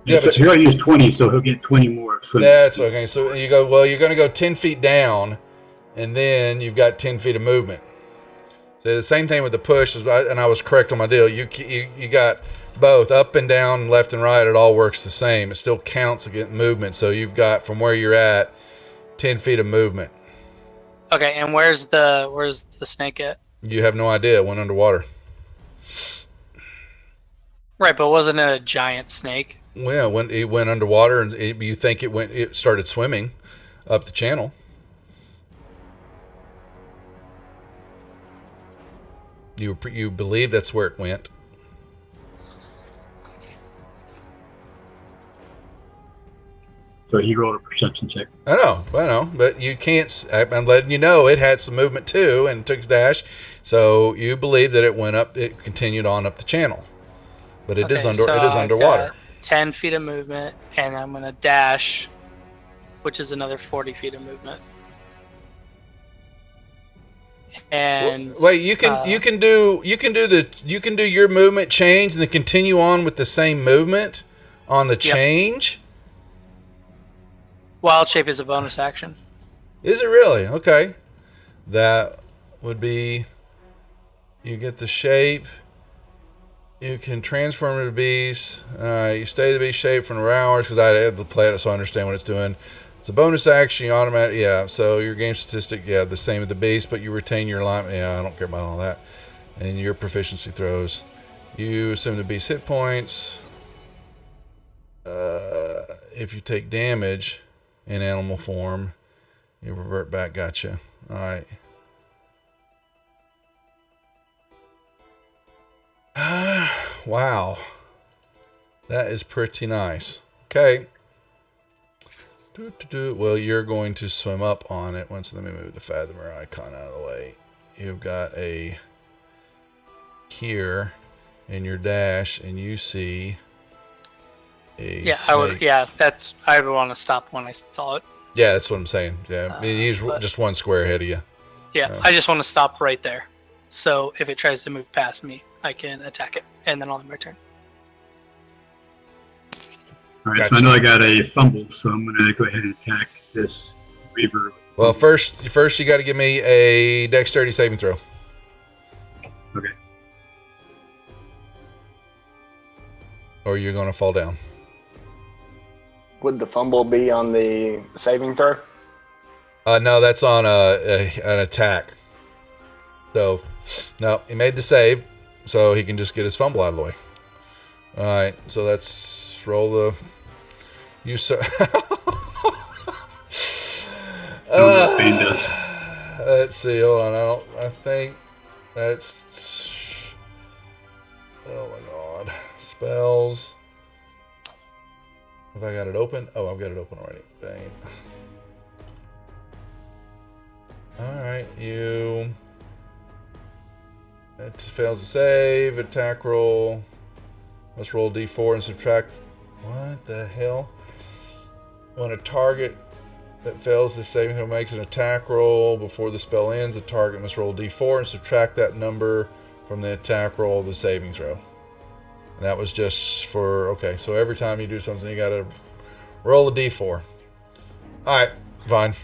Yeah, but he'll use 20, so he'll get 20 more. That's okay. So you go, well, you're going to go 10 feet down, and then you've got 10 feet of movement. So the same thing with the push, and I was correct on my deal. You got both up and down, left and right. It all works the same. It still counts against movement. So you've got from where you're at 10 feet of movement. Okay, and where's the snake at? You have no idea. It went underwater. Right, but wasn't it a giant snake? Well, when it went underwater, and you think it started swimming up the channel. You believe that's where it went. So he rolled a perception check. I know, but you can't. I'm letting you know it had some movement too, and took a dash. So you believe that it went up. It continued on up the channel, but it is Okay, so It is I've underwater. got 10 feet of movement, and I'm gonna dash, which is another 40 feet of movement. And Wait, you can do your movement change and then continue on with the same movement on the change. Wild shape is a bonus action. Is it really? Okay. That would be You get the shape. You can transform into beast. You stay the beast shape for hours because I had to play it so I understand what it's doing. It's a bonus action. You automatic, yeah. So your game statistic, yeah, the same as the beast, but you retain your alignment. Yeah, I don't care about all that. And your proficiency throws. You assume the beast hit points. If you take damage in animal form, you revert back. Gotcha. All right. Wow. That is pretty nice. Okay. Well, you're going to swim up on it. Let me move the Fathomer icon out of the way. You've got a here in your dash, and you see a snake. I would want to stop when I saw it. Yeah, that's what I'm saying. Yeah, he's just one square ahead of you. Yeah, I just want to stop right there. So if it tries to move past me, I can attack it, and then I'll end my turn. All right, Gotcha. so I know I got a fumble, so I'm going to go ahead and attack this Reaver. Well, first you got to give me a dexterity saving throw. Okay. Or you're going to fall down. Would the fumble be on the saving throw? No, that's on an attack. So, no, he made the save, so he can just get his fumble out of the way. All right, so let's roll the. Let's see. Hold on. I think that's. Oh my god. Spells. Have I got it open? Oh, I've got it open already. Dang. Alright, you. It fails to save. Attack roll. Let's roll d4 and subtract. What the hell? When a target that fails this saving throw makes an attack roll before the spell ends, the target must roll d4 and subtract that number from the attack roll of the saving throw. And that was just for, okay, so every time you do something, you gotta roll a d4. Alright, fine.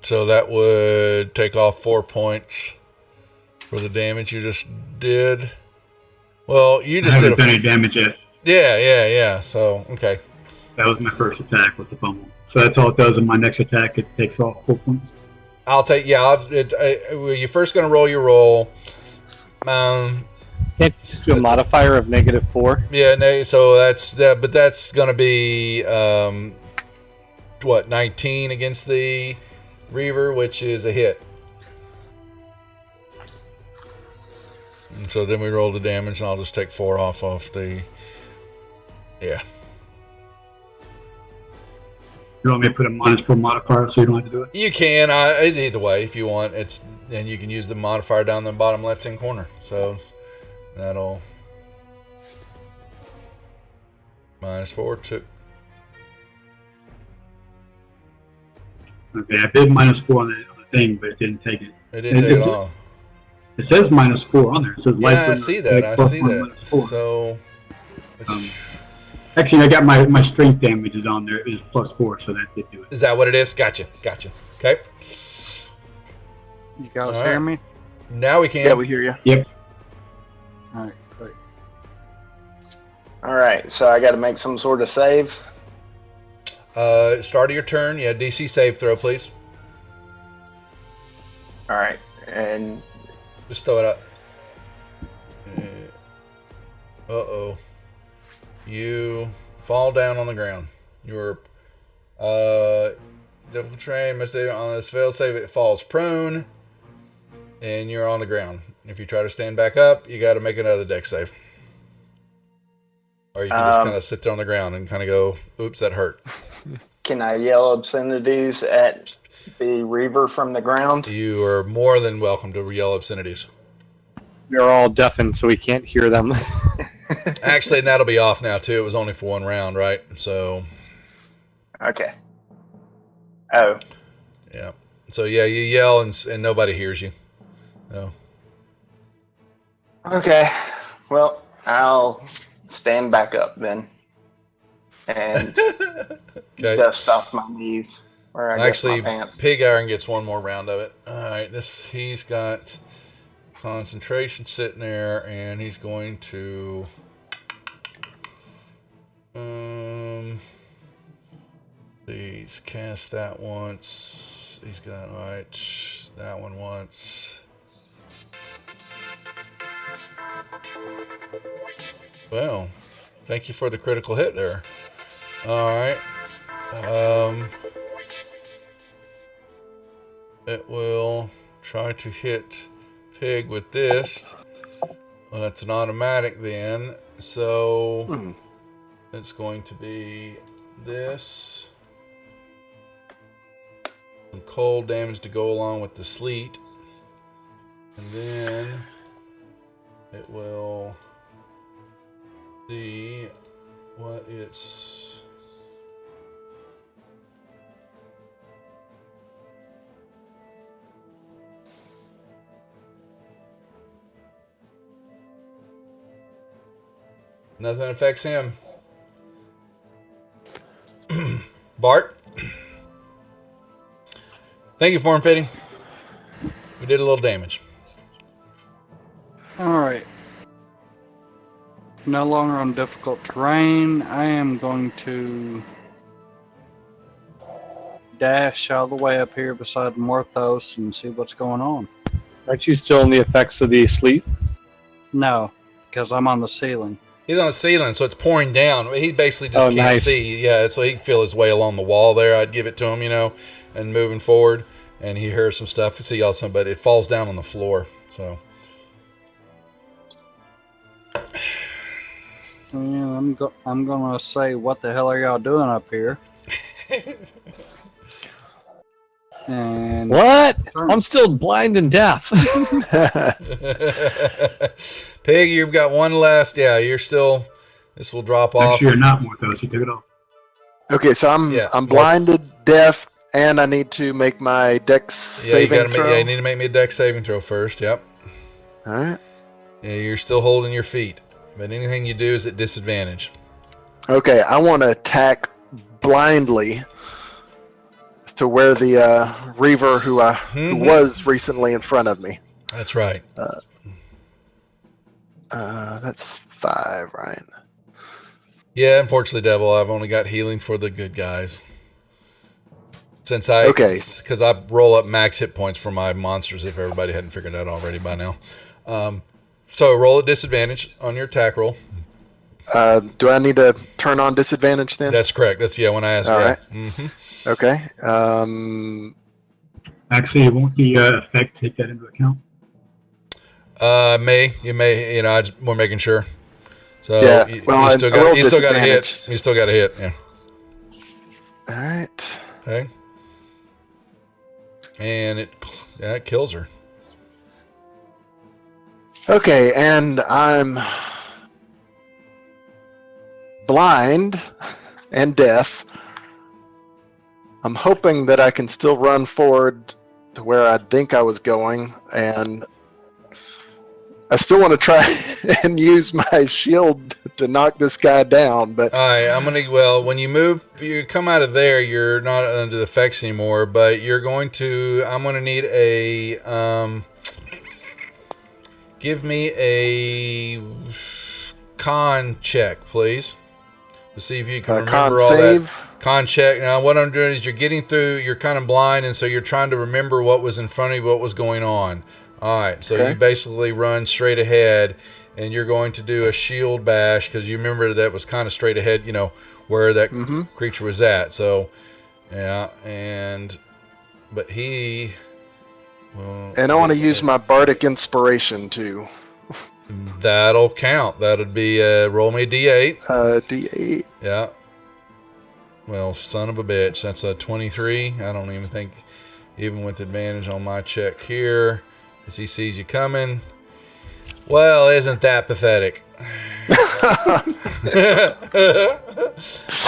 So that would take off 4 points for the damage you just did. Well, you just I did haven't done any damage yet. Yeah. So, okay. That was my first attack with the fumble. So that's all it does. In my next attack, it takes off 4 points. You're first going to roll your roll. It's a modifier of -4. Yeah, so that's that, but that's going to be 19 against the Reaver, which is a hit. And so then we roll the damage, and I'll just take 4 off the. Yeah. You want me to put a -4 modifier so you don't have to do it? You can. Either way, if you want. And you can use the modifier down the bottom left-hand corner. So that'll -4 took. Okay, I did -4 on the thing, but it didn't take it. It didn't take it off. It says -4 on there. It says Yeah, I see that. I see that. -4. So. Actually, I got my strength damage is on there. It is +4, so that did do it. Is that what it is? Gotcha. Okay. You guys All hear right. me? Now we can. Yeah, we hear you. Yep. All right, great. All right, so I got to make some sort of save. Start of your turn. Yeah, DC save throw, please. All right, and Just throw it up. Uh-oh. You fall down on the ground. You're difficult terrain, must do on this failed save, it falls prone, and you're on the ground. If you try to stand back up, you got to make another dex save. Or you can just kind of sit there on the ground and kind of go, oops, that hurt. can I yell obscenities at the Reaver from the ground? You are more than welcome to yell obscenities. They're all deafened, so we can't hear them. Actually, and that'll be off now, too. It was only for one round, right? So, Okay. Oh, yeah. So, yeah, you yell and nobody hears you. No. okay. Well, I'll stand back up then and Okay. dust off my knees. Or I guess my Actually, pants. Pig Iron gets one more round of it. All right, he's got concentration sitting there, and he's going to he's cast that once. He's got that one once. Well, thank you for the critical hit there. All right. It will try to hit Pig with this. Well, that's an automatic then. So it's going to be this. Some cold damage to go along with the sleet. And then it will see what it's... Nothing affects him. Bart. Thank you, form fitting. We did a little damage. Alright. No longer on difficult terrain. I am going to dash all the way up here beside Morthos and see what's going on. Aren't you still in the effects of the sleet? No, because I'm on the ceiling. He's on the ceiling, so it's pouring down. He basically just can't nice. see. Yeah, so he can feel his way along the wall there. I'd give it to him, and moving forward. And he hears some stuff. See also, but it falls down on the floor. So Yeah, I'm gonna say, what the hell are y'all doing up here? And What? I'm still blind and deaf. Pig, you've got one last. Yeah, you're still. This will drop off. Actually, you're not with those. You took it off. Okay, so I'm blinded, deaf, and I need to make my dex saving throw. You need to make me a dex saving throw first. Yep. All right. Yeah, you're still holding your feet, but anything you do is at disadvantage. Okay, I want to attack blindly to where the Reaver who was recently in front of me. That's right. That's 5, right? Yeah, unfortunately, Devil, I've only got healing for the good guys. Because I roll up max hit points for my monsters, if everybody hadn't figured that already by now. So roll at disadvantage on your attack roll. Do I need to turn on disadvantage then? That's correct. That's when I asked. All right. Mm-hmm. Okay. Actually, won't the effect take that into account? You may, we're making sure. So Yeah, you well, still got a hit. You still got a hit. Yeah. All right. Okay. And it kills her. Okay, and I'm blind and deaf. I'm hoping that I can still run forward to where I think I was going, and I still want to try and use my shield to knock this guy down, but... when you come out of there, you're not under the effects anymore, but I'm going to need a, give me a con check, please, to see if you can remember all save. that. Con check. Now, what I'm doing is you're getting through, you're kind of blind, and so you're trying to remember what was in front of you, what was going on. All right, so you basically run straight ahead, and you're going to do a shield bash, because you remember that was kind of straight ahead, where that creature was at. So, yeah, but he... Well, and I want to use my bardic inspiration too. That'll count. That'll be roll me a d8. D8. Yeah. Well, son of a bitch. That's a 23. I don't even think, even with advantage on my check here, as he sees you coming. Well, isn't that pathetic? All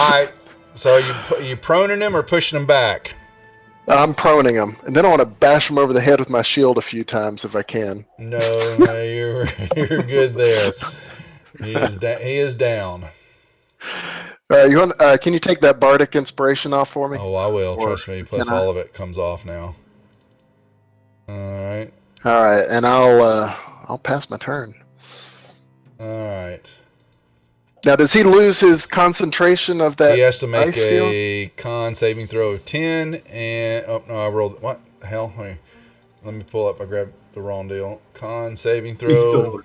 right. So you proning him or pushing him back? I'm proning him, and then I want to bash him over the head with my shield a few times if I can. No, you're good there. He is down. You want? Can you take that bardic inspiration off for me? Oh, I will. Or Trust me. Plus, can I? all of it comes off now. All right. All right, and I'll pass my turn. All right. Now, does he lose his concentration of that? He has to make ice field? a con saving throw of 10, and oh no, I rolled what the hell? Let me pull up. I grabbed the wrong deal. Con saving throw.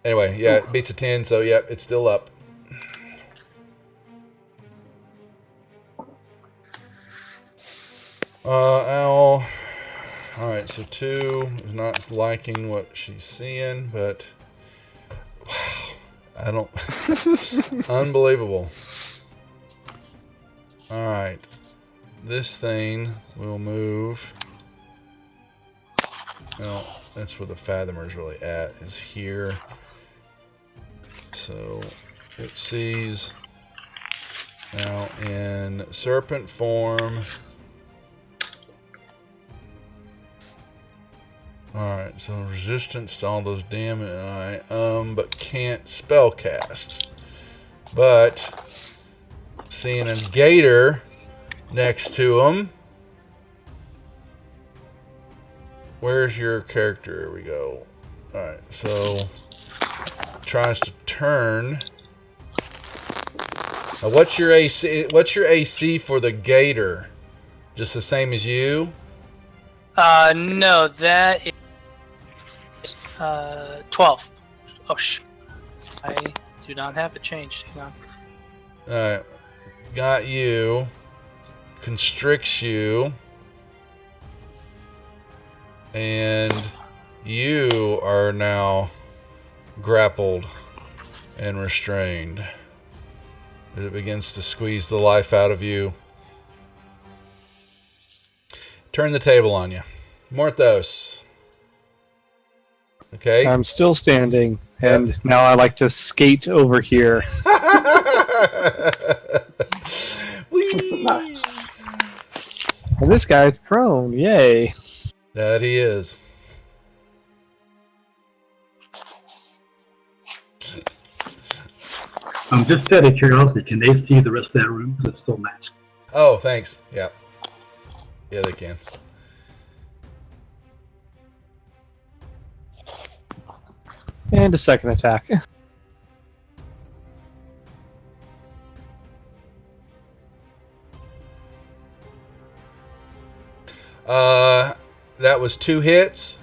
Anyway, yeah, it beats a 10, so yeah, it's still up. Owl. All right, so 2 is not liking what she's seeing, but wow, I don't. Unbelievable. All right, this thing will move. Well, that's where the Fathomer's really at, is here. So it sees now in serpent form. Alright, so resistance to all those damage. Alright, but can't spell cast. But seeing a gator next to him. Where's your character? Here we go. Alright, so tries to turn. Now what's your AC? What's your AC for the gator? Just the same as you? No, that is 12. Oh, I do not have it changed. Hang on. Alright. Got you. Constricts you. And you are now grappled and restrained as it begins to squeeze the life out of you. Turn the table on you. Morthos. Okay. I'm still standing, and now I like to skate over here. Whee! And this guy's prone. Yay. That he is. Just out of curiosity, can they see the rest of that room? Because it's still masked. Oh, thanks. Yeah. Yeah, they can. And a second attack. That was 2 hits.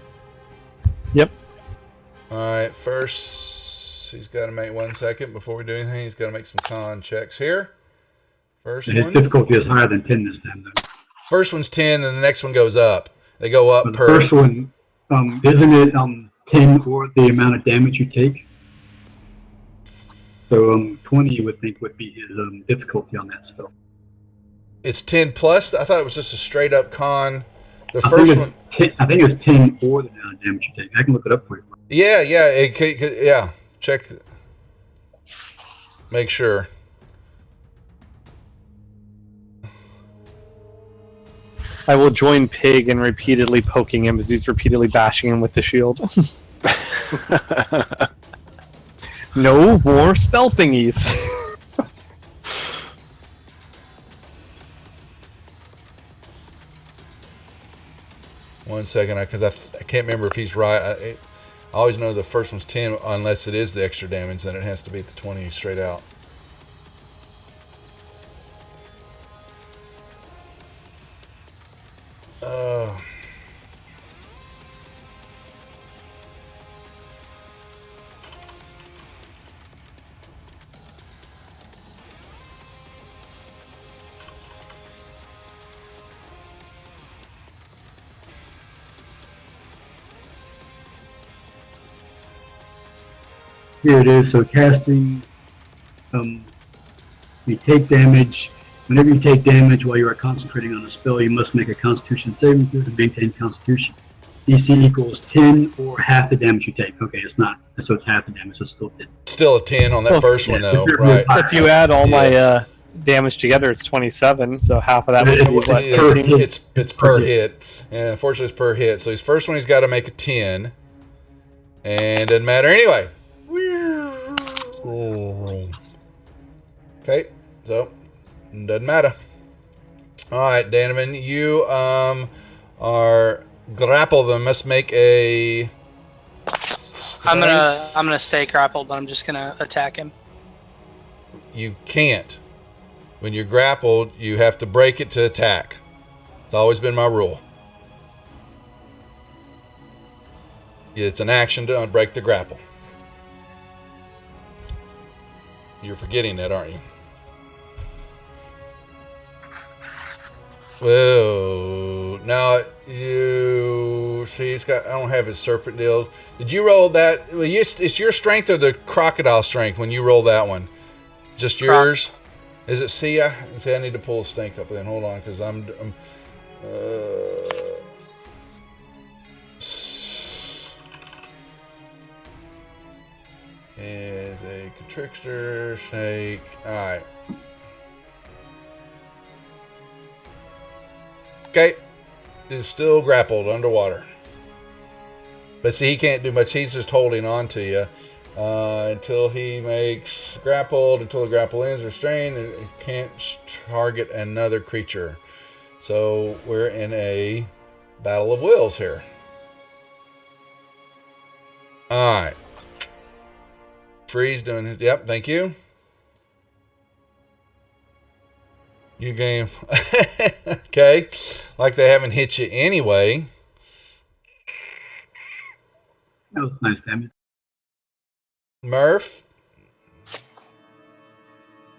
Yep. Alright, first he's got to make 1 second before we do anything. He's got to make some con checks here. First And his one. difficulty is higher than 10 this time, though. First one's 10, and the next one goes up. They go up But the per. first one, isn't it 10 or the amount of damage you take? So 20 you would think would be his difficulty on that spell. It's 10 plus. I thought it was just a straight up con. The I first think one. I think it's 10 or the amount of damage you take. I can look it up for you. Yeah. It could, yeah. Check. Make sure. I will join Pig in repeatedly poking him as he's repeatedly bashing him with the shield. No more spell thingies. 1 second, because I can't remember if he's right. I always know the first one's 10, unless it is the extra damage, then it has to be the 20 straight out. Here it is. So casting, you take damage. Whenever you take damage while you are concentrating on a spell, you must make a Constitution saving throw to maintain Constitution. DC equals 10 or half the damage you take. Okay, it's not. So it's half the damage. So it's still 10. Still a 10 on that first one, though, right? If you add all my damage together, it's 27. So half of that would be what, 13? It's per hit. And unfortunately, it's per hit. So his first one, he's got to make a 10. And doesn't matter anyway. Okay, so doesn't matter. All right, Donovan, you are grapple them. Must make a. I'm strength- gonna stay grappled. I'm just gonna attack him. You can't. When you're grappled, you have to break it to attack. It's always been my rule. It's an action to break the grapple. You're forgetting that, aren't you? Well, now you see, he's got. I don't have his serpent deal. Did you roll that? Well, it's your strength or the crocodile strength when you roll that one? Just yours? Is it Sia? See, I need to pull a stink up then. Hold on, because I'm is a trickster snake. All right. Okay. Is still grappled underwater. But see, he can't do much. He's just holding on to you until he makes grappled, until the grapple ends, restrained, and he can't target another creature. So we're in a battle of wills here. All right. Freeze doing his. Yep, thank you. You game. Okay. Like they haven't hit you anyway. That was nice damage. Murph.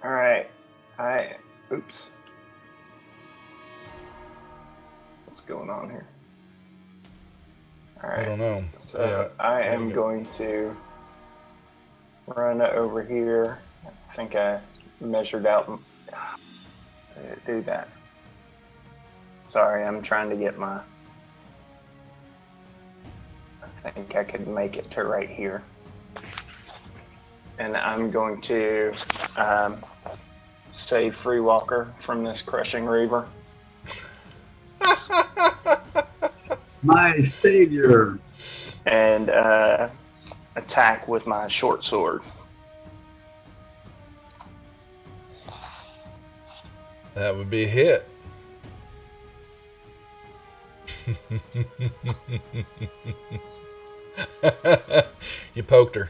All right. Oops. What's going on here? All right. I don't know. So Yeah, I there am you go. going to run over here. I think I measured out. Do that. Sorry, I'm trying to get my. I think I could make it to right here. And I'm going to save Free Walker from this crushing reaver. My savior. And attack with my short sword. That would be a hit. You poked her.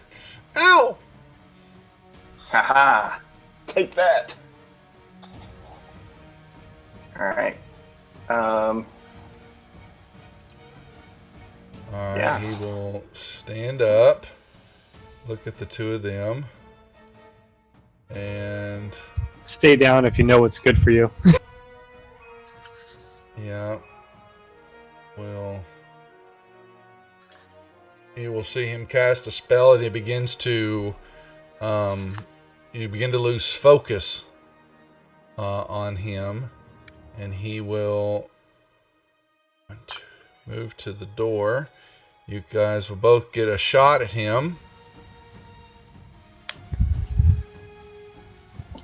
Ow! Haha! Take that! Alright. All right, Yeah. he will stand up, look at the two of them, and Stay down if you know what's good for you. yeah, you will see him cast a spell, and he begins to, you begin to lose focus on him, and he will move to the door. You guys will both get a shot at him.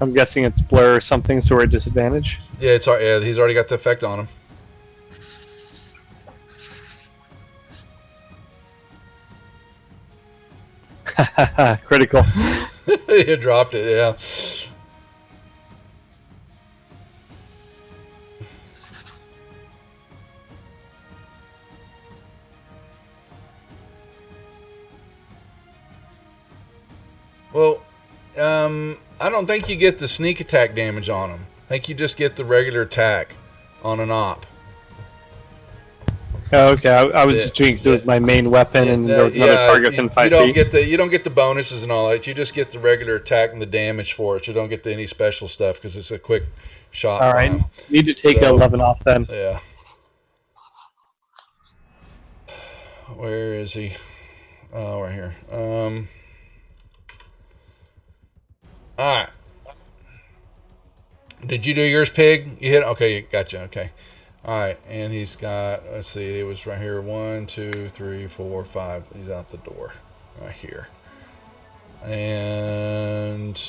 I'm guessing it's blur or something, so we're at disadvantage. Yeah, he's already got the effect on him. Critical. You dropped it, yeah. Well, I don't think you get the sneak attack damage on him. I think you just get the regular attack on an op. Oh, okay, I was Yeah, just doing because it was yeah. my main weapon, and there was another target within 5 feet. You don't get the bonuses and all that. You just get the regular attack and the damage for it. You don't get any special stuff because it's a quick shot. All for right, him. need to take So- 11 off then. Yeah. Where is he? Oh, right here. All right. Did you do yours, Pig? You hit? Okay, gotcha. Okay. All right, and he's got. Let's see. It was right here. 1, 2, 3, 4, 5. He's out the door, right here. And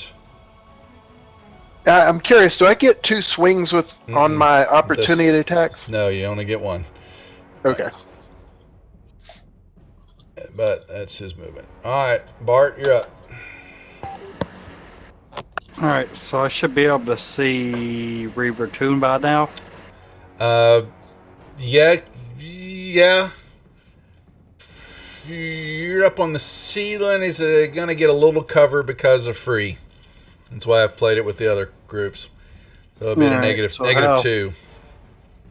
I'm curious. Do I get 2 swings on Mm-mm. my opportunity attacks? no, you only get 1. Okay. But that's his movement. All right, Bart, you're up. Alright, so I should be able to see Reaver Toon by now. Yeah. You're up on the ceiling. He's gonna get a little cover because of free. That's why I've played it with the other groups. So it'll be a Alright, negative so negative 2.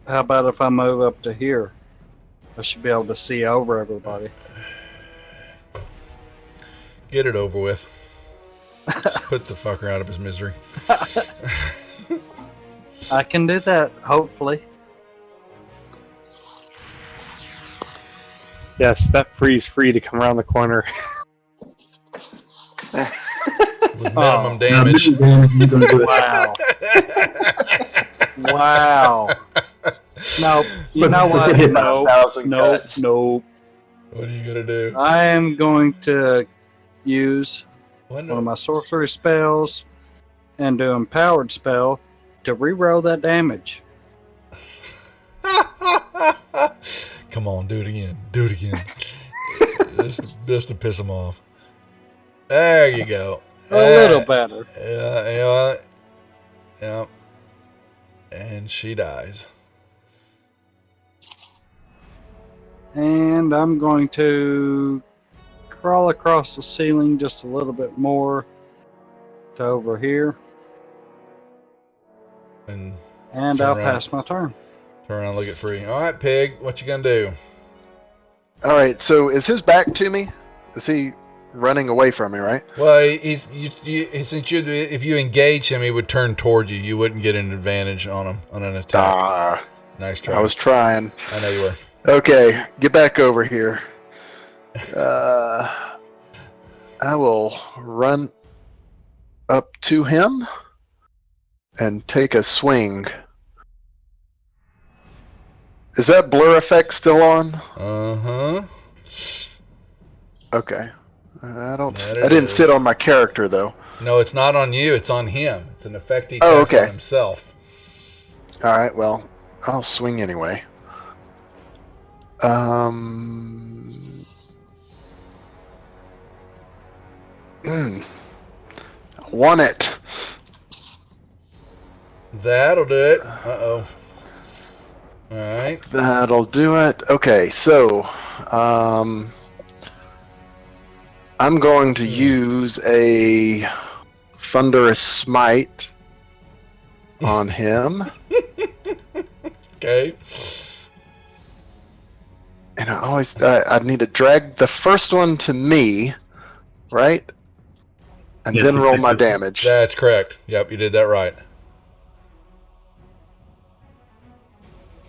How about if I move up to here? I should be able to see over everybody. Get it over with. Just put the fucker out of his misery. I can do that, hopefully. Yes, that free's free to come around the corner. With minimum Oh. damage. You're gonna do it. Wow. Wow. Nope. You know what? Hit Nope. 1,000 Nope. cuts. Nope. What are you gonna do? I am going to use What? one of my sorcery spells and do empowered spell to reroll that damage. Come on, do it again. Do it again. just to piss him off. There you go. A little better. Yeah. And she dies. And I'm going to crawl across the ceiling just a little bit more to over here. And And Turn I'll around. pass my turn. turn around and look at free. All right, pig. What you gonna do? All right. So is his back to me? Is he running away from me? Right. Well, since if you engage him, he would turn toward you. You wouldn't get an advantage on him on an attack. Ah, Nice try. I was trying. I know you were. Okay, get back over here. I will run up to him and take a swing. Is that blur effect still on? Uh-huh. Okay. That I didn't is. sit on my character though. No, it's not on you. It's on him. It's an effect he Oh, cast okay. on himself. All right. Well, I'll swing anyway. Want it. That'll do it. Uh-oh. All right. That'll do it. Okay, so I'm going to use a thunderous smite on him, Okay. and I need to drag the first one to me, right, and Yes, then roll my exactly. damage. That's correct. Yep, you did that right.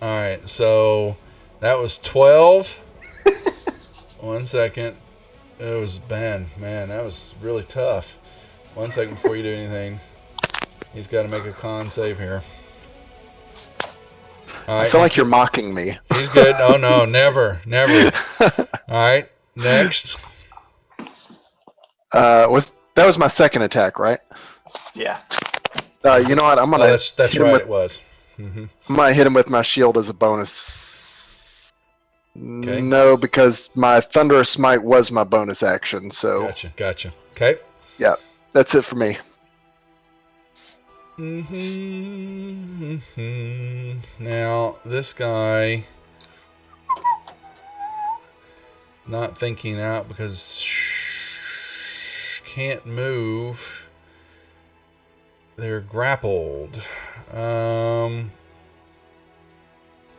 All right, so that was 12. 1 second. It was man, that was really tough. 1 second before you do anything. He's got to make a con save here. All I right, feel he's like you're mocking me. He's good. Oh no, never. All right, next. That was my second attack, right? Yeah. You know what? I'm Oh, gonna that's hit him right. with- It was. Mm-hmm. I'm gonna hit him with my shield as a bonus. Okay. No, because my thunderous smite was my bonus action. So Gotcha. Okay. that's it for me. Now this guy not thinking out because can't move. They're grappled.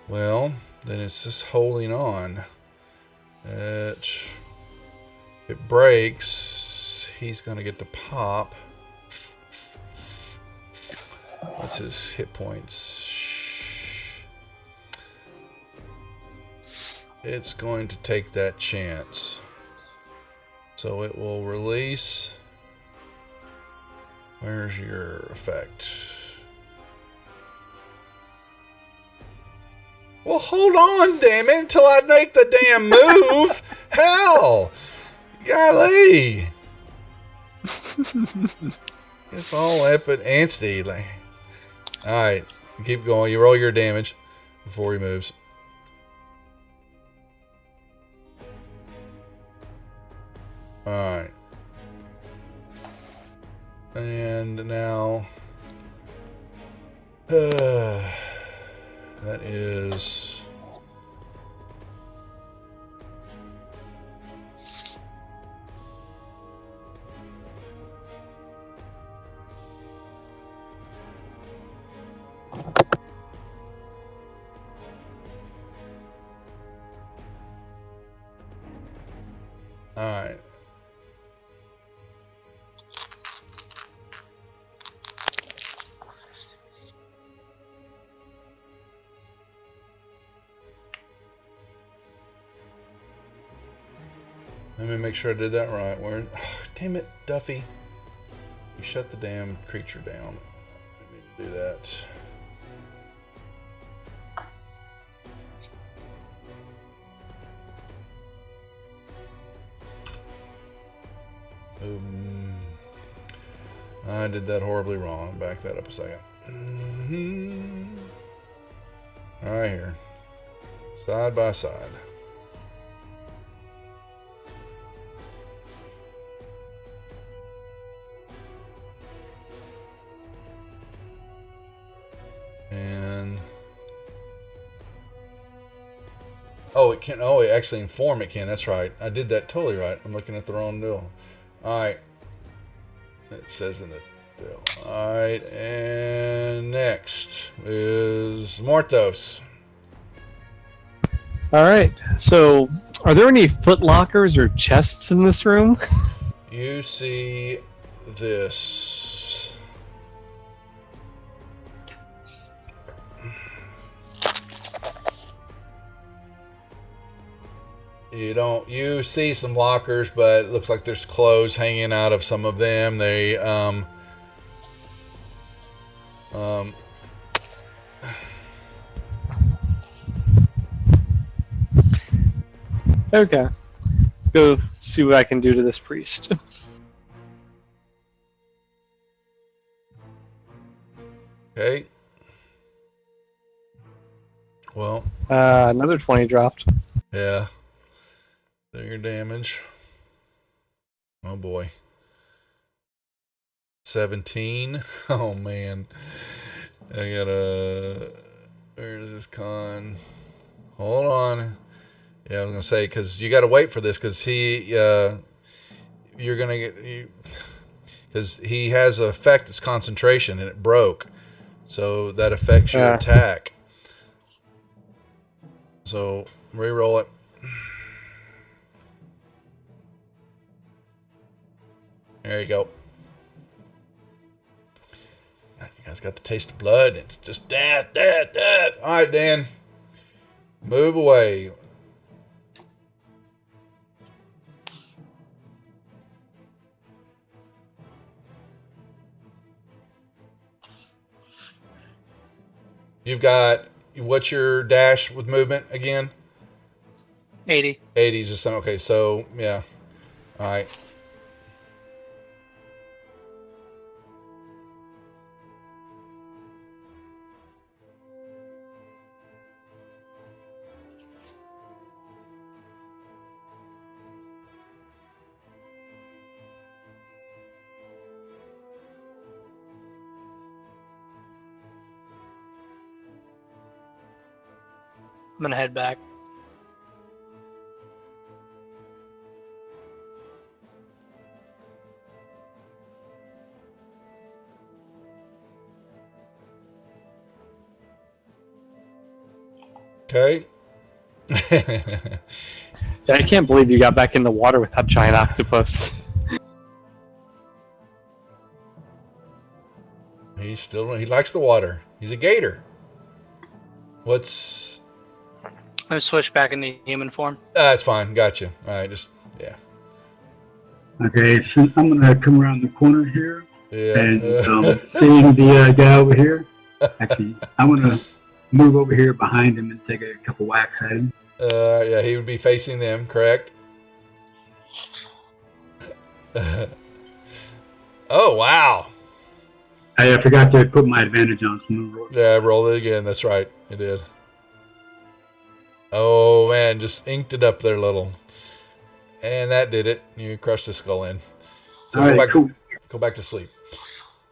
Well, then it's just holding on. It breaks. He's gonna get to pop. What's his hit points? It's going to take that chance. So it will release. Where's your effect? Well, hold on, damn it, until I make the damn move. Hell! Golly! It's all epic antsy. Like, alright, keep going. You roll your damage before he moves. Alright. And now that is all right. Let me make sure I did that right. Where? Oh, damn it, Duffy! You shut the damn creature down. I need to do that. I did that horribly wrong. Back that up a second. All right, here, side by side. And oh, it can. Oh, it actually inform it can. That's right. I did that totally right. I'm looking at the wrong deal. All right. It says in the deal. All right, and next is Morthos. All right. So, are there any foot lockers or chests in this room? You see this. You see some lockers, but it looks like there's clothes hanging out of some of them. They Okay. Go see what I can do to this priest. okay. Well, Another 20 dropped. yeah. Your damage. Oh boy. 17. Oh man. I gotta. Where's this con? Hold on. Yeah, I was gonna say because you gotta wait for this because you're gonna get because he has an effect. It's concentration and it broke, so that affects your attack. So re-roll it. There you go. You guys got the taste of blood. It's just death. All right, Dan. Move away. You've got, what's your dash with movement again? 80. 80 is just something. Okay, so, yeah. All right. I'm gonna head back. Okay. I can't believe you got back in the water with that giant octopus. He likes the water. He's a gator. What's... I'm gonna switch back into human form. That's fine. Gotcha. All right, just, yeah. Okay, so I'm gonna come around the corner here Yeah. and seeing the guy over here. Actually, I'm gonna move over here behind him and take a couple whacks at him. Yeah, he would be facing them, correct? Oh, wow. I forgot to put my advantage on some. Yeah, I rolled it again. That's right. It did. Oh, man. Just inked it up there a little. And that did it. You crushed the skull in. So All right, cool. Go back to sleep.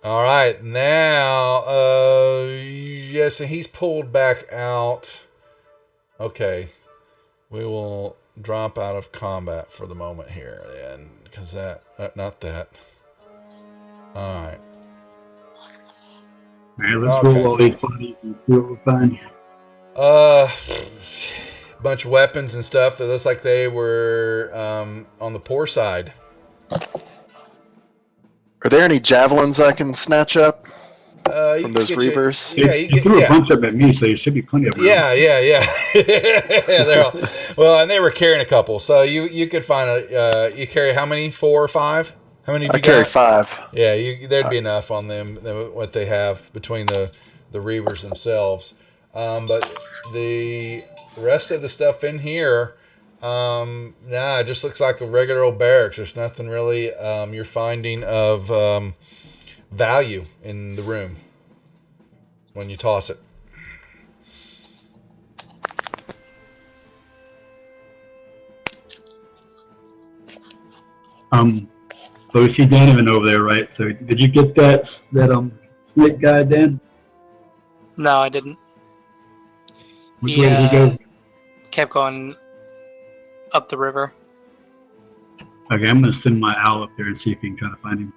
All right, now, yes, and he's pulled back out. Okay, we will drop out of combat for the moment here, and because that, not that. All right. Alright, let's Okay. roll all these bodies and see what we find. Bunch of weapons and stuff. It looks like they were on the poor side. Are there any javelins I can snatch up You from can those get you- reavers? Yeah, You threw a bunch up at me, so there should be plenty of room. Yeah. Yeah, they're all, well, and they were carrying a couple, so you could find you carry how many? 4 or 5? How many have I you carry got? 5. Yeah, there'd be enough on them what they have between the reavers themselves. But the rest of the stuff in here, it just looks like a regular old barracks. There's nothing really you're finding of value in the room when you toss it. So we see Donovan over there, right? So did you get that snake guy, Dan? No, I didn't. Which way did he go? Kept going up the river. Okay, I'm gonna send my owl up there and see if he can try to find him.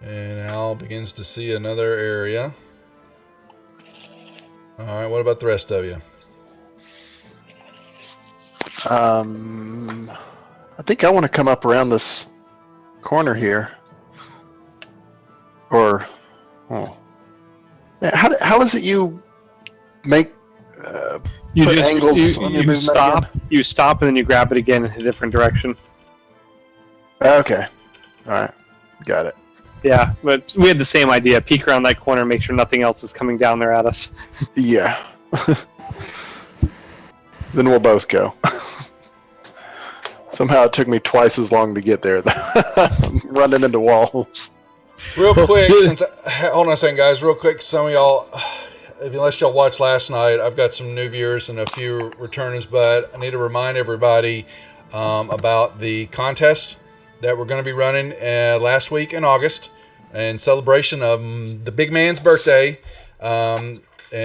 And Al begins to see another area. All right, what about the rest of you? I think I want to come up around this corner here. Or, yeah, how is it you make You put just angles on your you movement stop, again? you stop, and then you grab it again in a different direction. Okay, all right, got it. Yeah, but we had the same idea. Peek around that corner, make sure nothing else is coming down there at us. Yeah. Then we'll both go. Somehow it took me twice as long to get there. I'm running into walls. Real quick, hold on a second, guys. Real quick, some of y'all, unless y'all watched last night, I've got some new viewers and a few returners, but I need to remind everybody about the contest that we're going to be running last week in August in celebration of the big man's birthday. And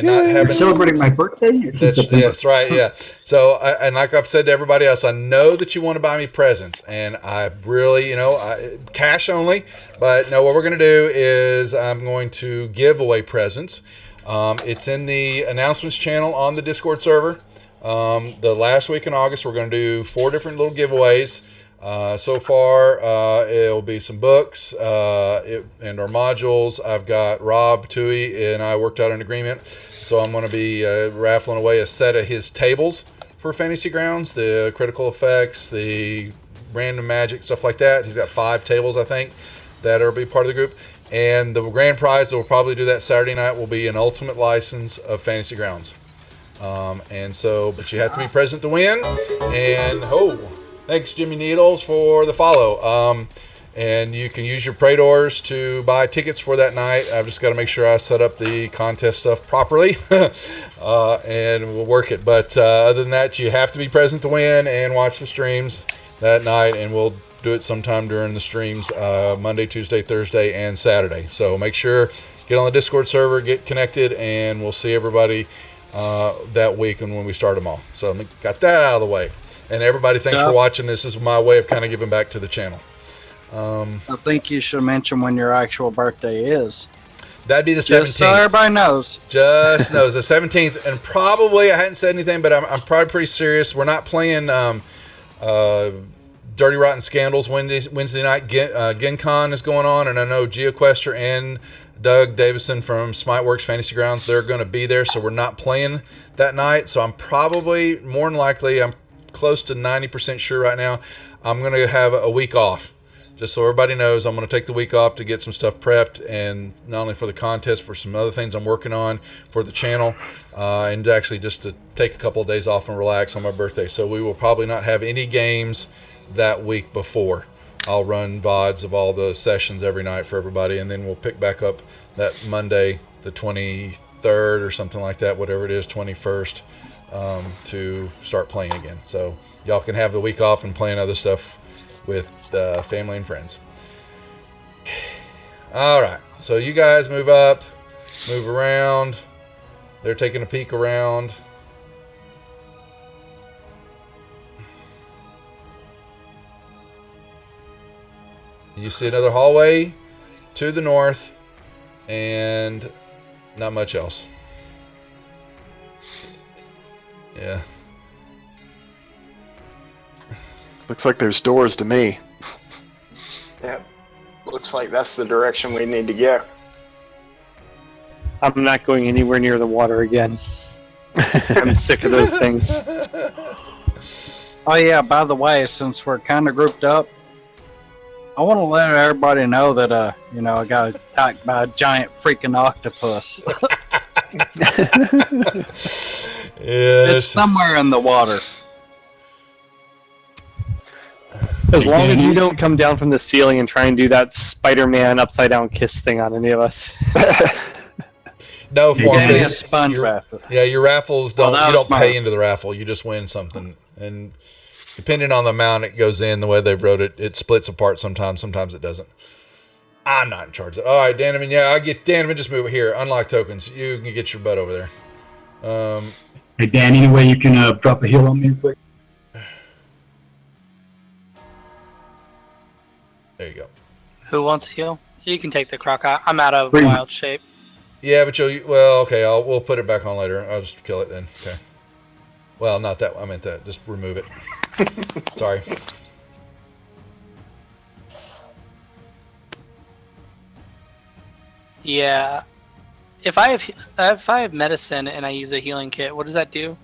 not You're having celebrating my birthday? It's in September. that's right, yeah. So, and like I've said to everybody else, I know that you want to buy me presents, and I really, cash only. But no, what we're going to do is I'm going to give away presents. It's in the announcements channel on the Discord server. The last week in August, we're going to do 4 different little giveaways. So far, it'll be some books and our modules. I've got Rob Tui and I worked out an agreement, so I'm going to be raffling away a set of his tables for Fantasy Grounds, the critical effects, the random magic, stuff like that. He's got 5 tables, I think, that'll be part of the group. And the grand prize that we'll probably do that Saturday night will be an ultimate license of Fantasy Grounds. But you have to be present to win. And thanks, Jimmy Needles, for the follow. And you can use your Praetors to buy tickets for that night. I've just got to make sure I set up the contest stuff properly, and we'll work it. But other than that, you have to be present to win and watch the streams that night, and we'll do it sometime during the streams Monday, Tuesday, Thursday, and Saturday. So make sure, get on the Discord server, get connected, and we'll see everybody that week and when we start them all. So got that out of the way. And everybody, thanks for watching. This is my way of kind of giving back to the channel. I think you should mention when your actual birthday is. That'd be the 17th. Just so everybody knows. Just knows the 17th. And probably, I hadn't said anything, but I'm probably pretty serious. We're not playing Dirty Rotten Scandals Wednesday night. Gen Con is going on, and I know GeoQuester and Doug Davison from Smiteworks Fantasy Grounds, they're going to be there, so we're not playing that night. So I'm probably, more than likely, I'm close to 90% sure right now, I'm going to have a week off. Just so everybody knows, I'm going to take the week off to get some stuff prepped, and not only for the contest, for some other things I'm working on for the channel, and actually just to take a couple of days off and relax on my birthday. So we will probably not have any games that week before. I'll run VODs of all the sessions every night for everybody, and then we'll pick back up that Monday, the 23rd or something like that, whatever it is, 21st, to start playing again. So y'all can have the week off and playing other stuff with family and friends. All right, so you guys move up, move around. They're taking a peek around. You see another hallway to the north, and not much else. Yeah. Looks like there's doors to me. Yep. Looks like that's the direction we need to go. I'm not going anywhere near the water again. I'm sick of those things. Oh yeah, by the way, since we're kind of grouped up, I want to let everybody know that I got attacked by a giant freaking octopus. It's Yes. somewhere in the water. As long as you don't come down from the ceiling and try and do that Spider-Man upside down kiss thing on any of us. No You're getting forfeit. a sponge Your- raffle. Yeah, your raffles Oh, don't. that You was don't pay mine. into the raffle. You just win something, and depending on the amount it goes in, the way they've wrote it, it splits apart sometimes. Sometimes it doesn't. I'm not in charge of it. All right, Danovan. Yeah, I get Danovan. Just move it here. Unlock tokens. You can get your butt over there. Hey, Dan, any way you can drop a heal on me quick? There you go. Who wants to heal? You can take the croc. I'm out of Bring- wild shape. Yeah, but okay. We'll put it back on later. I'll just kill it then. Okay. Well, not that. I meant that. Just remove it. Sorry. Yeah. If I have medicine and I use a healing kit, what does that do?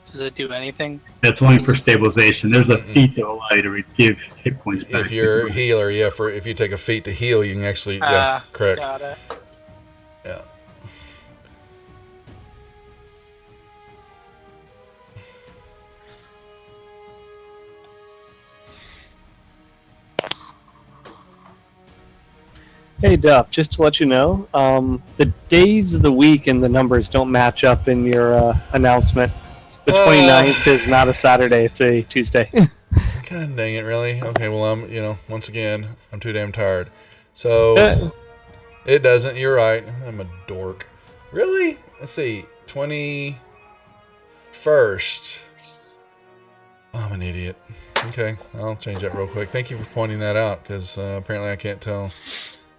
Does it do anything? That's only for stabilization. There's a feat that will allow you to give hit points back. If you're a healer, yeah. If you take a feat to heal, you can actually. Yeah, correct. Got it. Yeah. Hey Duff, just to let you know, the days of the week and the numbers don't match up in your announcement. The 29th is not a Saturday, it's a Tuesday. God dang it, really? Okay, well, once again, I'm too damn tired. So, it doesn't. You're right. I'm a dork. Really? Let's see. 21st. I'm an idiot. Okay, I'll change that real quick. Thank you for pointing that out, because apparently I can't tell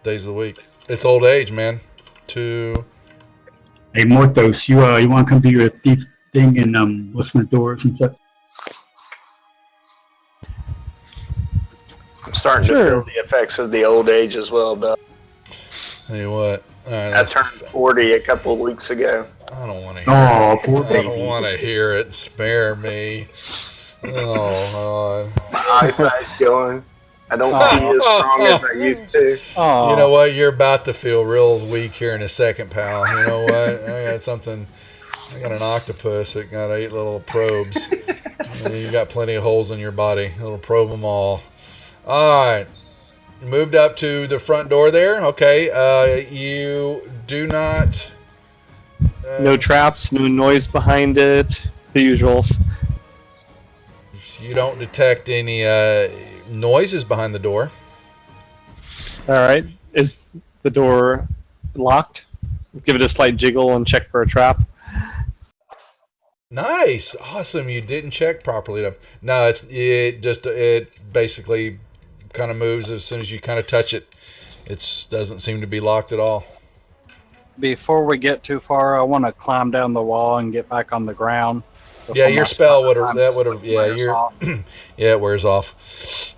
days of the week. It's old age, man. Hey, Morthos, you want to come do your thief thing and listen to doors and stuff? I'm starting to feel the effects of the old age as well, Bill. Tell you what. All right, I turned 40 a couple of weeks ago. I don't want to hear Oh, poor I baby. don't want to hear it. Spare me. Oh, God. My eyesight's going. I don't see as strong as I used to. Oh, You know what? You're about to feel real weak here in a second, pal. You know what? I got an octopus that got 8 little probes. You got plenty of holes in your body. It'll probe them all. All right. Moved up to the front door there. Okay. You do not. No traps, no noise behind it, the usuals. You don't detect any noises behind the door. Alright, is the door locked? Give it a slight jiggle and check for a trap. Nice, awesome. You didn't check properly enough. No, it basically kind of moves as soon as you kind of touch it. It doesn't seem to be locked at all. before we get too far, I want to climb down the wall and get back on the ground. Yeah, your spell would have. time That would have. Yeah, wears your. off. Yeah, it wears off.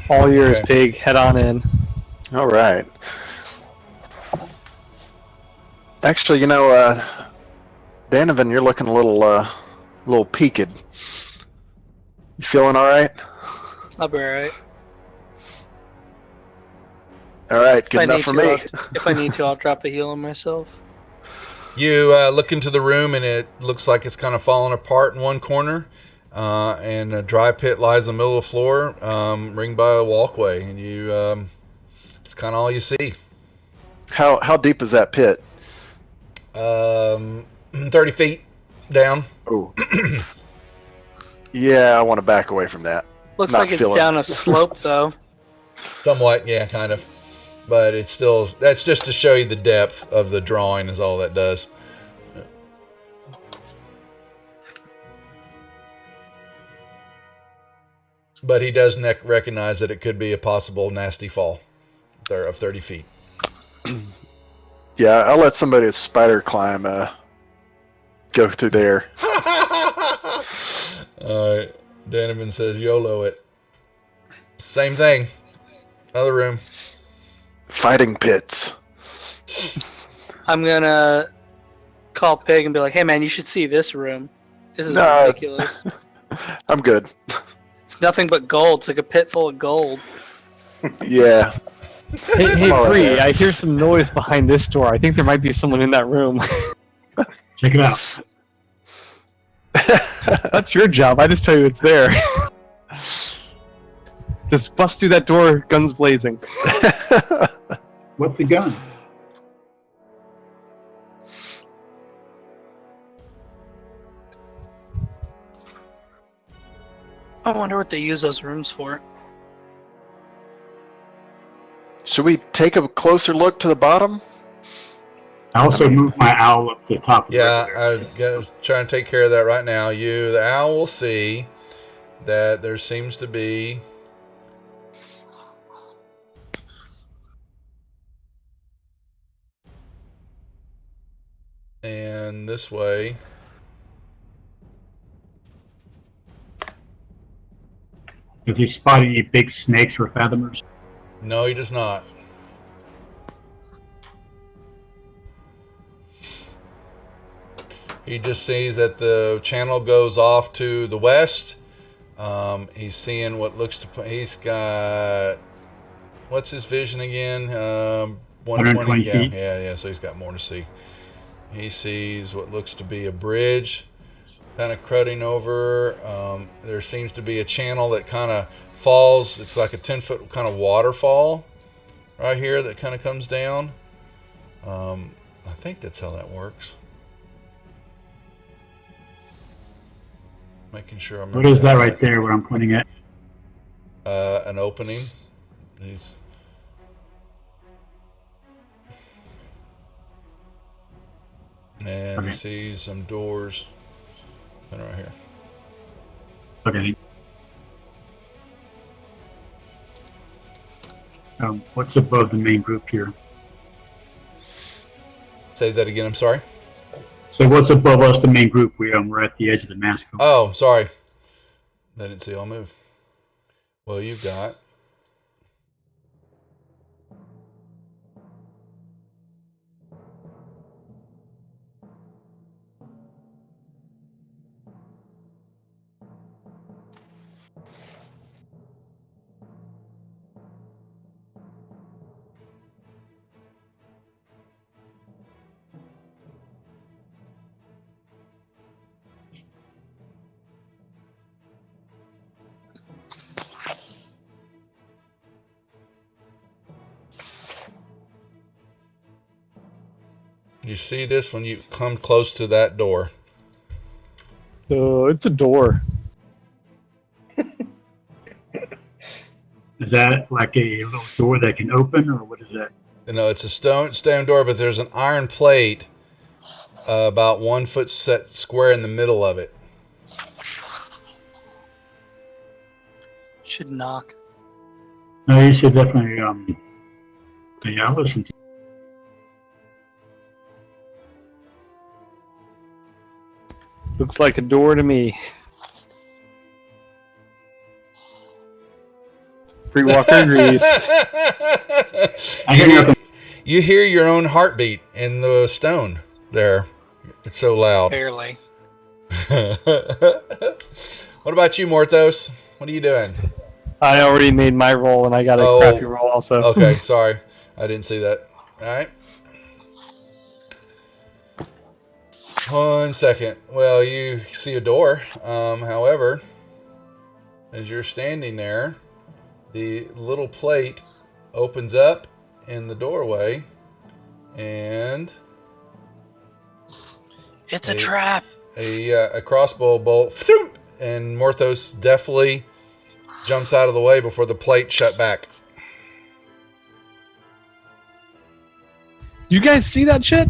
All yours, Okay. Pig. Head on in. All right. Actually, Danovan, you're looking a little peaked. You feeling all right? I'll be alright. All right, If good I enough need for to, me. If I need to, I'll drop a heal on myself. You look into the room, and it looks like it's kind of falling apart in one corner. and a dry pit lies in the middle of the floor, ringed by a walkway, and it's kind of all you see. How deep is that pit? 30 feet down. Oh. Yeah, I want to back away from that. Looks Not like it's feeling down it. a slope, though. Somewhat, yeah, kind of. But it's still, that's just to show you the depth of the drawing is all that does. But he does recognize that it could be a possible nasty fall there of 30 feet. Yeah, I'll let somebody with spider climb go through there. All right. Danaman says YOLO it. Same thing. Other room. Fighting pits. I'm gonna call Pig and be like, "Hey, man, you should see this room. This is No. ridiculous. I'm good. It's nothing but gold. It's like a pit full of gold." Yeah. Hey, All right, Free, there. I hear some noise behind this door. I think there might be someone in that room. Check it out. That's your job. I just tell you it's there. Just bust through that door, guns blazing. What's the gun? I wonder what they use those rooms for. Should we take a closer look to the bottom? I also moved my owl up to the top of Yeah, it. I'm going to try and take care of that right now. The owl will see that there seems to be and this way. Does he spot any big snakes or fathomers? No, he does not. He just sees that the channel goes off to the west. He's seeing what looks to. He's got. What's his vision again? 120 Yeah, feet. yeah. So he's got more to see. He sees what looks to be a bridge, kind of crudding over. There seems to be a channel that kind of falls. It's like a 10-foot kind of waterfall right here that kind of comes down. I think that's how that works. Making sure I'm. What is that right there, what I'm pointing at? An opening. He's. And Okay. he sees some doors. And right here. Okay. What's above the main group here? Say that again. I'm sorry. So what's above us, the main group? We're at the edge of the mask. Oh, sorry. I didn't see I'll move. Well, you've got. You see this when you come close to that door. So it's a door. Is that like a little door that can open, or what is that? You know, it's a stone door, but there's an iron plate about 1 foot set square in the middle of it. Should knock. No, you should definitely, yeah, I'll listen to Looks like a door to me. Free Walker agrees. I hear nothing. You hear your own heartbeat in the stone there. It's so loud. Barely. What about you, Morthos? What are you doing? I already made my roll and I got a Oh, crappy roll also. Okay, sorry. I didn't see that. All right. 1 second. Well, you see a door. However, as you're standing there, the little plate opens up in the doorway, and It's a trap. a crossbow bolt, and Morthos deftly jumps out of the way before the plate shut back. You guys see that shit?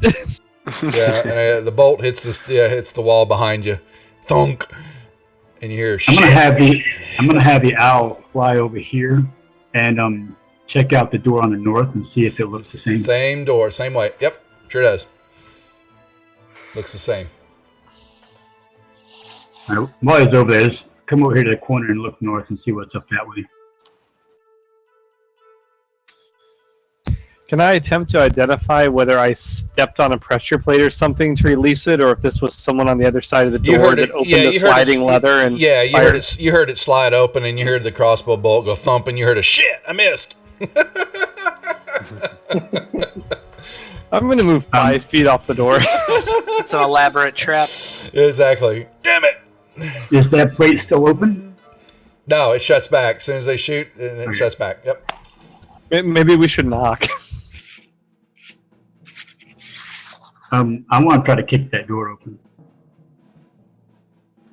Yeah, and the bolt hits the wall behind you, thunk, and you hear I'm shit. gonna have the owl fly over here and check out the door on the north and see if it looks the same. Same door, same way. Yep, sure does. Looks the same. All right, while he's over there, just come over here to the corner and look north and see what's up that way. Can I attempt to identify whether I stepped on a pressure plate or something to release it, or if this was someone on the other side of the You door heard that it. opened Yeah, the you heard sliding it. leather and Yeah, you fired? heard it. You heard it slide open, and you heard the crossbow bolt go thump, and you heard a shit. I missed. I'm going to move 5 feet off the door. It's an elaborate trap. Exactly. Damn it. Is that plate still open? No, it shuts back as soon as they shoot, and it shuts back. Yep. Maybe we should knock. I want to try to kick that door open.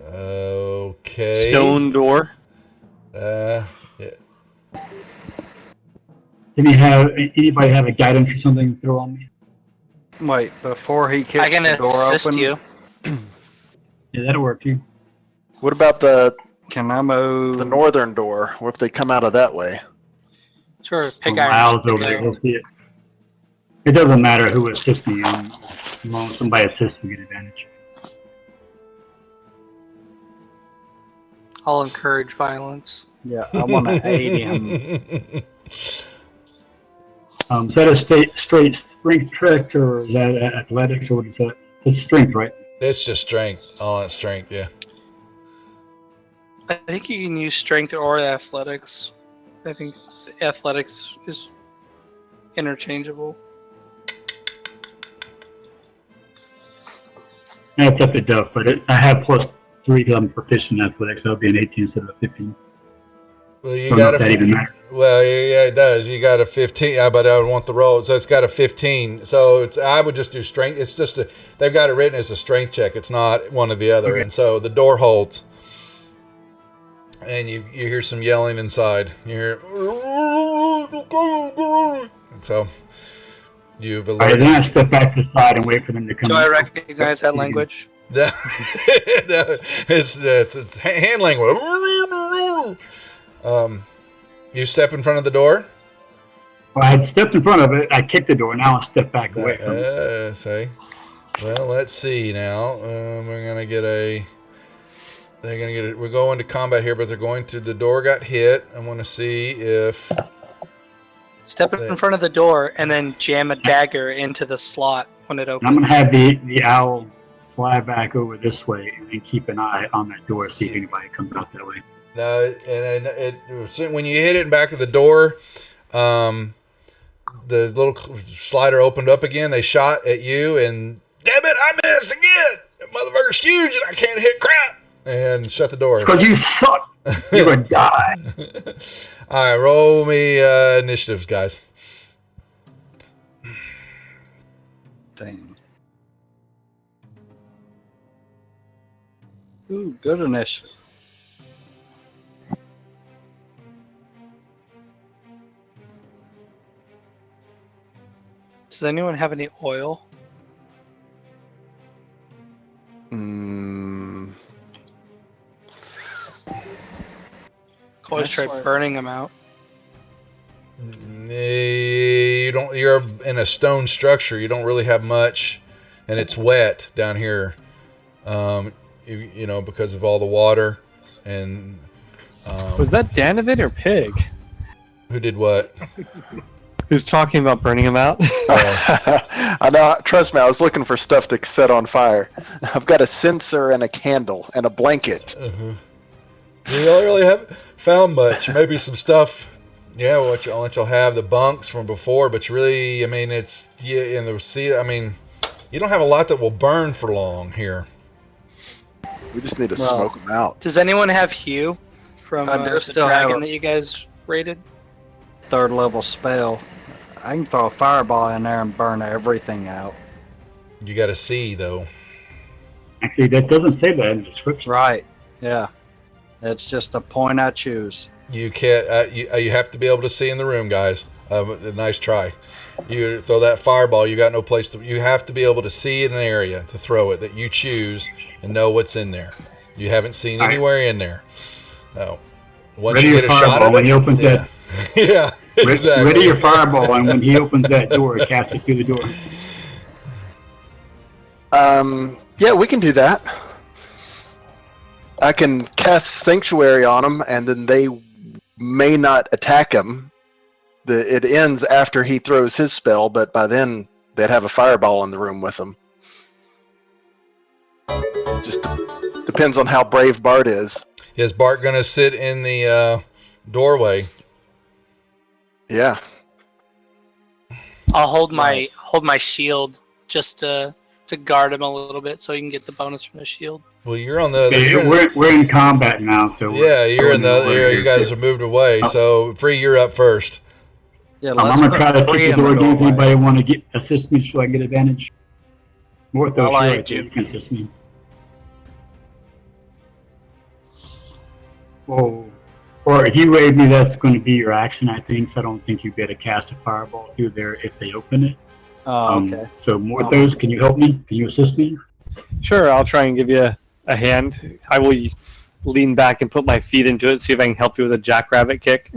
Okay. Stone door. Yeah. Anybody have a guidance or something to throw on me? Wait, before he I kicks can the door assist open, you. Yeah, that'll work too. What about the can I move? northern door? What if they come out of that way? Sure, Some pick iron. owls over there. We'll see it. It doesn't matter who assists me. As long as somebody assists, we get advantage. I'll encourage violence. Yeah, I want to aid him. Is that a straight strength trick, or is that athletics, or what is that? It's strength, right? It's just strength. Oh, it's strength. Yeah. I think you can use strength or athletics. I think athletics is interchangeable. That's up to Duff, but I have +3 because I'm proficient in athletics. That would be an 18 instead of a 15. Well, you Don't know if that even matters. Well, yeah, it does. You got a 15, but I would want the roll. So it's got a 15. So I would just do strength. It's just they've got it written as a strength check. It's not one or the other. Okay. And so the door holds, and you hear some yelling inside. You hear, and so you've All right, alerted. then I step back to the side and wait for them to come. Do I recognize that language? It's hand language. You step in front of the door. Well, I had stepped in front of it. I kicked the door. Now I step back away from it. Say. Well, let's see now. We're gonna get a. They're gonna get it. We're going to combat here, but they're going to. The door got hit. I want to see if. Step in front of the door and then jam a dagger into the slot when it And I'm opens. going to have the owl fly back over this way and keep an eye on that door, see if anybody comes out that way. No, and when you hit it in back of the door, the little slider opened up again. They shot at you, and damn it, I missed again. That motherfucker's huge, and I can't hit crap. And shut the door. Because you suck! You're going to die. All right, roll me initiatives, guys. Damn. Ooh, good initiative. Does anyone have any oil? Mm, Always try burning them out. You don't. You're in a stone structure. You don't really have much, and it's wet down here. You know, because of all the water, and Was that Danovid or Pig? who did what? Who's talking about burning him out? I know. Trust me, I was looking for stuff to set on fire. I've got a censer and a candle and a blanket. You don't really haven't found much. Maybe some stuff. Yeah, what you'll have the bunks from before, but you really, I mean, it's in the sea. I mean, You don't have a lot that will burn for long here. We just need to Well, smoke them out. Does anyone have Hue from I do the still have dragon a- that you guys raided? 3rd level spell. I can throw a fireball in there and burn everything out. You got to see though. Actually, that doesn't say that in the description. Right. Yeah. It's just a point I choose. You can't. You have to be able to see in the room, guys. Nice try. You throw that fireball. You got no place to. You have to be able to see in an area to throw it that you choose and know what's in there. You haven't seen All right. anywhere in there. No. Once Ready you your get a shot fireball of when it, he opens yeah, yeah, exactly. Ready your fireball, and when he opens that door, cast it through the door. Yeah, we can do that. I can cast Sanctuary on them, and then they may not attack him. It ends after he throws his spell, but by then they'd have a fireball in the room with them. Just depends on how brave Bart is. Is Bart gonna sit in the doorway? Yeah. I'll hold my shield just to guard him a little bit so he can get the bonus from the shield. Well, you're on the. Okay, we're in combat now, so Yeah, you're in the. over here, You guys too. are moved away. So Free, you're up first. Yeah, I'm gonna try to put kick Free the in door. Does doorway. anybody want to assist me so I get advantage? Morthos, I'll you're aid right there. you. You can assist me. Whoa. Or if you wave me, that's going to be your action, I think. So I don't think you'd be able to cast a fireball through there if they open it. Oh, okay. So Morthos, can you help me? Can you assist me? Sure, I'll try and give you a hand. I will lean back and put my feet into it, see if I can help you with a jackrabbit kick.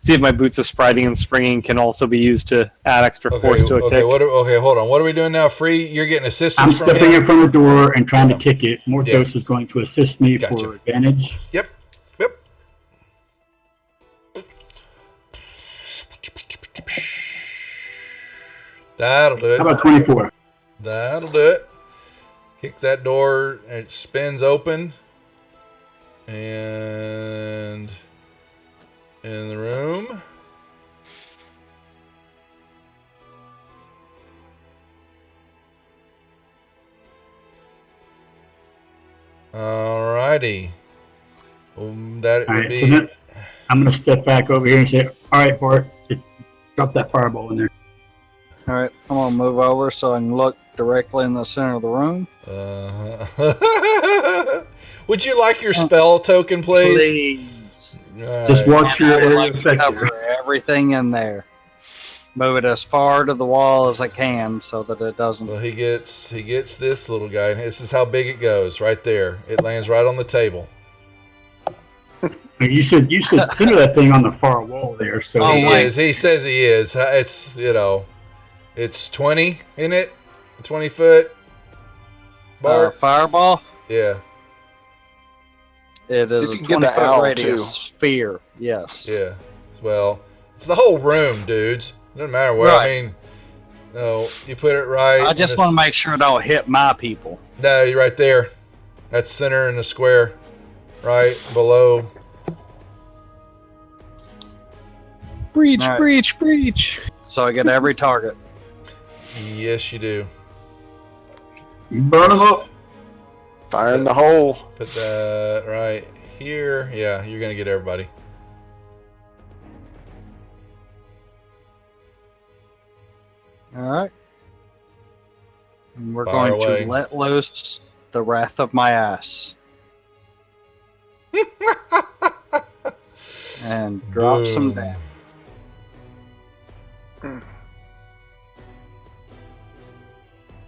See if my boots of spriting and springing can also be used to add extra force to a Okay. kick. Okay. Hold on. What are we doing now? Free. You're getting I'm assistance from stepping him. in front of the door and trying to Yeah. kick it. Morthos is going to assist me Gotcha. for advantage. Yep. That'll do How it. about 24? That'll do it. Kick that door. It spins open. And in the room. Alrighty. That All would right, be. so then I'm going to step back over here and say, all right, Bart, drop that fireball in there. All right, I'm gonna move over so I can look directly in the center of the room. Would you like your spell token, please? Please. All Just right. watch your I would area like to effect cover here. everything in there. Move it as far to the wall as I can so that it doesn't. Well, he gets this little guy. This is how big it goes, right there. It lands right on the table. You should center that thing on the far wall there. So Oh, He wait. is. He says he is. It's it's 20 in it, 20 foot. Bart. Fireball. Yeah. It See if is you a can get the 20-foot owl, radius too. sphere. Yes. Yeah. Well, it's the whole room, dudes. Doesn't matter where. Right. I mean, no, you put it right. I just in want to this- make sure it don't hit my people. No, you're right there. That's center in the square, right below. Breach, All right. breach, breach. So I get every target. Yes, you do. burn them up. Fire in the hole. Put that right here. Yeah, you're gonna get everybody. All right. And we're Fire going away. to let loose the wrath of my ass. And drop some Boom. down.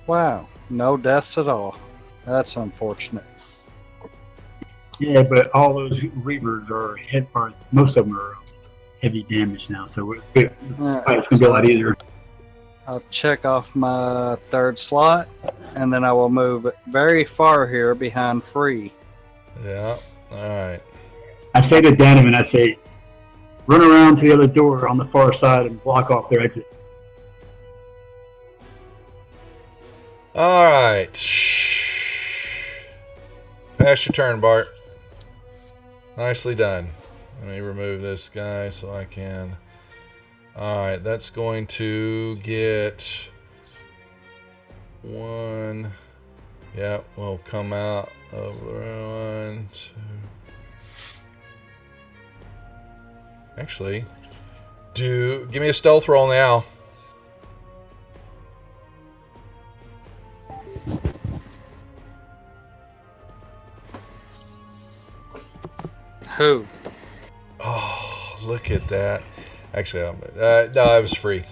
Wow, no deaths at all. That's unfortunate. Yeah, but all those reavers are most of them are heavy damage now, so it's Alright, going to be a lot easier. I'll check off my third slot, and then I will move very far here behind Free. Yeah. All right. I say to Donovan, I say, run around to the other door on the far side and block off their exit. All right. Pass your turn, Bart. Nicely done. Let me remove this guy so I can. All right, that's going to get 1. Yeah, we'll come out of 1, 2. Actually, give me a stealth roll now. Who? Oh, look at that. Actually, no, it was free.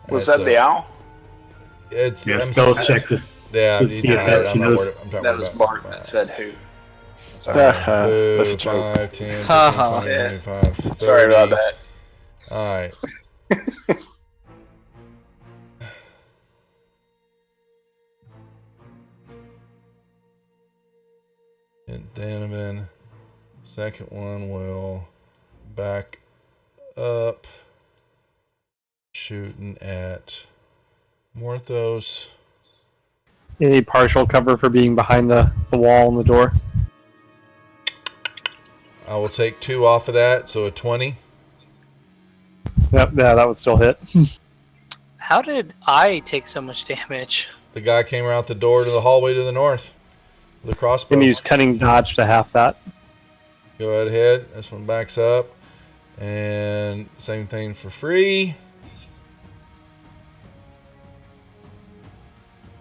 Was It's, that the owl? It's Yeah, I'm spell just- check this. Yeah, Just you see if tied it. that's I'm not enough. worried. I'm talking That was about Bart that said who. Alright, boo, That's a joke. 5, 10, 15, Haha. 20, Yeah. 25, 30. Sorry about that. Alright. And Donovan. Second one will back up. Shooting at Morthos. Any partial cover for being behind the wall and the door? I will take 2 off of that, so a 20. Yep, yeah, that would still hit. How did I take so much damage? The guy came out the door to the hallway to the north. The crossbow. And use cunning dodge to half that. Go right ahead. This one backs up. And same thing for free.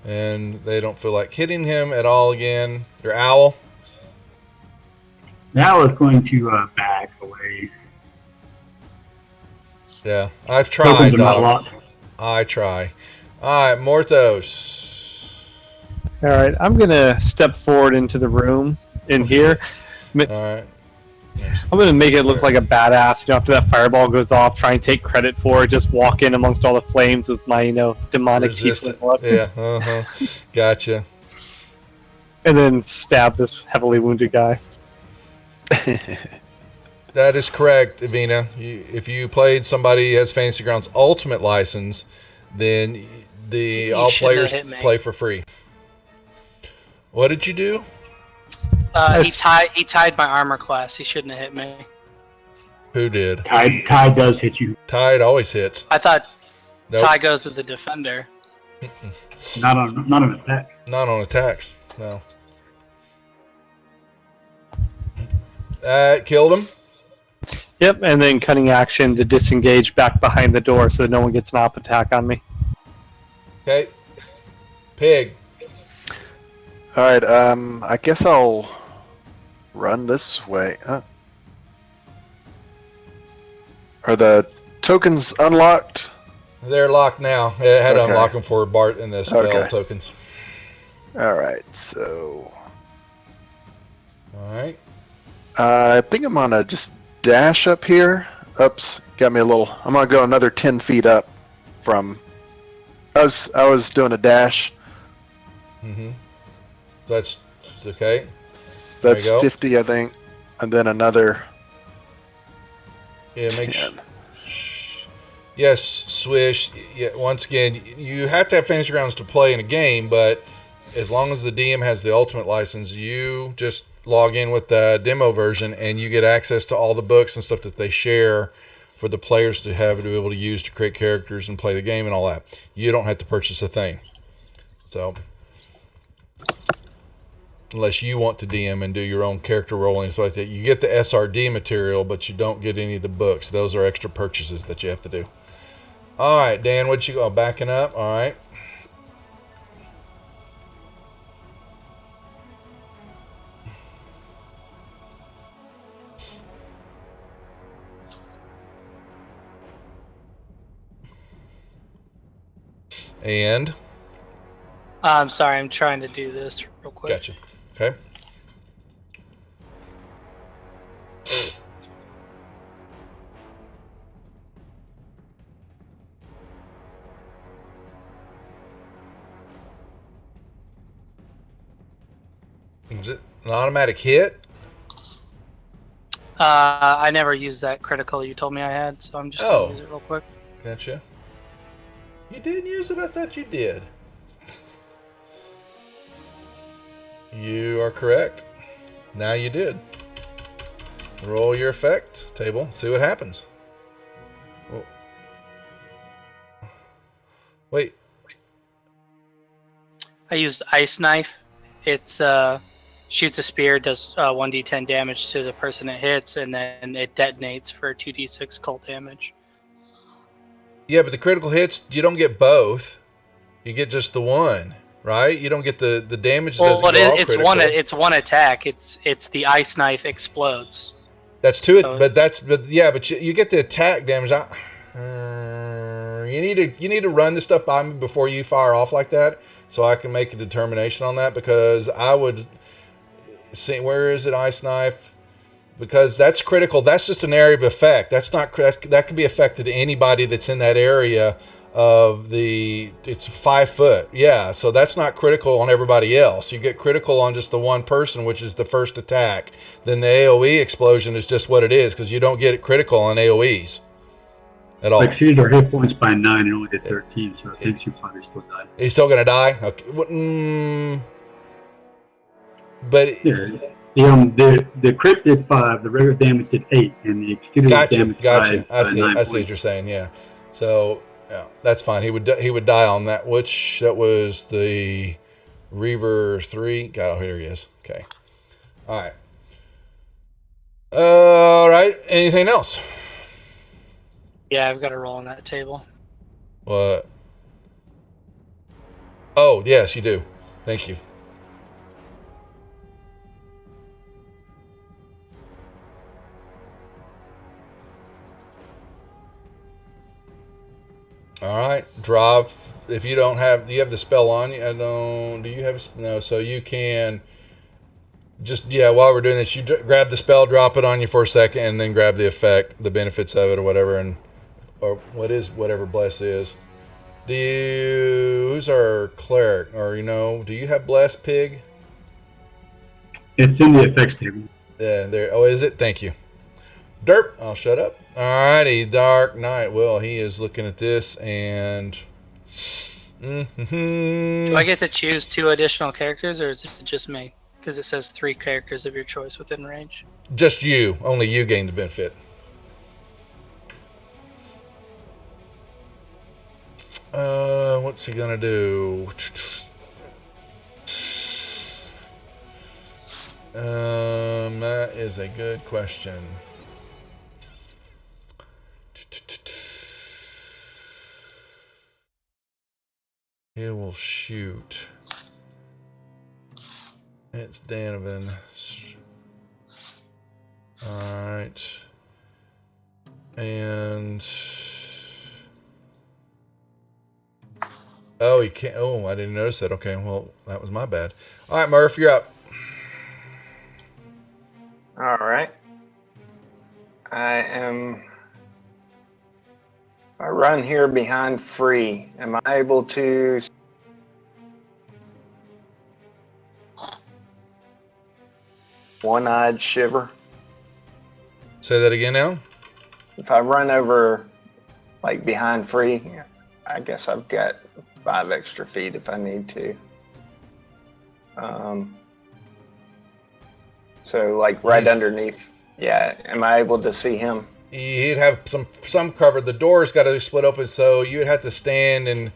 And they don't feel like hitting him at all again. Your owl. Now it's going to back away. Yeah, I've Tokens tried, are not dog. locked. I try. All right, Morthos. All right, I'm gonna step forward into the room in here. All right. I'm gonna make it look like a badass. You know, after that fireball goes off, try and take credit for it. Just walk in amongst all the flames with my, demonic Resistant. tiefling weapon, Yeah. Gotcha. and then stab this heavily wounded guy. That is correct, Evina. If you played somebody as Fantasy Grounds Ultimate license, then You all shouldn't players have hit me. play for free. What did you do? Yes. He tied my armor class. He shouldn't have hit me. Who did? Tide does hit you. Tide always hits. I thought Nope. tie goes to the defender. Not on attack. Not on attacks. No. That killed him. Yep, and then cunning action to disengage back behind the door so that no one gets an op attack on me. Okay. Pig. All right. I guess I'll run this way. Are the tokens unlocked? They're locked now. It had to Okay. unlock them for Bart in the spell Okay. tokens. All right. So All right. I think I'm gonna just dash up here. Oops, got me a little. I'm gonna go another 10 feet up from. I was doing a dash. Mm-hmm. That's okay. There That's you go. 50, I think, and then another. Yeah, make 10. Yes, Swish. Yeah, once again, you have to have Fantasy Grounds to play in a game, but as long as the DM has the Ultimate license, you just log in with the demo version and you get access to all the books and stuff that they share for the players to have to be able to use to create characters and play the game and all that. You don't have to purchase a thing. So, unless you want to DM and do your own character rolling and stuff like that, you get the SRD material, but you don't get any of the books. Those are extra purchases that you have to do. All right, Dan, what you go? Backing up. All right. And I'm sorry. I'm trying to do this real quick. gotcha. Okay. Is it an automatic hit? I never used that critical you told me I had, so I'm just Oh. gonna use it real quick. Gotcha. You didn't use it? I thought you did. You are correct. Now you did. Roll your effect table. See what happens. Oh. Wait. I used Ice Knife. It's shoots a spear, does 1d10 damage to the person it hits, and then it detonates for 2d6 cold damage. Yeah, but the critical hits, you don't get both. You get just the one, right? You don't get the damage. Well, Doesn't go all it's critical. it's one attack. It's the Ice Knife explodes. That's two. So- But you get the attack damage. You need to run this stuff by me before you fire off like that, so I can make a determination on that. Because I would see, where is it, Ice Knife? Because that's critical. That's just an area of effect. That's not that can be affected to anybody that's in that area of the. It's 5 foot. Yeah, so that's not critical on everybody else. You get critical on just the one person, which is the first attack. Then the AOE explosion is just what it is, because you don't get it critical on AOEs at all. Like she used her hit points by 9 and only did 13, so I think she'll probably still die. He's still gonna die. Okay. But The crit did 5, the regular damage did 8, and the extended damage gotcha. 5. I see. 9 I see what you're saying. Yeah. So yeah, that's fine. He would die on that. That was the Reaver 3. God, oh, here he is. Okay. All right. All right. Anything else? Yeah, I've got a roll on that table. What? Oh, yes, you do. Thank you. All right, drop. If you don't have, do you have the spell on you? I don't. Do you have? No. So you can just while we're doing this, you grab the spell, drop it on you for a second, and then grab the effect, the benefits of it, or whatever, or whatever bless is. Who's our cleric? Or do you have bless, Pig? It's in the effects table. Yeah, there. Oh, is it? Thank you. Derp. I'll shut up. Alrighty, Dark Knight. Well, he is looking at this and. Do I get to choose 2 additional characters, or is it just me? Because it says 3 characters of your choice within range. Just you. Only you gain the benefit. What's he gonna do? That is a good question. He will shoot. It's Danovan. Alright. And... Oh, he can't... Oh, I didn't notice that. Okay, well, that was my bad. Alright, Murph, you're up. All right. I run here behind Free. Am I able to? One-eyed shiver. Say that again now. If I run over, like behind Free, I guess I've got 5 extra feet if I need to. So like right underneath. Yeah. Am I able to see him? He'd have some cover. The door's got to split open, so you would have to stand and.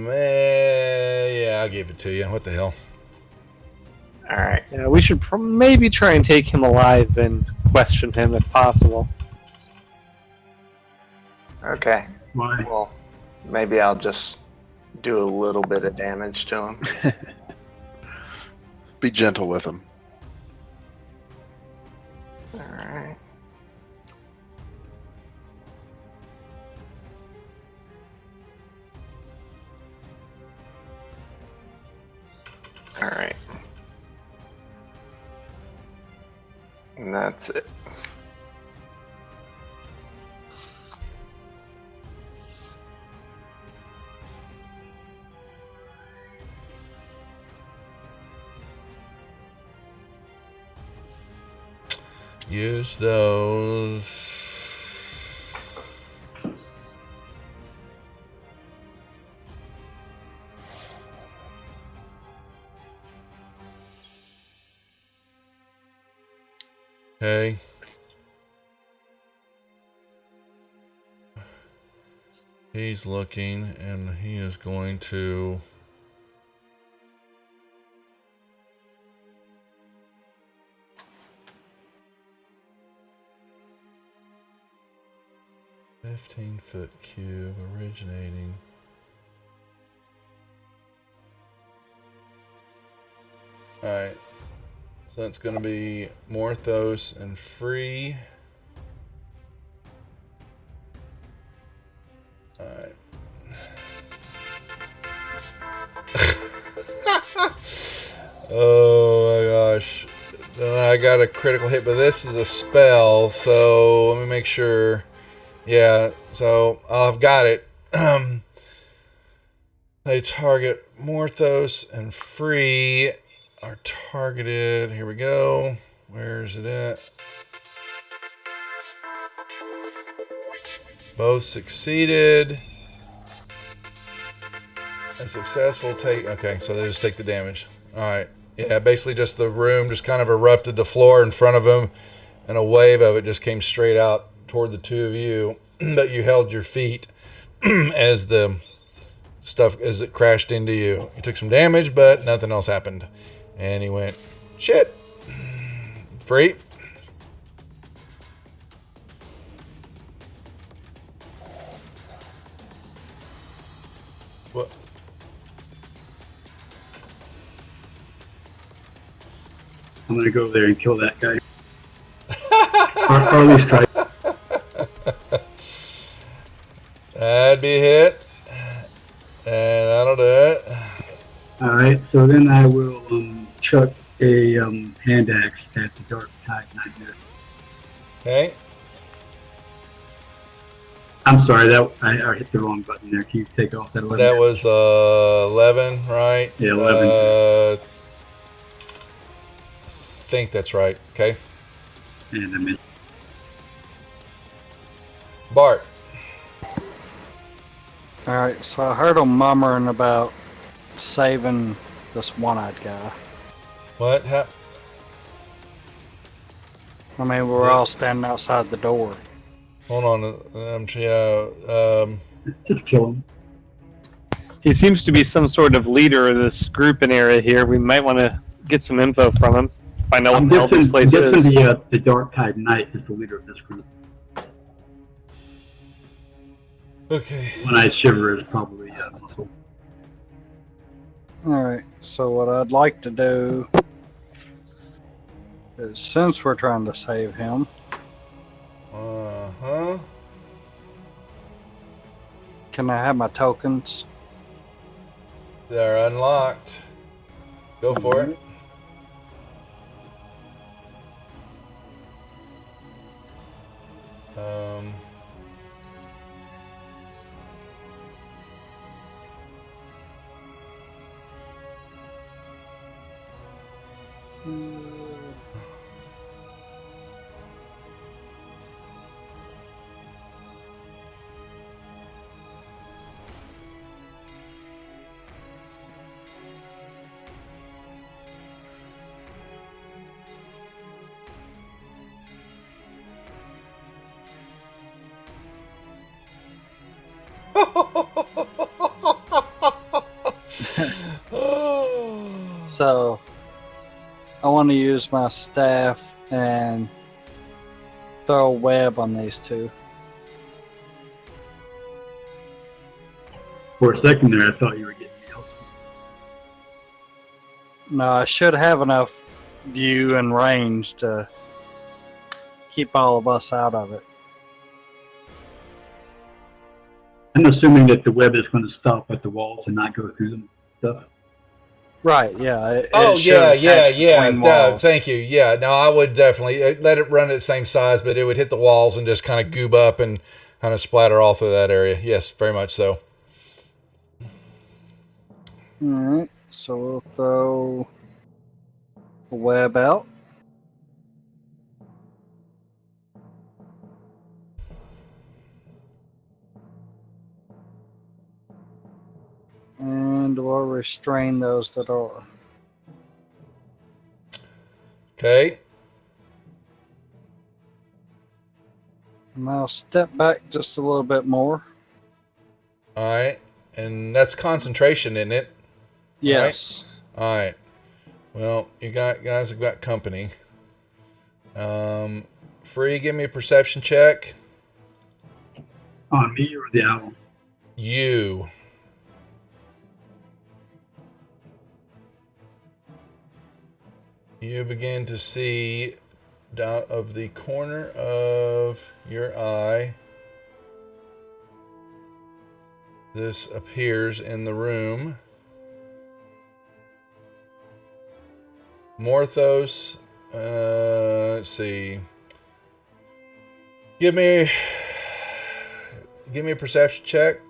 Yeah, I'll give it to you. What the hell? All right. Yeah, we should maybe try and take him alive and question him if possible. Okay. Why? Well, maybe I'll just do a little bit of damage to him. Be gentle with him. All right. All right. And that's it. Use those. Okay. He's looking and he is going to 15-foot cube originating. Alright. So that's going to be Morthos and Free. Alright. Oh my gosh. I got a critical hit, but this is a spell, so let me make sure. Yeah, so I've got it. They target Morthos and Free are targeted. Here we go. Where is it at? Both succeeded. A successful take. Okay, so they just take the damage. All right. Yeah, basically just the room just kind of erupted the floor in front of them, and a wave of it just came straight out toward the two of you. But you held your feet as the stuff as it crashed into you. You took some damage, but nothing else happened. And he went, shit. Free. What? I'm gonna go there and kill that guy. or at least try. That'd be a hit. And that'll do it. Alright, so then I will chuck a hand axe at the Dark Tide Nightmare. Okay. I'm sorry, that I hit the wrong button there. Can you take off that 11? That was 11, right? Yeah, 11. I think that's right. Okay. And I'm in. Bart. Alright, so I heard them murmuring about saving this one-eyed guy. What? I mean, we're all standing outside the door. Hold on. Just kill him. He seems to be some sort of leader of this grouping area here. We might want to get some info from him. Find out what the hell this place is. The Dark Tide Knight is the leader of this group. Okay. When I shiver is probably muscle. Alright, so what I'd like to do is, since we're trying to save him, Uh-huh. can I have my tokens? They're unlocked. Go for it. So, I want to use my staff and throw a web on these two. For a second there, I thought you were getting me else. No, I should have enough view and range to keep all of us out of it. I'm assuming that the web is going to stop at the walls and not go through them stuff. Right, yeah. Oh, should yeah. between walls. Thank you. Yeah, no, I would definitely let it run at the same size, but it would hit the walls and just kind of goob up and kind of splatter all through that area. Yes, very much so. Alright, so we'll throw a web out. And we'll restrain those that are. Okay. And I'll step back just a little bit more. All right. And that's concentration, isn't it? Yes. All right. Well, you guys have got company. Free, give me a perception check. On me or the owl? You. You begin to see out of the corner of your eye. This appears in the room. Morthos, let's see. Give me a perception check.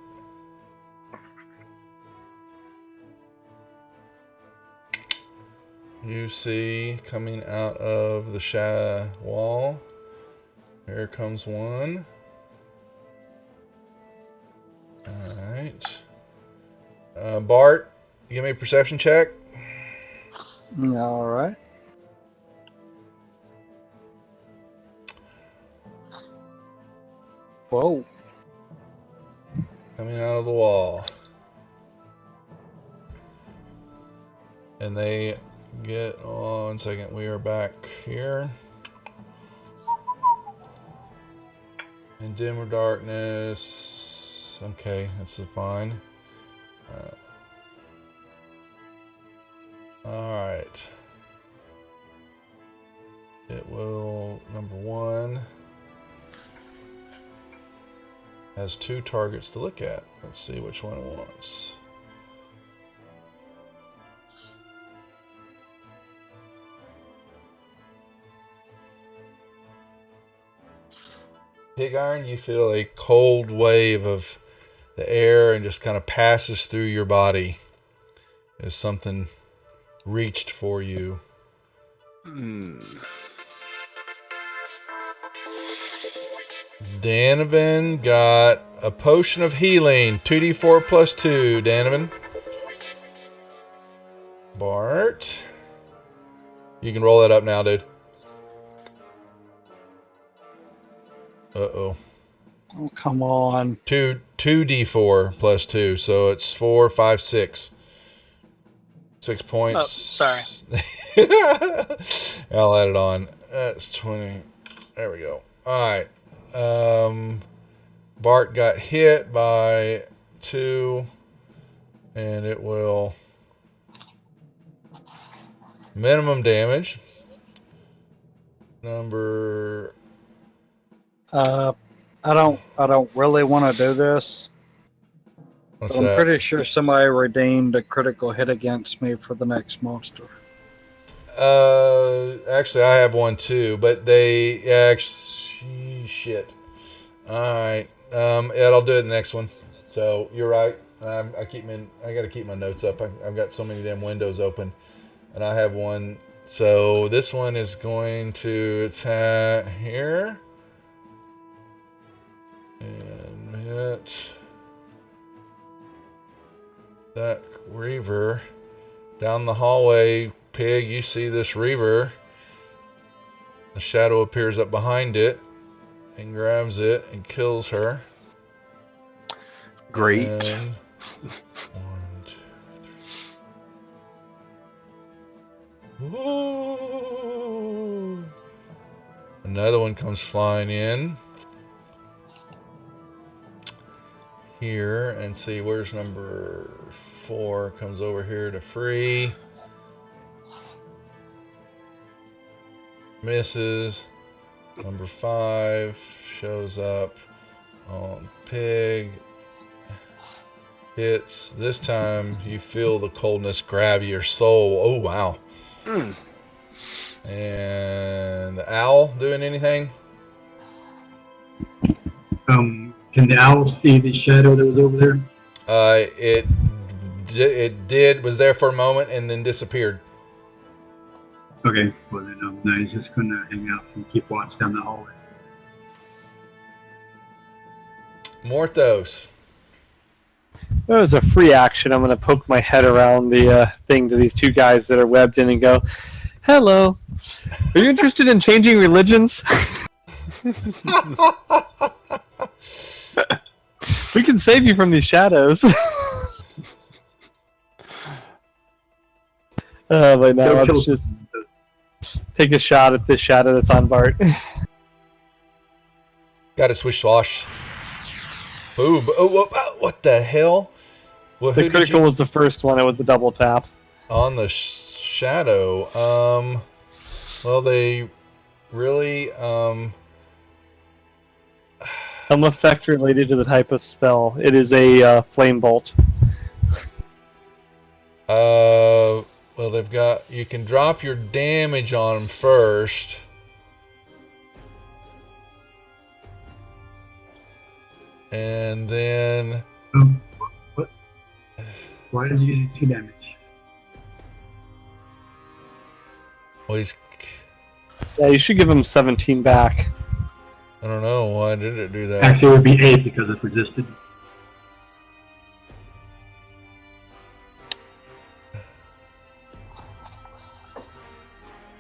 You see coming out of the wall. Here comes one. Alright. Bart, give me a perception check. All right. Whoa. Coming out of the wall. And they get on 1 second. We are back here. In dimmer darkness. Okay, that's fine. Alright. It will, number one, has 2 targets to look at. Let's see which one it wants. Pig Iron, you feel a cold wave of the air and just kind of passes through your body as something reached for you. Danovan got a potion of healing, 2d4 plus 2. Danovan. Bart, you can roll that up now, dude. Uh-oh. Oh, come on. 2d4 plus 2, so it's 4, 5, 6. 6 points. Oh, sorry. I'll add it on. That's 20. There we go. Alright. Bart got hit by 2, and it will minimum damage. Number... I don't really want to do this. What's But I'm that? pretty sure somebody redeemed a critical hit against me for the next monster. Actually, I have one too, but they actually shit. All right, Ed, I'll do it the next one. So you're right. I got to keep my notes up. I've got so many damn windows open, and I have one. So this one is going to attack here and hit that Reaver down the hallway. Pig, you see this Reaver. The shadow appears up behind it and grabs it and kills her. Great. And 1, 2, 3. Ooh. Another one comes flying in here, and see where's number 4 comes over here to free. Misses. Number 5 shows up on Pig. Hits. This time you feel the coldness grab your soul. Oh, wow. And the owl doing anything? Can the owl see the shadow that was over there? It was there for a moment and then disappeared. Okay, well then no, he's just gonna hang out and keep watch down the hallway. Morthos. That was a free action. I'm going to poke my head around the thing to these 2 guys that are webbed in and go, "Hello. Are you interested in changing religions? We can save you from these shadows." But now let's just take a shot at this shadow that's on Bart. Got a swish swash. Boom. Oh, what the hell? Well, The who did critical you was the first one. It was the double tap. on the shadow? Well, they really Some effect related to the type of spell. It is a flame bolt. well, they've got, you can drop your damage on them first. And then, What? Why did you do 2 damage? well, he's, Yeah, you should give him 17 back. I don't know, why did it do that? Actually, it would be 8 because it's resisted.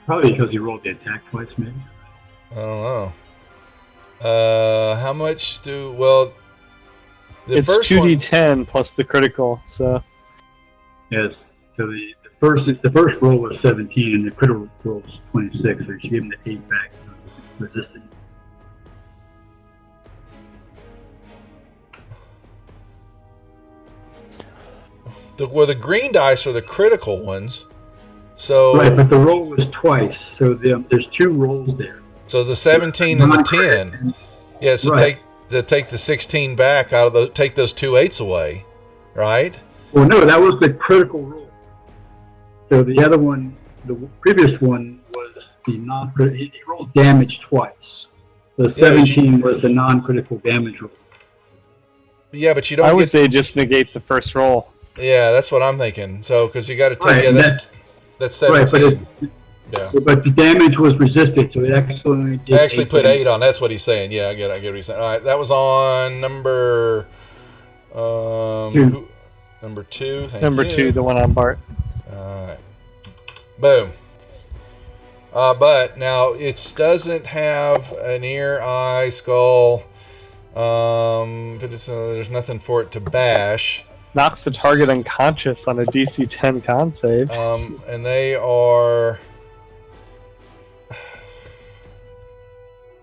Probably because he rolled the attack twice, maybe. I don't know. How much do, well, the It's first one, 2d10 plus the critical, so Yes. So the first roll was 17, and the critical roll was 26. So you should give him the 8 back. Resisted. well, the green dice are the critical ones. So, Right, but the roll was twice, so there's 2 rolls there. so the 17 and the 10. Yeah, so Right. take the 16 back out of those, take those 2 8s away, right? Well, no, that was the critical roll. So the other one, the previous one was the non-critical. He rolled damage twice. The Yeah, but 17 was the non-critical damage roll. Yeah, but you don't I would get, say just negate the first roll. yeah, that's what I'm thinking. So, because you got to take, Right, yeah, and that's Right, 17. but Yeah. but the damage was resisted, so it actually did I actually 8 put damage. 8 on. That's what he's saying. Yeah, I get what he's saying. All right, that was on number, Two. number 2. Thank Number you. 2, the one on Bart. All right. Boom. But now it doesn't have an ear, eye, skull. There's nothing for it to bash. Knocks the target unconscious on a DC 10 con save. And they are.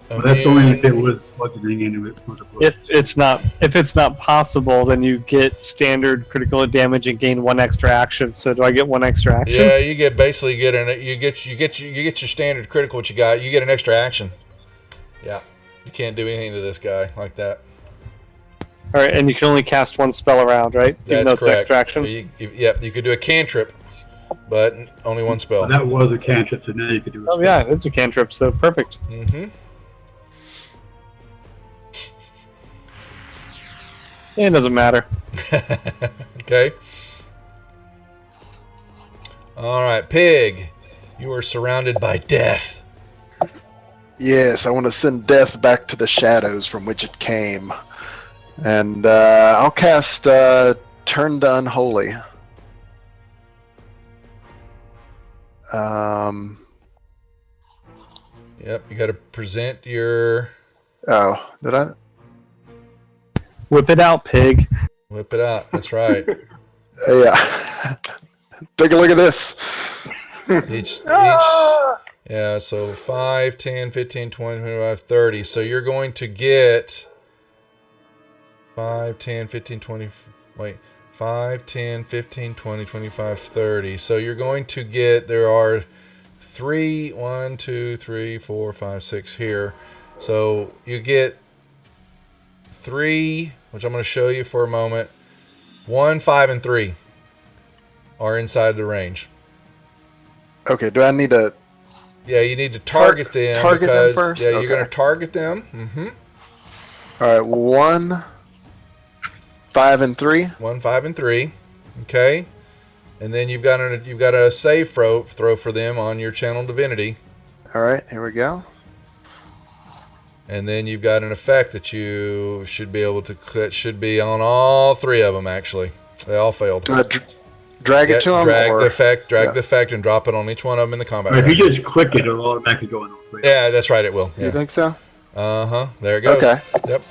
Well, that's only if it was bludgeoning into it. If it's not possible, then you get standard critical damage and gain 1 extra action. So do I get 1 extra action? Yeah, you get you get your standard critical. What you got? You get an extra action. Yeah, you can't do anything to this guy like that. All right, and you can only cast 1 spell around, right? Even though That's it's correct. extra action. You could do a cantrip, but only 1 spell. Well, that was a cantrip, so now you could do it. Oh yeah, it's a cantrip, so perfect. Mm-hmm. It doesn't matter. Okay. All right, Pig. You are surrounded by death. Yes, I want to send death back to the shadows from which it came. And I'll cast Turn the Unholy. Yep, you got to present your. Oh, did I? Whip it out, Pig. Whip it out. That's right. Yeah. Take a look at this. each. Yeah, so 5, 10, 15, 20, 25, 30. So you're going to get 5, 10, 15, 20. Wait. 5, 10, 15, 20, 25, 30. So you're going to get, there are 3, 1, 2, 3, 4, 5, 6 here. So you get 3, which I'm going to show you for a moment. 1, 5, and 3 are inside the range. Okay, do I need to... Yeah, you need to target them. Target them because, first? Yeah, you're Okay. going to target them. Mm-hmm. All right, 1, 5, and 3. 1, 5, and 3. Okay. And then you've got a save throw for them on your channel divinity. All right, here we go. And then you've got an effect that you should be able to. That should be on all 3 of them. Actually, they all failed. Do I drag it to them? Drag or... the effect. Drag yeah. the effect and drop it on each one of them in the combat. If range. you just click it, it'll automatically go in all 3. Yeah, that's right. It will. You Yeah. think so? Uh huh. There it goes. Okay. Yep.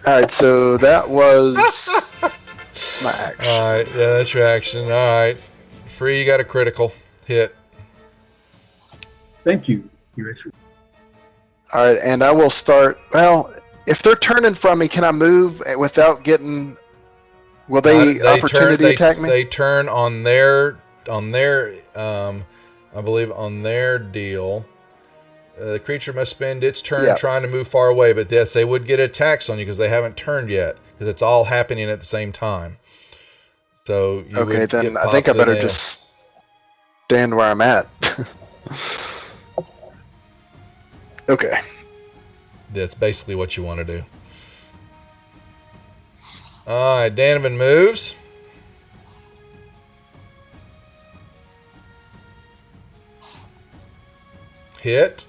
All right, so that was my action. All right. Yeah, that's your action. All right. Free. You got a critical hit. Thank you. Eraser. All right, and I will start. Well, if they're turning from me, can I move without getting? Will they opportunity attack me? They turn on their I believe on their deal. The creature must spend its turn Yeah. trying to move far away, but yes, they would get attacks on you because they haven't turned yet because it's all happening at the same time. So you Okay, would then get I popped think I in the better nail. just stand where I'm at. Okay. That's basically what you want to do. All right, Danovan moves. Hit.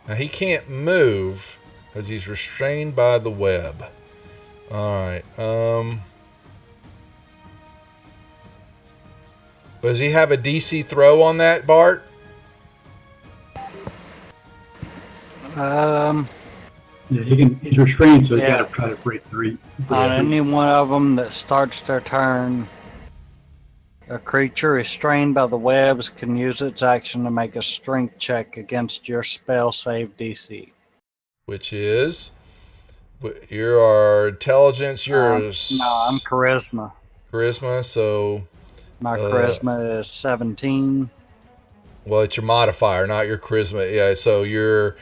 Now he can't move because he's restrained by the web. All right. Does he have a DC throw on that, Bart? Um, Yeah, he's restrained, so he's Yeah. got to try to break three. on any one of them that starts their turn, a creature restrained by the webs can use its action to make a strength check against your spell save DC. Which is your intelligence, your No, I'm charisma. charisma. So, My charisma is 17. well, it's your modifier, not your charisma. Yeah. So you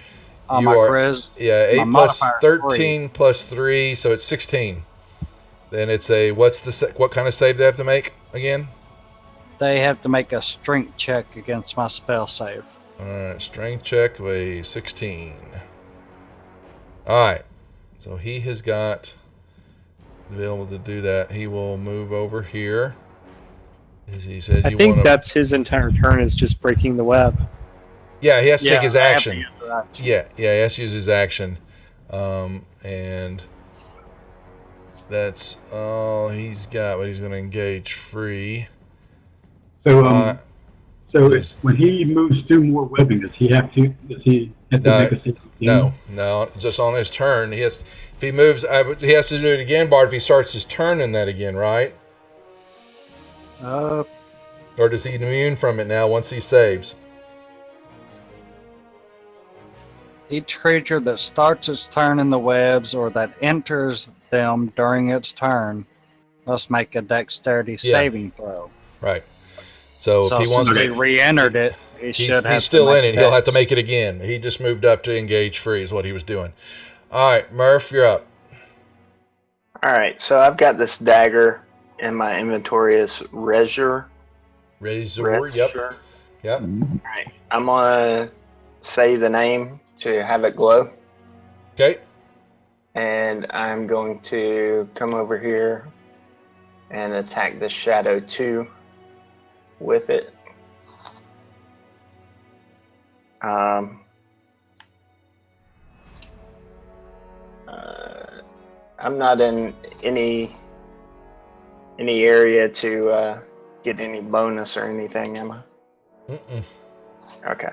My are charisma. yeah my 8 plus modifier is 13 plus 3, so it's 16. Then it's a what kind of save they have to make again? They have to make a strength check against my spell save. All right, strength check of a 16. All right, so he has got to be able to do that. He will move over here. As he says, I think that's his entire turn is just breaking the web. Yeah, he has to take his I have action. to use their action. Yeah, he has to use his action, and that's all he's got. But he's going to engage free. So, There's- when he moves through more webbing, does he have to No, make a save? No, just on his turn. He has, if he moves, he has to do it again, Bart, if he starts his turn in that again, right? Uh, Or does he immune from it now once he saves? each creature that starts its turn in the webs or that enters them during its turn must make a dexterity saving throw. Right. So if he wants since to, he re-entered it, he's still in it. He'll have to make it again. He just moved up to engage free is what he was doing. All right, Murph, you're up. All right, so I've got this dagger in my inventory as Rezur. Razor, yep. Yep. All right, I'm gonna say the name to have it glow, Okay. and I'm going to come over here and attack the Shadow 2 with it. I'm not in any area to get any bonus or anything, am I? Mm-mm. Okay.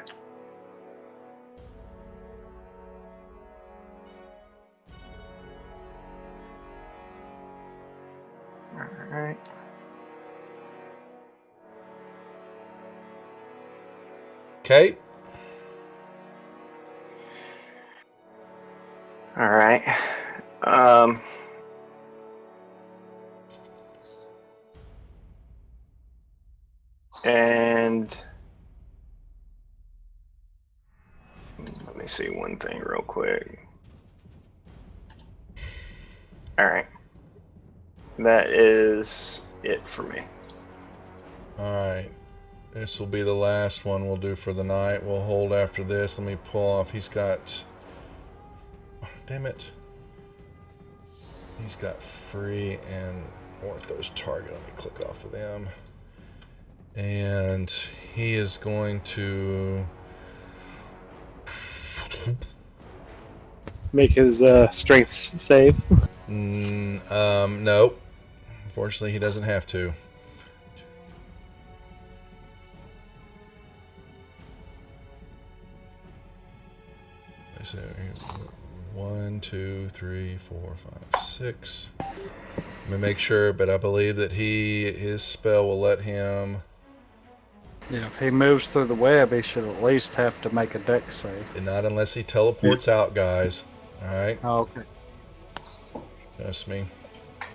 All right. Okay. All right. And let me see one thing real quick. All right. That is it for me. All right. This will be the last one we'll do for the night. We'll hold after this. Let me pull off. He's got... Damn it. He's got free and Ortho's target. Let me click off of them. And he is going to... Make his strength save. No. Unfortunately, he doesn't have to. So 1, 2, 3, 4, 5, 6. Let me make sure, but I believe that his spell will let him. Yeah, if he moves through the web, he should at least have to make a dex save. Not unless he teleports out, guys. All right, Oh, okay. trust me.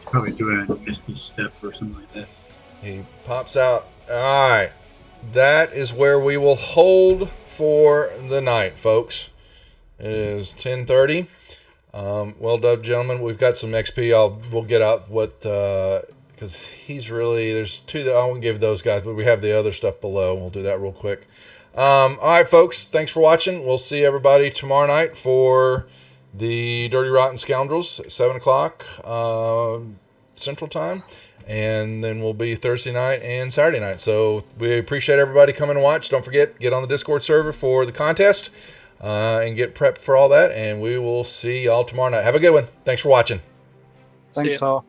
Probably do a misty step or something like that. He pops out. All right, that is where we will hold for the night, folks. It is 10:30. Well done, gentlemen. We've got some XP. We'll get out what because he's really there's two that I won't give those guys, but we have the other stuff below. We'll do that real quick. All right, folks. Thanks for watching. We'll see everybody tomorrow night for the Dirty Rotten Scoundrels at 7:00 Central Time, and then we'll be Thursday night and Saturday night. So we appreciate everybody coming to watch. Don't forget, get on the Discord server for the contest. And get prepped for all that, and we will see y'all tomorrow night. Have a good one. Thanks for watching. See ya. Thanks all.